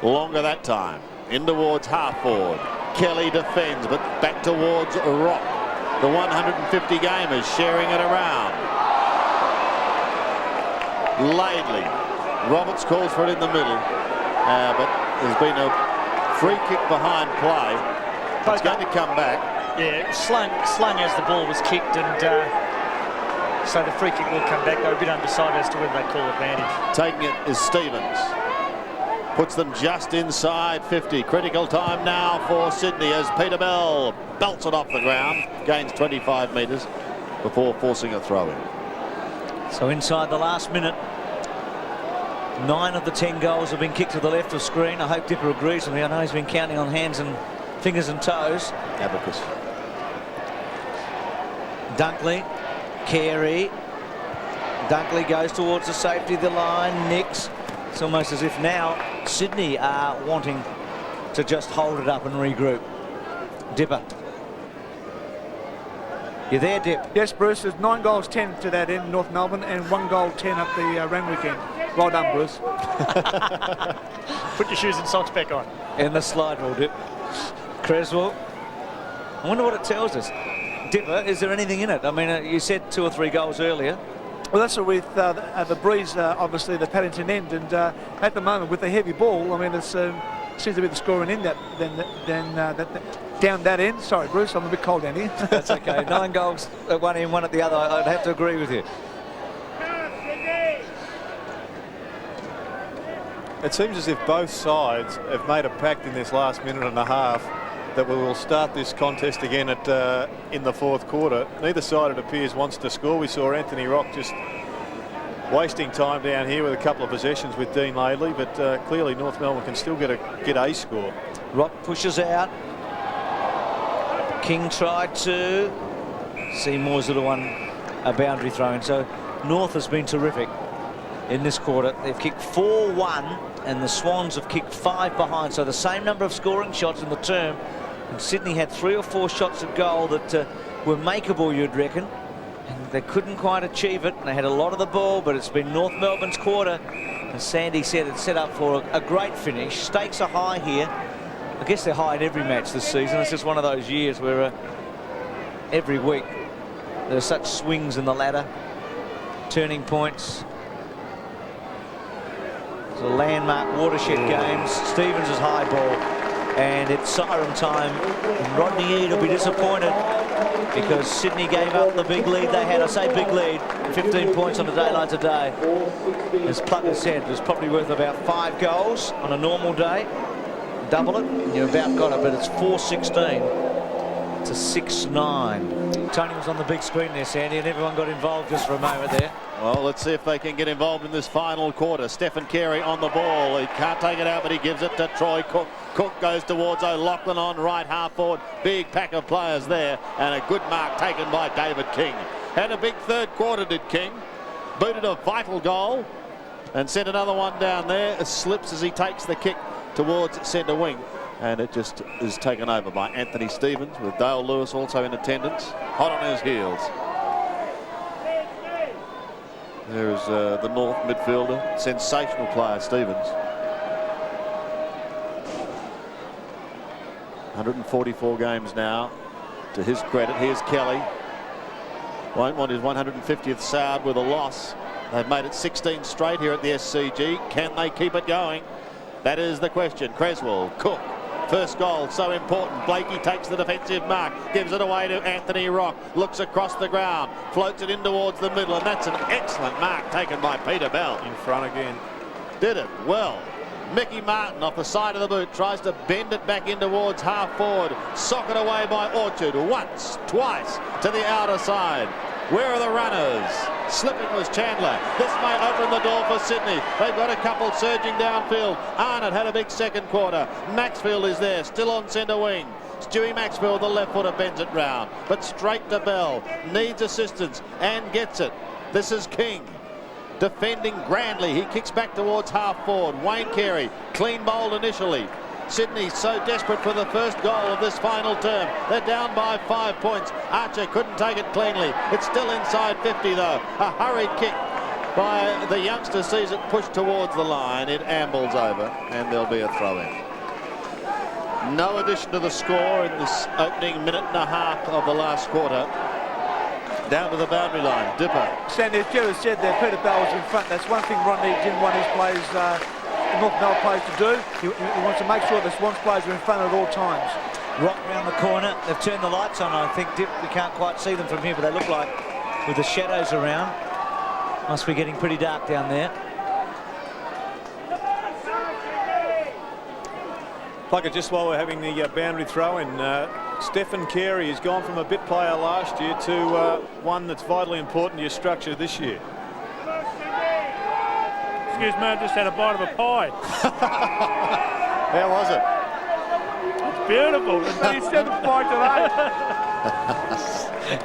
Longer that time. In towards half forward. Kelly defends, but back towards Rock. The 150 gamers sharing it around. Laidley. Roberts calls for it in the middle, but there's been a free kick behind play. It's going to come back. Yeah, slung as the ball was kicked, and so the free kick will come back. They're a bit undecided as to whether they call advantage. Taking it is Stevens. Puts them just inside 50. Critical time now for Sydney as Peter Bell belts it off the ground. Gains 25 metres before forcing a throw-in. So inside the last minute, 9 of the 10 goals have been kicked to the left of screen. I hope Dipper agrees with me. I know he's been counting on hands and fingers and toes. Abacus. Dunkley, Carey. Dunkley goes towards the safety of the line. Nicks. It's almost as if now Sydney are wanting to just hold it up and regroup. Dipper. You there, Dip? Yes, Bruce. There's 9 goals, 10 to that end, North Melbourne, and 1 goal, 10 up the Randwick end. Well done, Bruce. Put your shoes and socks back on. In the slide rule, Dip. Creswell. I wonder what it tells us. Dipper, is there anything in it? I mean, you said 2 or 3 goals earlier. Well, that's with the breeze, obviously, the Paddington end, and at the moment, with the heavy ball, I mean, it seems to be the scoring in that, down that end. Sorry, Bruce, I'm a bit cold down here. That's okay. 9 goals at one end, 1 at the other. I'd have to agree with you. It seems as if both sides have made a pact in this last minute and a half that we will start this contest again at in the 4th quarter. Neither side, it appears, wants to score. We saw Anthony Rock just wasting time down here with a couple of possessions with Dean Laidley, but clearly North Melbourne can still get a score. Rock pushes out. King tried to. Seymour's little one, a boundary throw in. So North has been terrific in this quarter. They've kicked 4-1 and the Swans have kicked 5 behind. So the same number of scoring shots in the term. And Sydney had 3 or 4 shots at goal that were makeable, you'd reckon. And they couldn't quite achieve it. And they had a lot of the ball, but it's been North Melbourne's quarter. And Sandy said it's set up for a great finish. Stakes are high here. I guess they're high in every match this season. It's just one of those years where every week there are such swings in the ladder, turning points. It's a landmark watershed games. Stevens is high ball, and it's siren time. And Rodney Eade will be disappointed because Sydney gave up the big lead they had. I say big lead, 15 points on a day like today. As Plucker said, it was probably worth about 5 goals on a normal day. Double it, and you about got it, but it's 4-16 to 6-9. Tony was on the big screen there, Sandy, and everyone got involved just for a moment there. Well, let's see if they can get involved in this final quarter. Stephen Carey on the ball. He can't take it out, but he gives it to Troy Cook. Cook goes towards O'Loughlin on right half forward. Big pack of players there, and a good mark taken by David King. Had a big 3rd quarter, did King. Booted a vital goal and sent another one down there. It slips as he takes the kick towards centre wing, and it just is taken over by Anthony Stevens, with Dale Lewis also in attendance, hot on his heels. There's the North midfielder, sensational player, Stevens. 144 games now, to his credit. Here's Kelly. Won't want his 150th Saud with a loss. They've made it 16 straight here at the SCG. Can they keep it going? That is the question. Creswell, Cook. First goal, so important. Blakey takes the defensive mark, gives it away to Anthony Rock, looks across the ground, floats it in towards the middle, and that's an excellent mark taken by Peter Bell. In front again. Did it well. Mickey Martin off the side of the boot tries to bend it back in towards half forward. Socket away by Orchard once, twice to the outer side. Where are the runners? Slipping was Chandler. This may open the door for Sydney. They've got a couple surging downfield. Arnott had a big second quarter. Maxfield is there, still on centre wing. Stewie Maxfield, the left footer, bends it round, but straight to Bell. Needs assistance and gets it. This is King. Defending grandly. He kicks back towards half forward. Wayne Carey, clean bowled initially. Sydney so desperate for the first goal of this final term. They're down by 5 points. Archer couldn't take it cleanly. It's still inside 50 though. A hurried kick by the youngster sees it pushed towards the line. It ambles over and there'll be a throw in. No addition to the score in this opening minute and a half of the last quarter. Down to the boundary line. Dipper. Sandy, as Jerry said there, Peter Bell's in front. That's one thing Ron didn't want his players, North Melbourne players to do. He wants to make sure the Swans players are in front at all times. Rock round the corner. They've turned the lights on, I think, Dip. We can't quite see them from here, but they look like, with the shadows around, must be getting pretty dark down there. Plucker, just while we're having the boundary throw in, Stephen Carey has gone from a bit player last year to one that's vitally important to your structure this year. Excuse me, I just had a bite of a pie. How was it? It's beautiful. He said the pie today.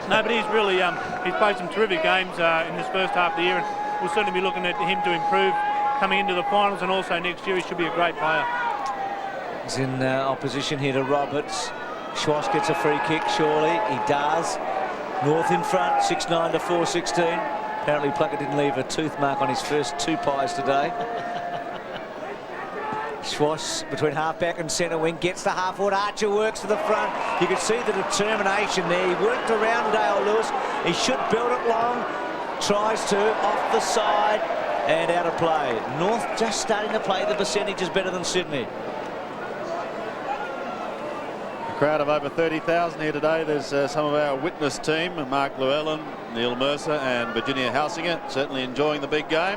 No, but he's really he's played some terrific games in this first half of the year, and we'll certainly be looking at him to improve coming into the finals, and also next year he should be a great player. He's in opposition here to Roberts. Schwass gets a free kick, surely. He does. North in front, 6-9 to 4-16. Apparently Plucker didn't leave a tooth mark on his first 2 pies today. Schwass between half-back and centre wing, gets to half-forward. Archer works to the front. You can see the determination there. He worked around Dale Lewis. He should build it long. Tries to, off the side, and out of play. North just starting to play the percentages better than Sydney. Crowd of over 30,000 here today. There's some of our witness team, Mark Llewellyn, Neil Mercer and Virginia Halsinger, certainly enjoying the big game.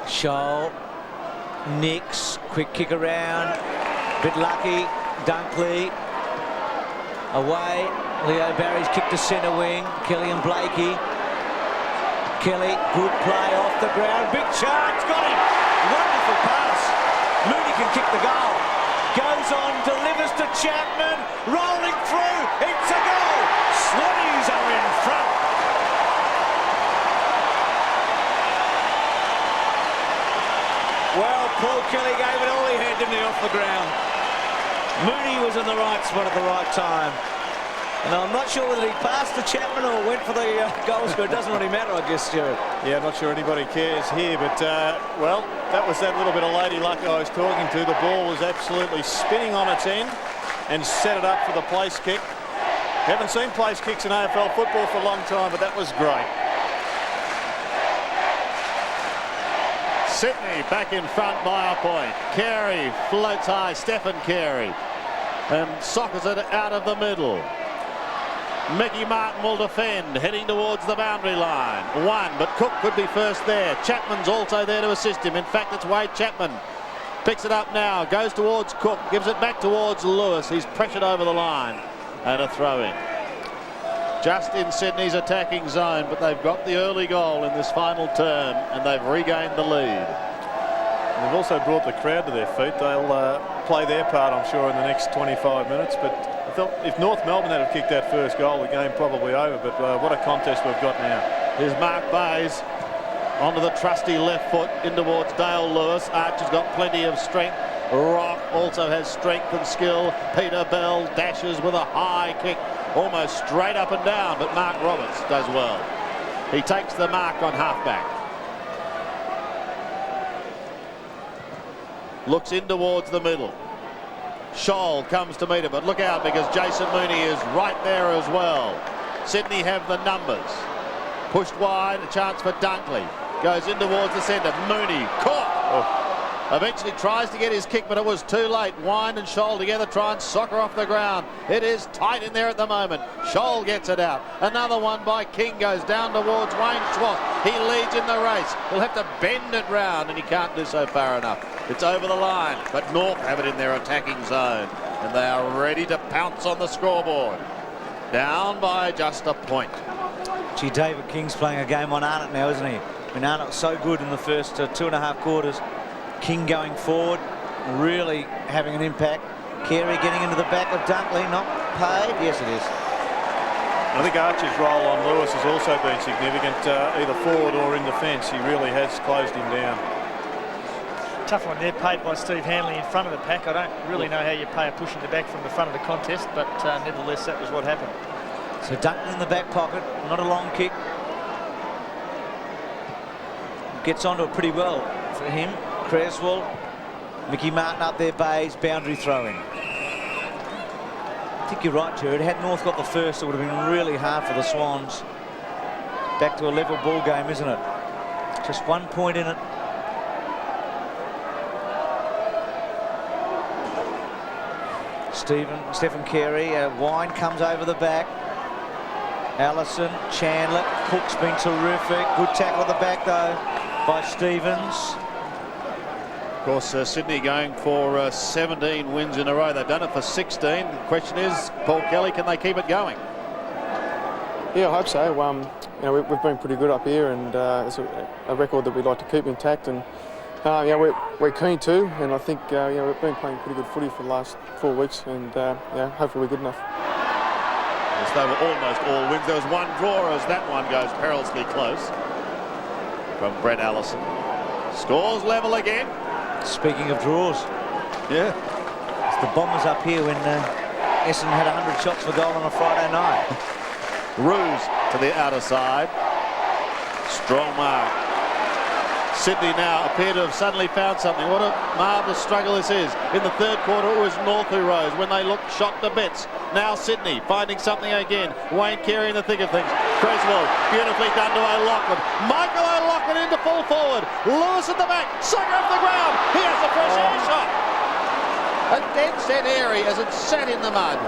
Scholl, Nix, quick kick around, bit lucky, Dunkley, away, Leo Barry's kick to centre wing, Kelly and Blakey. Kelly, good play off the ground, big chance, got him, wonderful pass. Mooney can kick the goal. Goes on, delivers to Chapman, rolling through, it's a goal! Swannies are in front. Well, Paul Kelly gave it all he had, didn't he, off the ground. Mooney was in the right spot at the right time. And I'm not sure whether he passed to Chapman or went for the goal score. It doesn't really matter, I guess, Stuart. Yeah, I'm not sure anybody cares here, but, well, that was that little bit of lady luck I was talking to. The ball was absolutely spinning on its end and set it up for the place kick. Haven't seen place kicks in AFL football for a long time, but that was great. Sydney back in front by a point. Carey floats high, Stephen Carey, and sockers it out of the middle. Mickey Martin will defend, heading towards the boundary line. One, but Cook could be first there. Chapman's also there to assist him. In fact, it's Wade Chapman. Picks it up now, goes towards Cook, gives it back towards Lewis. He's pressured over the line, and a throw-in. Just in Sydney's attacking zone, but they've got the early goal in this final term, and they've regained the lead. And they've also brought the crowd to their feet. They'll play their part, I'm sure, in the next 25 minutes, but if North Melbourne had kicked that first goal, the game probably over, but what a contest we've got now. Here's Mark Bayes onto the trusty left foot in towards Dale Lewis. Archer's got plenty of strength. Rock also has strength and skill. Peter Bell dashes with a high kick almost straight up and down, but Mark Roberts does well. He takes the mark on halfback. Looks in towards the middle. Scholl comes to meet him, but look out because Jason Mooney is right there as well. Sydney have the numbers. Pushed wide, a chance for Dunkley. Goes in towards the centre. Mooney caught. Eventually tries to get his kick, but it was too late. Wine and Scholl together try and soccer off the ground. It is tight in there at the moment. Scholl gets it out. Another one by King goes down towards Wayne Schwartz. He leads in the race. He'll have to bend it round, and he can't do so far enough. It's over the line, but North have it in their attacking zone, and they are ready to pounce on the scoreboard. Down by just a point. Gee, David King's playing a game on Arnott now, isn't he? I mean, Arnott's so good in the first 2.5 quarters. King going forward, really having an impact. Carey getting into the back of Dunkley, not paid. Yes, it is. I think Archer's role on Lewis has also been significant, either forward or in defence. He really has closed him down. Tough one there, paid by Steve Hanley in front of the pack. I don't really know how you pay a push in the back from the front of the contest, but nevertheless, that was what happened. So Dunkley in the back pocket, not a long kick. Gets onto it pretty well for him. Creswell, Mickey Martin up there, Bays, boundary throwing. I think you're right, Jared. Had North got the first, it would have been really hard for the Swans. Back to a level ball game, isn't it? Just 1 point in it. Stephen Carey, Wine comes over the back. Allison, Chandler, Cook's been terrific. Good tackle at the back though by Stevens. Of course, Sydney going for 17 wins in a row. They've done it for 16. The question is, Paul Kelly, can they keep it going? Yeah, I hope so. You know, we've been pretty good up here, and it's a record that we'd like to keep intact. And yeah, we're keen to, and I think you know, we've been playing pretty good footy for the last 4 weeks, and yeah, hopefully we're good enough. Yes, they were almost all wins. There was one draw as that one goes perilously close from Brett Allison. Scores level again. Speaking of draws, yeah, it's the Bombers up here when Essendon had 100 shots for goal on a Friday night. Ruse to the outer side. Strong mark. Sydney now appear to have suddenly found something. What a marvellous struggle this is. In the third quarter, it was North who rose when they looked shot to bits. Now Sydney finding something again. Wayne Carey in the thick of things. Creswell beautifully done to O'Loughlin. Michael O'Loughlin into full forward. Lewis at the back. Sucker off the ground. He has a fresh air shot. A dead set airy as it sat in the mud.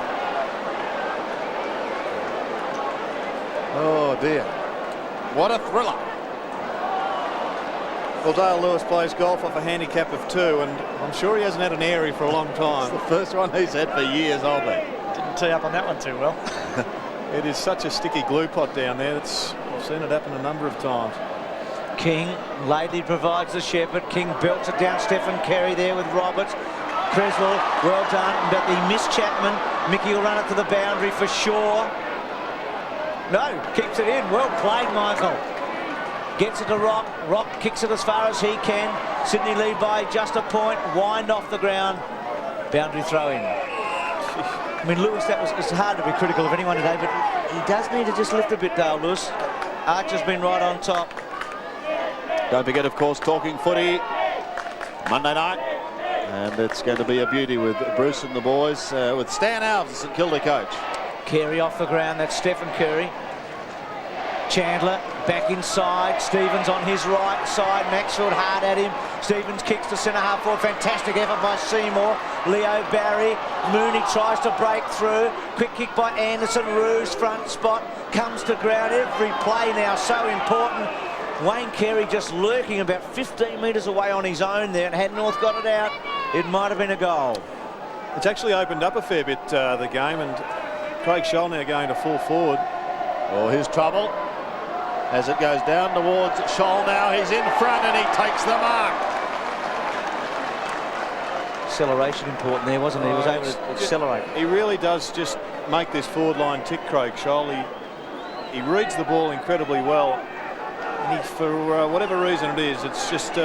Oh dear. What a thriller. Well, Dale Lewis plays golf off a handicap of 2, and I'm sure he hasn't had an airy for a long time. It's the first one he's had for years, I'll bet. Didn't tee up on that one too well. It is such a sticky glue pot down there. I've seen it happen a number of times. King, Laidley provides the shepherd. King belts it down. Stephen Carey there with Roberts. Creswell, well done, but he missed Chapman. Mickey will run it to the boundary for Shaw. No, keeps it in. Well played, Michael. Gets it to Rock. Rock kicks it as far as he can. Sydney lead by just a point. Wind off the ground. Boundary throw in. I mean, Lewis, it's hard to be critical of anyone today, but he does need to just lift a bit, Dale Lewis. Archer's been right on top. Don't forget, of course, talking footy Monday night. And it's going to be a beauty with Bruce and the boys, with Stan Alves, the St Kilda coach. Carey off the ground. That's Stephen Carey. Chandler back inside. Stevens on his right side. Maxfield hard at him. Stevens kicks to centre half forward. Fantastic effort by Seymour. Leo Barry. Mooney tries to break through. Quick kick by Anderson. Ruse front spot. Comes to ground. Every play now so important. Wayne Carey just lurking about 15 metres away on his own there, and had North got it out, it might have been a goal. It's actually opened up a fair bit, the game, and Craig Scholl now going to full forward. Oh, his trouble as it goes down towards Scholl now. He's in front and he takes the mark. Acceleration important there, wasn't he? He was able to accelerate. He really does just make this forward line tick, Craig Scholl. He reads the ball incredibly well. And for whatever reason it is, it's just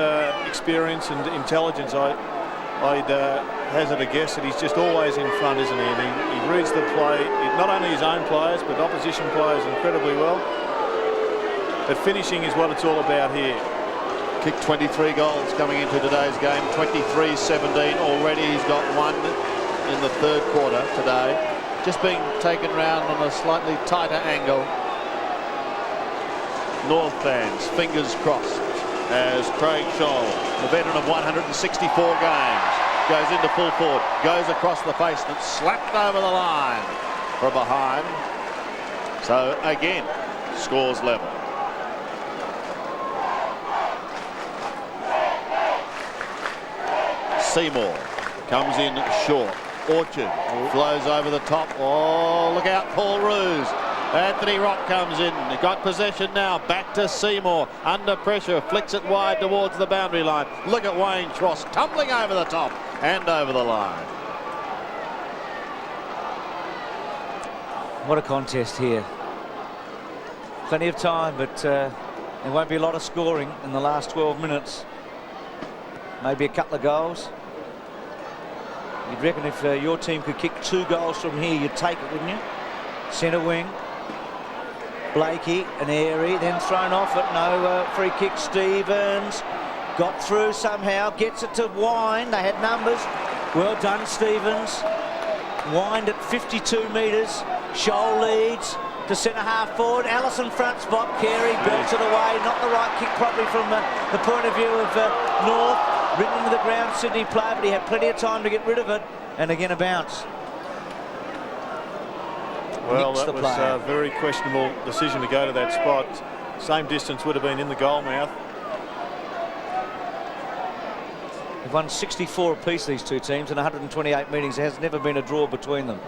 experience and intelligence. I'd hazard a guess that he's just always in front, isn't he? And he reads the play, not only his own players, but opposition players incredibly well. But finishing is what it's all about here. Kicked 23 goals coming into today's game, 23-17. Already he's got one in the third quarter today. Just being taken round on a slightly tighter angle. North fans, fingers crossed, as Craig Scholl, the veteran of 164 games, goes into full forward, goes across the face and it's slapped over the line from behind. So again, scores level. Seymour comes in short. Orchard flows over the top. Oh, look out, Paul Roos. Anthony Rock comes in. He got possession now. Back to Seymour. Under pressure. Flicks it wide towards the boundary line. Look at Wayne Tross tumbling over the top and over the line. What a contest here. Plenty of time, but there won't be a lot of scoring in the last 12 minutes. Maybe a couple of goals. You'd reckon if your team could kick 2 goals from here, you'd take it, wouldn't you? Centre wing. Blakey and Airy, then thrown off at no free kick. Stevens got through somehow, gets it to Wind. They had numbers. Well done, Stevens. Wind at 52 metres. Scholl leads to centre half forward. Allison front spot. Carey belts it away. Not the right kick, probably from the point of view of North. Written into the ground, Sydney player, but he had plenty of time to get rid of it. And again, a bounce. Well, that was a very questionable decision to go to that spot. Same distance would have been in the goal mouth. They've won 64 apiece, these two teams, in 128 meetings. There has never been a draw between them.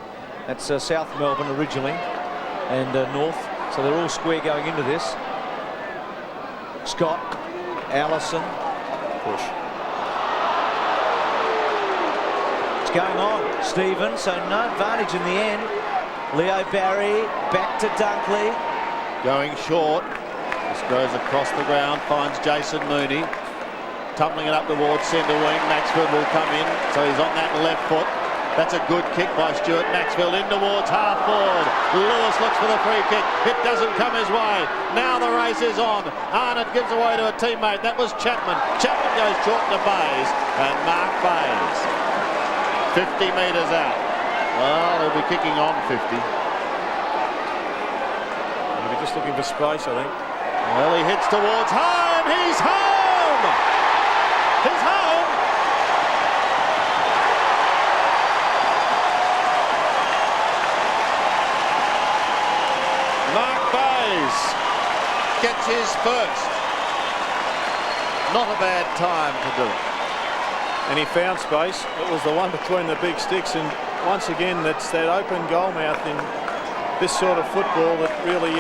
That's South Melbourne originally and North. So they're all square going into this. Scott, Allison. Push. It's going on. Stevens, so no advantage in the end. Leo Barry back to Dunkley. Going short. This goes across the ground, finds Jason Mooney. Tumbling it up towards centre wing. Maxfield will come in, so he's on that left foot. That's a good kick by Stuart Maxfield in towards half forward. Lewis looks for the free kick. It doesn't come his way. Now the race is on. Arnott gives away to a teammate. That was Chapman. Chapman goes short to Bayes, and Mark Bayes 50 metres out. Well, he'll be kicking on 50. We're just looking for space, I think. Well, he hits towards home. He's home! He's home! Mark Bayes gets his first. Not a bad time to do it. And he found space. It was the one between the big sticks, and once again, that's that open goal mouth in this sort of football that really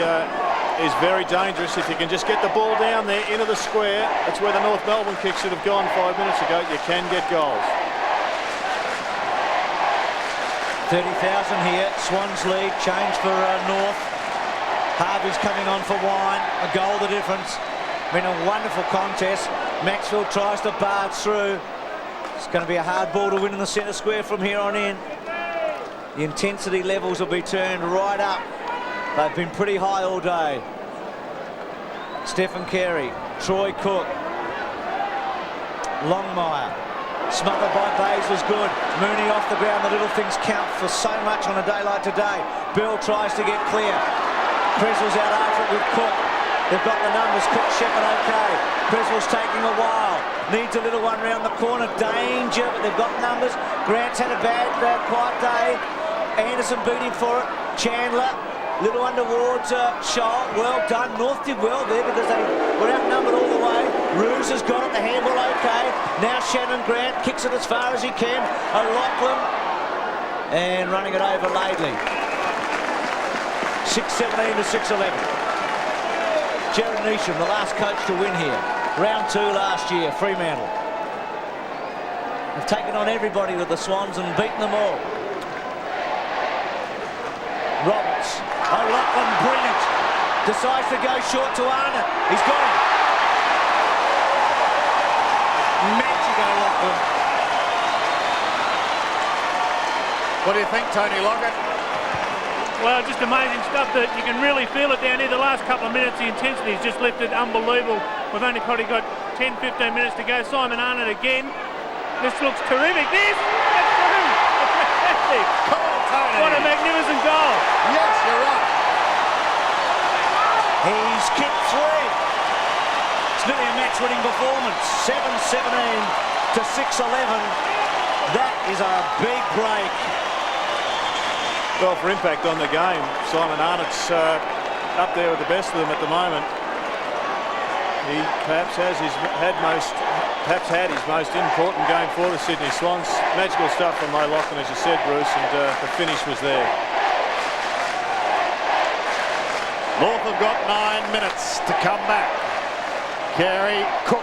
is very dangerous. If you can just get the ball down there into the square, that's where the North Melbourne kick should have gone 5 minutes ago. You can get goals. 30,000 here. Swans lead. Change for North. Harvey's coming on for Wine. A goal the difference. Been a wonderful contest. Maxfield tries to barge through. It's going to be a hard ball to win in the centre square from here on in. The intensity levels will be turned right up. They've been pretty high all day. Stephen Carey, Troy Cook, Longmire. Smothered by Bayes was good. Mooney off the ground. The little things count for so much on a day like today. Bill tries to get clear. Creswell's out after it with Cook. They've got the numbers. Cook, Shepherd okay. Creswell's taking a while. Needs a little one round the corner. Danger, but they've got numbers. Grant's had a bad quiet day. Anderson beat him for it. Chandler, little one towards Scholl. Well done. North did well there because they were outnumbered all the way. Roos has got it. The handball okay. Now Shannon Grant kicks it as far as he can. O'Loughlin and running it over Laidley. 6-17 to 6-11. Jared Neesham, the last coach to win here. Round 2 last year, Fremantle. They've taken on everybody with the Swans and beaten them all. Roberts, O'Loughlin, brilliant. Decides to go short to Arnott. He's got him. Magic O'Loughlin. What do you think, Tony Lockett? Well, just amazing stuff that you can really feel it down here. The last couple of minutes, the intensity's just lifted. Unbelievable. We've only probably got 10, 15 minutes to go. Simon Arnott again. This looks terrific. This! That's through! Fantastic! Come on, Tony! What a magnificent goal! Yes, you're right. He's kicked 3. It's nearly a match-winning performance. 7-17 to 6-11. That is a big break. Well, for impact on the game, Simon Arnott's up there with the best of them at the moment. He perhaps had his most important game for the Sydney Swans. Magical stuff from Ray Lachlan, as you said, Bruce, and the finish was there. North have got 9 minutes to come back. Carey, Cook,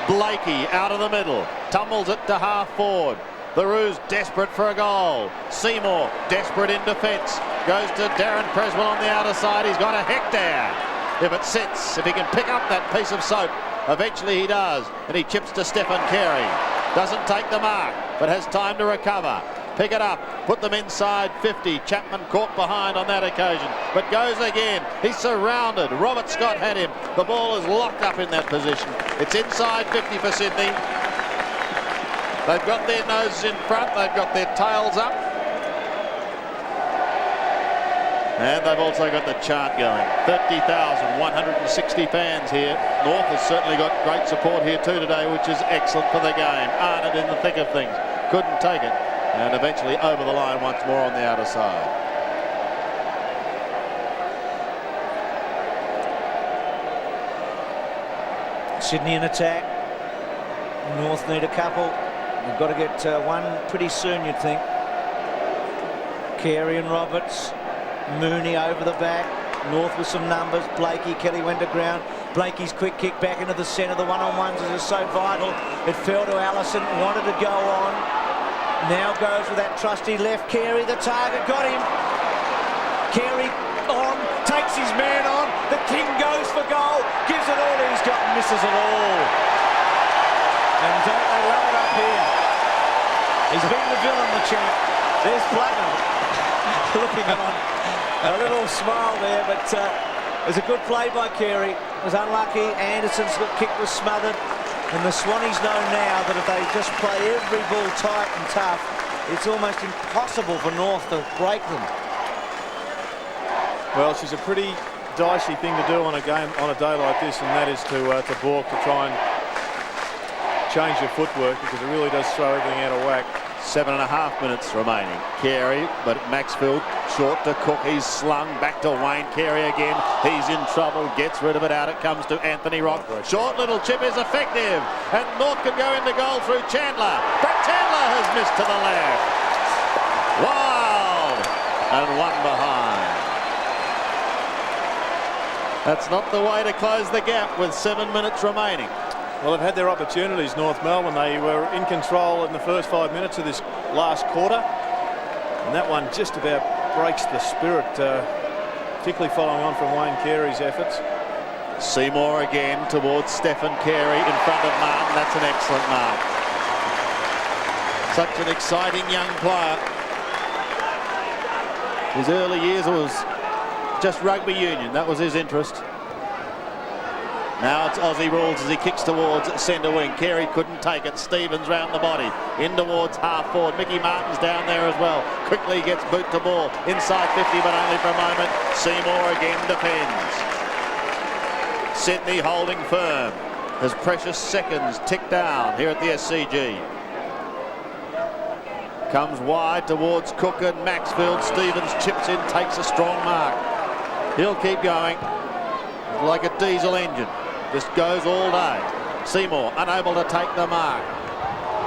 Blakey out of the middle. Tumbles it to half forward. The Roos desperate for a goal. Seymour desperate in defence. Goes to Darren Creswell on the outer side. He's got a hectare. If it sits, if he can pick up that piece of soap, eventually he does. And he chips to Stephen Carey. Doesn't take the mark, but has time to recover. Pick it up, put them inside 50. Chapman caught behind on that occasion, but goes again. He's surrounded. Robert Scott had him. The ball is locked up in that position. It's inside 50 for Sydney. They've got their noses in front. They've got their tails up. And they've also got the chant going. 30,160 fans here. North has certainly got great support here too today, which is excellent for the game. Arnott in the thick of things. Couldn't take it. And eventually over the line once more on the outer side. Sydney in attack. North need a couple. They've got to get one pretty soon, you'd think. Carey and Roberts. Mooney over the back. North with some numbers. Blakey, Kelly went to ground. Blakey's quick kick back into the centre. The one-on-ones is so vital. It fell to Allison. Wanted to go on. Now goes with that trusty left. Carey, the target, got him. Carey on, takes his man on. The King goes for goal. Gives it all he's got and misses it all. And don't they love it up here? He's been the villain, the champ. There's Blackman looking on. A little smile there, but it was a good play by Carey. It was unlucky. Anderson's kick was smothered. And the Swannies know now that if they just play every ball tight and tough, it's almost impossible for North to break them. Well, she's a pretty dicey thing to do on a game on a day like this, and that is to balk, to try and change your footwork, because it really does throw everything out of whack. 7.5 minutes remaining. Carey, but Maxfield short to Cook. He's slung back to Wayne. Carey again. He's in trouble. Gets rid of it. Out it comes to Anthony Rock. Short little chip is effective. And North can go into goal through Chandler. But Chandler has missed to the left. Wild. And one behind. That's not the way to close the gap with 7 minutes remaining. Well, they've had their opportunities, North Melbourne. They were in control in the first 5 minutes of this last quarter. And that one just about breaks the spirit, particularly following on from Wayne Carey's efforts. Seymour again towards Stephen Carey in front of Martin. That's an excellent mark. Such an exciting young player. His early years was just rugby union. That was his interest. Now it's Aussie rules as he kicks towards centre wing. Carey couldn't take it. Stevens round the body. In towards half forward. Mickey Martin's down there as well. Quickly gets boot to ball. Inside 50, but only for a moment. Seymour again defends. Sydney holding firm as precious seconds tick down here at the SCG. Comes wide towards Cook and Maxfield. Stevens chips in, takes a strong mark. He'll keep going like a diesel engine. Just goes all day. Seymour unable to take the mark.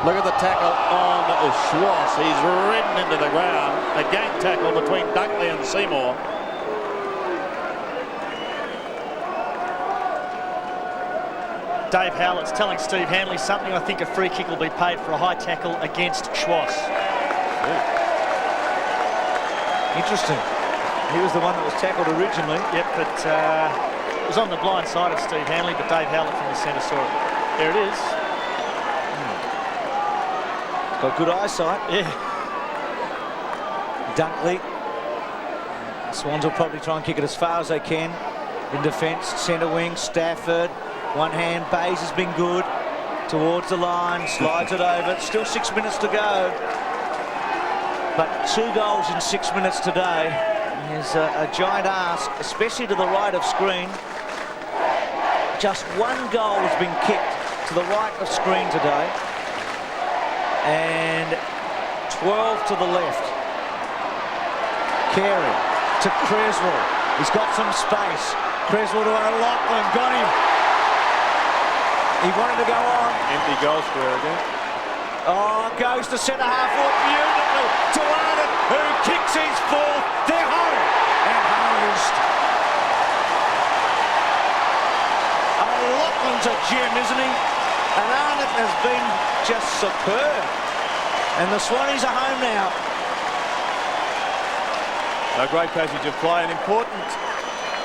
Look at the tackle on Schwartz. He's ridden into the ground. A gang tackle between Dunkley and Seymour. Dave Howlett's telling Steve Hanley something. I think a free kick will be paid for a high tackle against Schwartz. Interesting. He was the one that was tackled originally. Yep, but it was on the blind side of Steve Hanley, but Dave Howlett from the centre saw it. There it is. Got good eyesight. Yeah. Dunkley. Swans will probably try and kick it as far as they can. In defence, centre wing, Stafford. One hand, Bays has been good. Towards the line, slides it over. Still 6 minutes to go. But 2 goals in 6 minutes today is a giant ask, especially to the right of screen. Just 1 goal has been kicked to the right of screen today. And 12 to the left. Carey to Creswell. He's got some space. Creswell to O'Loughlin. Got him. He wanted to go on. Empty goal square again. Oh, goes to centre half forward beautifully to Arnott, who kicks his 4th. They're home and hosed. O'Loughlin's a gem, isn't he? And Arnott has been just superb. And the Swannies are home now. A great passage of play. An important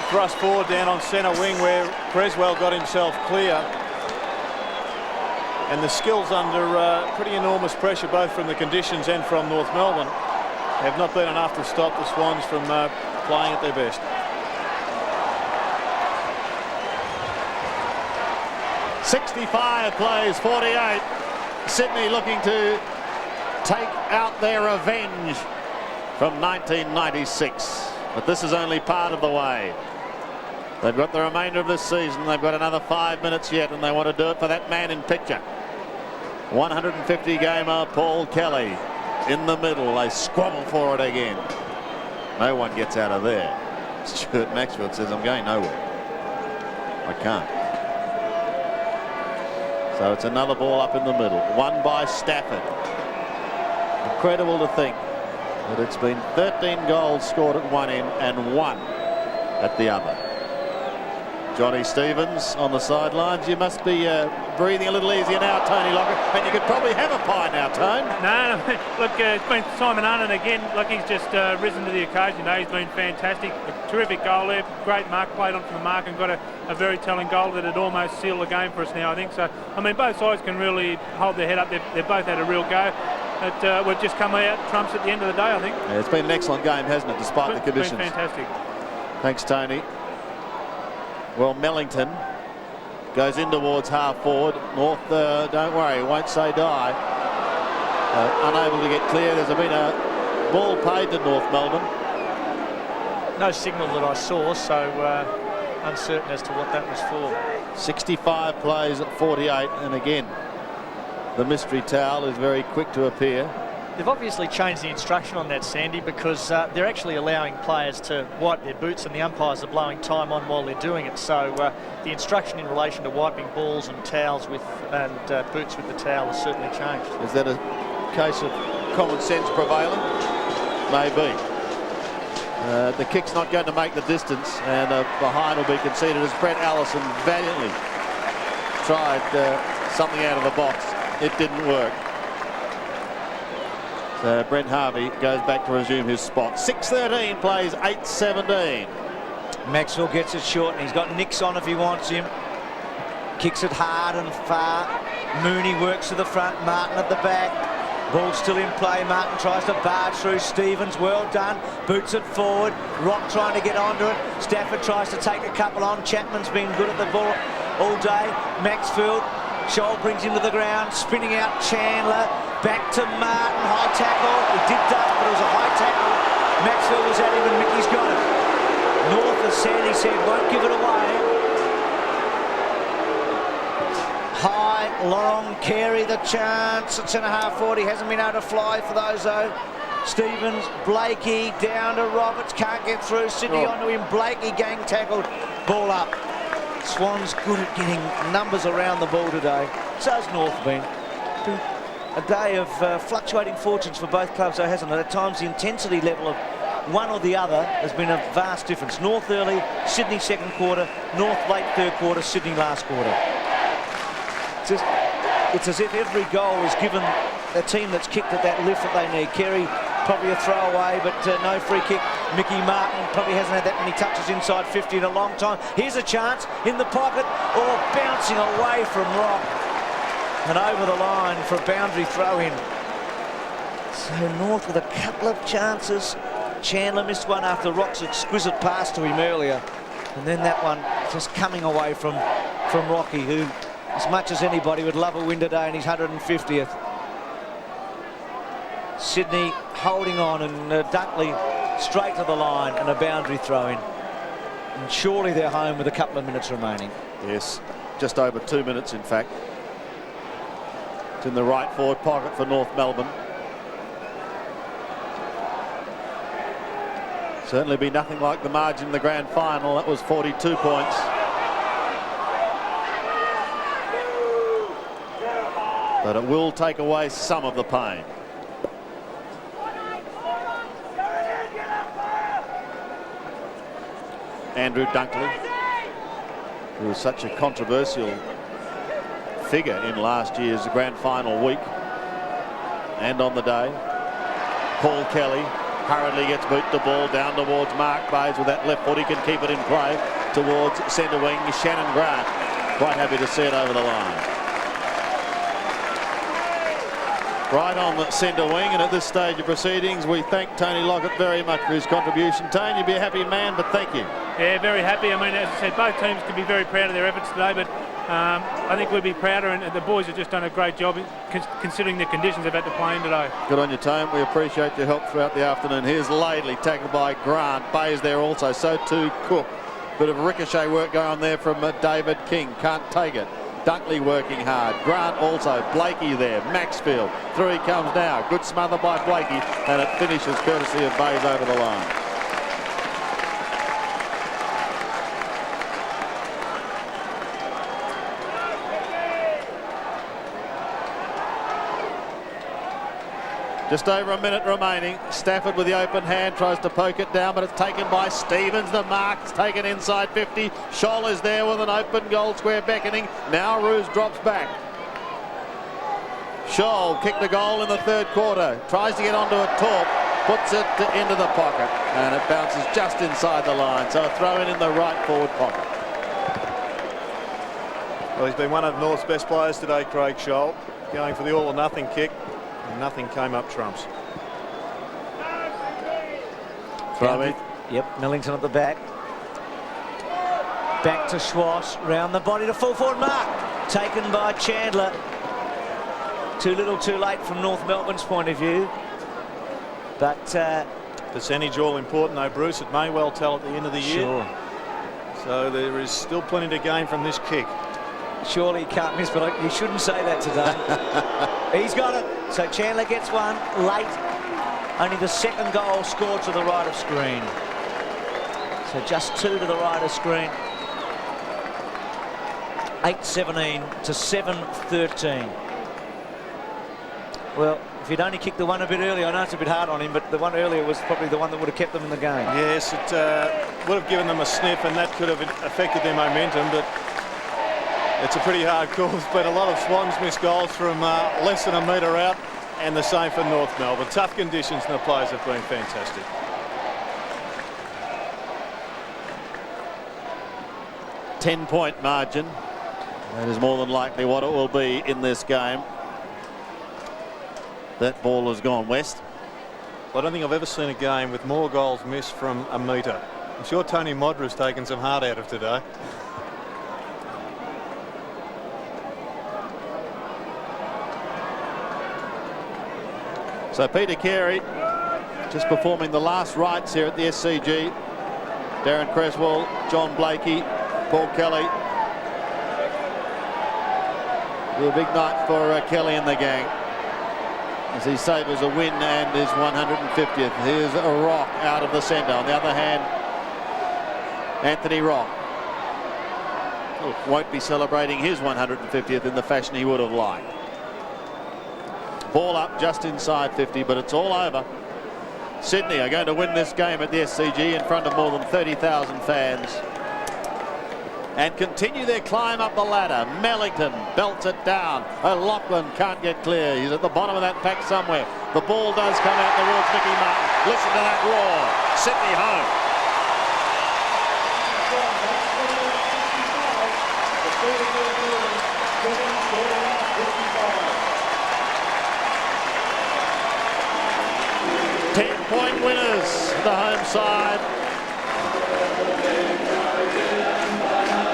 thrust forward down on centre wing where Creswell got himself clear. And the skills under pretty enormous pressure, both from the conditions and from North Melbourne, have not been enough to stop the Swans from playing at their best. .65 plays 48. Sydney looking to take out their revenge from 1996. But this is only part of the way. They've got the remainder of this season. They've got another 5 minutes yet, and they want to do it for that man in picture. 150 gamer Paul Kelly in the middle. They squabble for it again. No one gets out of there. Stuart Maxfield says, I'm going nowhere. I can't. So it's another ball up in the middle. Won by Stafford. Incredible to think that it's been 13 goals scored at one end and 1 at the other. Johnny Stevens on the sidelines. You must be breathing a little easier now, Tony Locker, and you could probably have a pie now, Tone. No, look, it's been Simon Arnott again. Look, he's just risen to the occasion. He's been fantastic. A terrific goal there. Great mark, played onto the mark and got a very telling goal that had almost sealed the game for us now, I think. So, I mean, both sides can really hold their head up. They've both had a real go. But we've just come out trumps at the end of the day, I think. Yeah, it's been an excellent game, hasn't it, despite the conditions? It's been fantastic. Thanks, Tony. Well, Mellington goes in towards half forward. North, don't worry, won't say die. Unable to get clear. There's been a ball paid to North Melbourne. No signal that I saw, so uncertain as to what that was for. 65 plays at 48, and again, the mystery towel is very quick to appear. They've obviously changed the instruction on that, Sandy, because they're actually allowing players to wipe their boots and the umpires are blowing time on while they're doing it. So the instruction in relation to wiping balls and towels and boots with the towel has certainly changed. Is that a case of common sense prevailing? Maybe. The kick's not going to make the distance, and behind will be conceded as Brett Allison valiantly tried something out of the box. It didn't work. So Brent Harvey goes back to resume his spot. 6:13 plays 8:17. Maxwell gets it short and he's got Nix on if he wants him. Kicks it hard and far. Mooney works to the front. Martin at the back. Ball still in play. Martin tries to barge through. Stevens, well done. Boots it forward. Rock trying to get onto it. Stafford tries to take a couple on. Chapman's been good at the ball all day. Maxfield. Scholl brings him to the ground. Spinning out Chandler. Back to Martin, high tackle. He did duck, but it was a high tackle. Maxwell was at him and Mickey's got it. North, as Sandy said, won't give it away. High, long, Carey the chance. At centre half forward. He hasn't been able to fly for those though. Stevens, Blakey, down to Roberts, can't get through. Sydney onto him, Blakey gang tackled. Ball up. Swans good at getting numbers around the ball today. So's North been. A day of fluctuating fortunes for both clubs, though, hasn't it? At times the intensity level of one or the other has been a vast difference. North early, Sydney second quarter, North late third quarter, Sydney last quarter. It's as if every goal is given a team that's kicked at that lift that they need. Carey probably a throwaway, but no free kick. Mickey Martin probably hasn't had that many touches inside 50 in a long time. Here's a chance in the pocket, or bouncing away from Rock. And over the line for a boundary throw-in. So North with a couple of chances. Chandler missed one after Rock's exquisite pass to him earlier. And then that one just coming away from Rocky, who, as much as anybody, would love a win today in his 150th. Sydney holding on, and Dunkley straight to the line and a boundary throw in. And surely they're home with a couple of minutes remaining. Yes, just over 2 minutes, in fact. It's in the right forward pocket for North Melbourne. Certainly be nothing like the margin in the grand final. That was 42 points. But it will take away some of the pain. Andrew Dunkley, who was such a controversial figure in last year's grand final week and on the day. Paul Kelly hurriedly gets beat the ball down towards Mark Bays with that left foot. He can keep it in play towards centre wing. Shannon Grant quite happy to see it over the line. Right on the centre wing, and at this stage of proceedings we thank Tony Lockett very much for his contribution. Tony, you'd be a happy man, but thank you. Yeah, very happy. I mean, as I said, both teams can be very proud of their efforts today, but I think we'd be prouder, and the boys have just done a great job considering the conditions they've had to play in today. Good on you, Tone. We appreciate your help throughout the afternoon. Here's Laidley tackled by Grant. Bayes there also, so too Cook. Bit of ricochet work going on there from David King. Can't take it. Dunkley working hard. Grant also. Blakey there. Maxfield. Through he comes now. Good smother by Blakey, and it finishes courtesy of Bayes over the line. Just over a minute remaining. Stafford with the open hand tries to poke it down, but it's taken by Stevens. The mark's taken inside 50. Scholl is there with an open goal square beckoning. Now Roos drops back. Scholl kicked a goal in the third quarter. Tries to get onto a torp. Puts it into the pocket. And it bounces just inside the line. So a throw in the right forward pocket. Well, he's been one of North's best players today, Craig Scholl, going for the all or nothing kick. Nothing came up trumps. Throw in. Yep, Millington at the back. Back to Schwass, round the body to full forward mark. Taken by Chandler. Too little too late from North Melbourne's point of view. But percentage all important though, Bruce. It may well tell at the end of the year. Sure. So there is still plenty to gain from this kick. Surely he can't miss, but he shouldn't say that today. He's got it. So Chandler gets one late. Only the second goal scored to the right of screen. So just two to the right of screen. 8-17 to 7-13. Well, if he'd only kicked the one a bit earlier, I know it's a bit hard on him, but the one earlier was probably the one that would have kept them in the game. Yes, it would have given them a sniff, and that could have affected their momentum, but it's a pretty hard call. There's been a lot of Swans missed goals from less than a metre out, and the same for North Melbourne. Tough conditions, and the players have been fantastic. Ten-point margin. That is more than likely what it will be in this game. That ball has gone west. I don't think I've ever seen a game with more goals missed from a metre. I'm sure Tony Modra's taken some heart out of today. So Peter Carey just performing the last rites here at the SCG. Darren Creswell, John Blakey, Paul Kelly. Be a big night for Kelly and the gang as he savours a win and his 150th. Here's a Rock out of the centre. On the other hand, Anthony Rock won't be celebrating his 150th in the fashion he would have liked. Ball up just inside 50, but it's all over. Sydney are going to win this game at the SCG in front of more than 30,000 fans and continue their climb up the ladder. Mellington belts it down. O'Loughlin can't get clear. He's at the bottom of that pack somewhere. The ball does come out towards Mickey Martin. Listen to that roar. Sydney home. winners, the home side.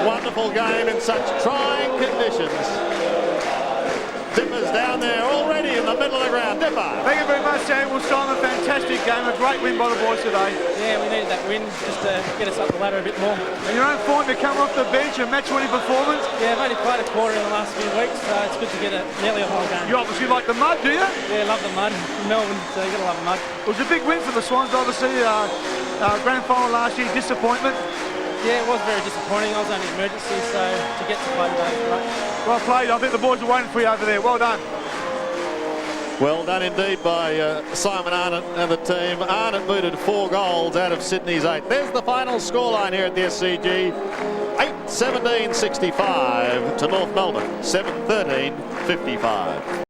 Wonderful game in such trying conditions. Dipper's down there already in the middle of the ground. Dipper. Thank you very much, Sam. Well, Simon, fantastic game. A great win by the boys today. Yeah, we needed that win just to get us up the ladder a bit more. And your own form to come off the bench and match-winning performance. Yeah, I've only played a quarter in the last few weeks, so it's good to get nearly a whole game. You obviously like the mud, do you? Yeah, love the mud. Melbourne, so you got to love the mud. It was a big win for the Swans, obviously. Grand final last year, disappointment. Yeah, it was very disappointing. I was only emergency, so to get to play today was great. Well played. I think the boys are waiting for you over there. Well done. Well done indeed by Simon Arnott and the team. Arnott booted 4 goals out of Sydney's 8. There's the final scoreline here at the SCG. 8-17-65 to North Melbourne. 7-13-55.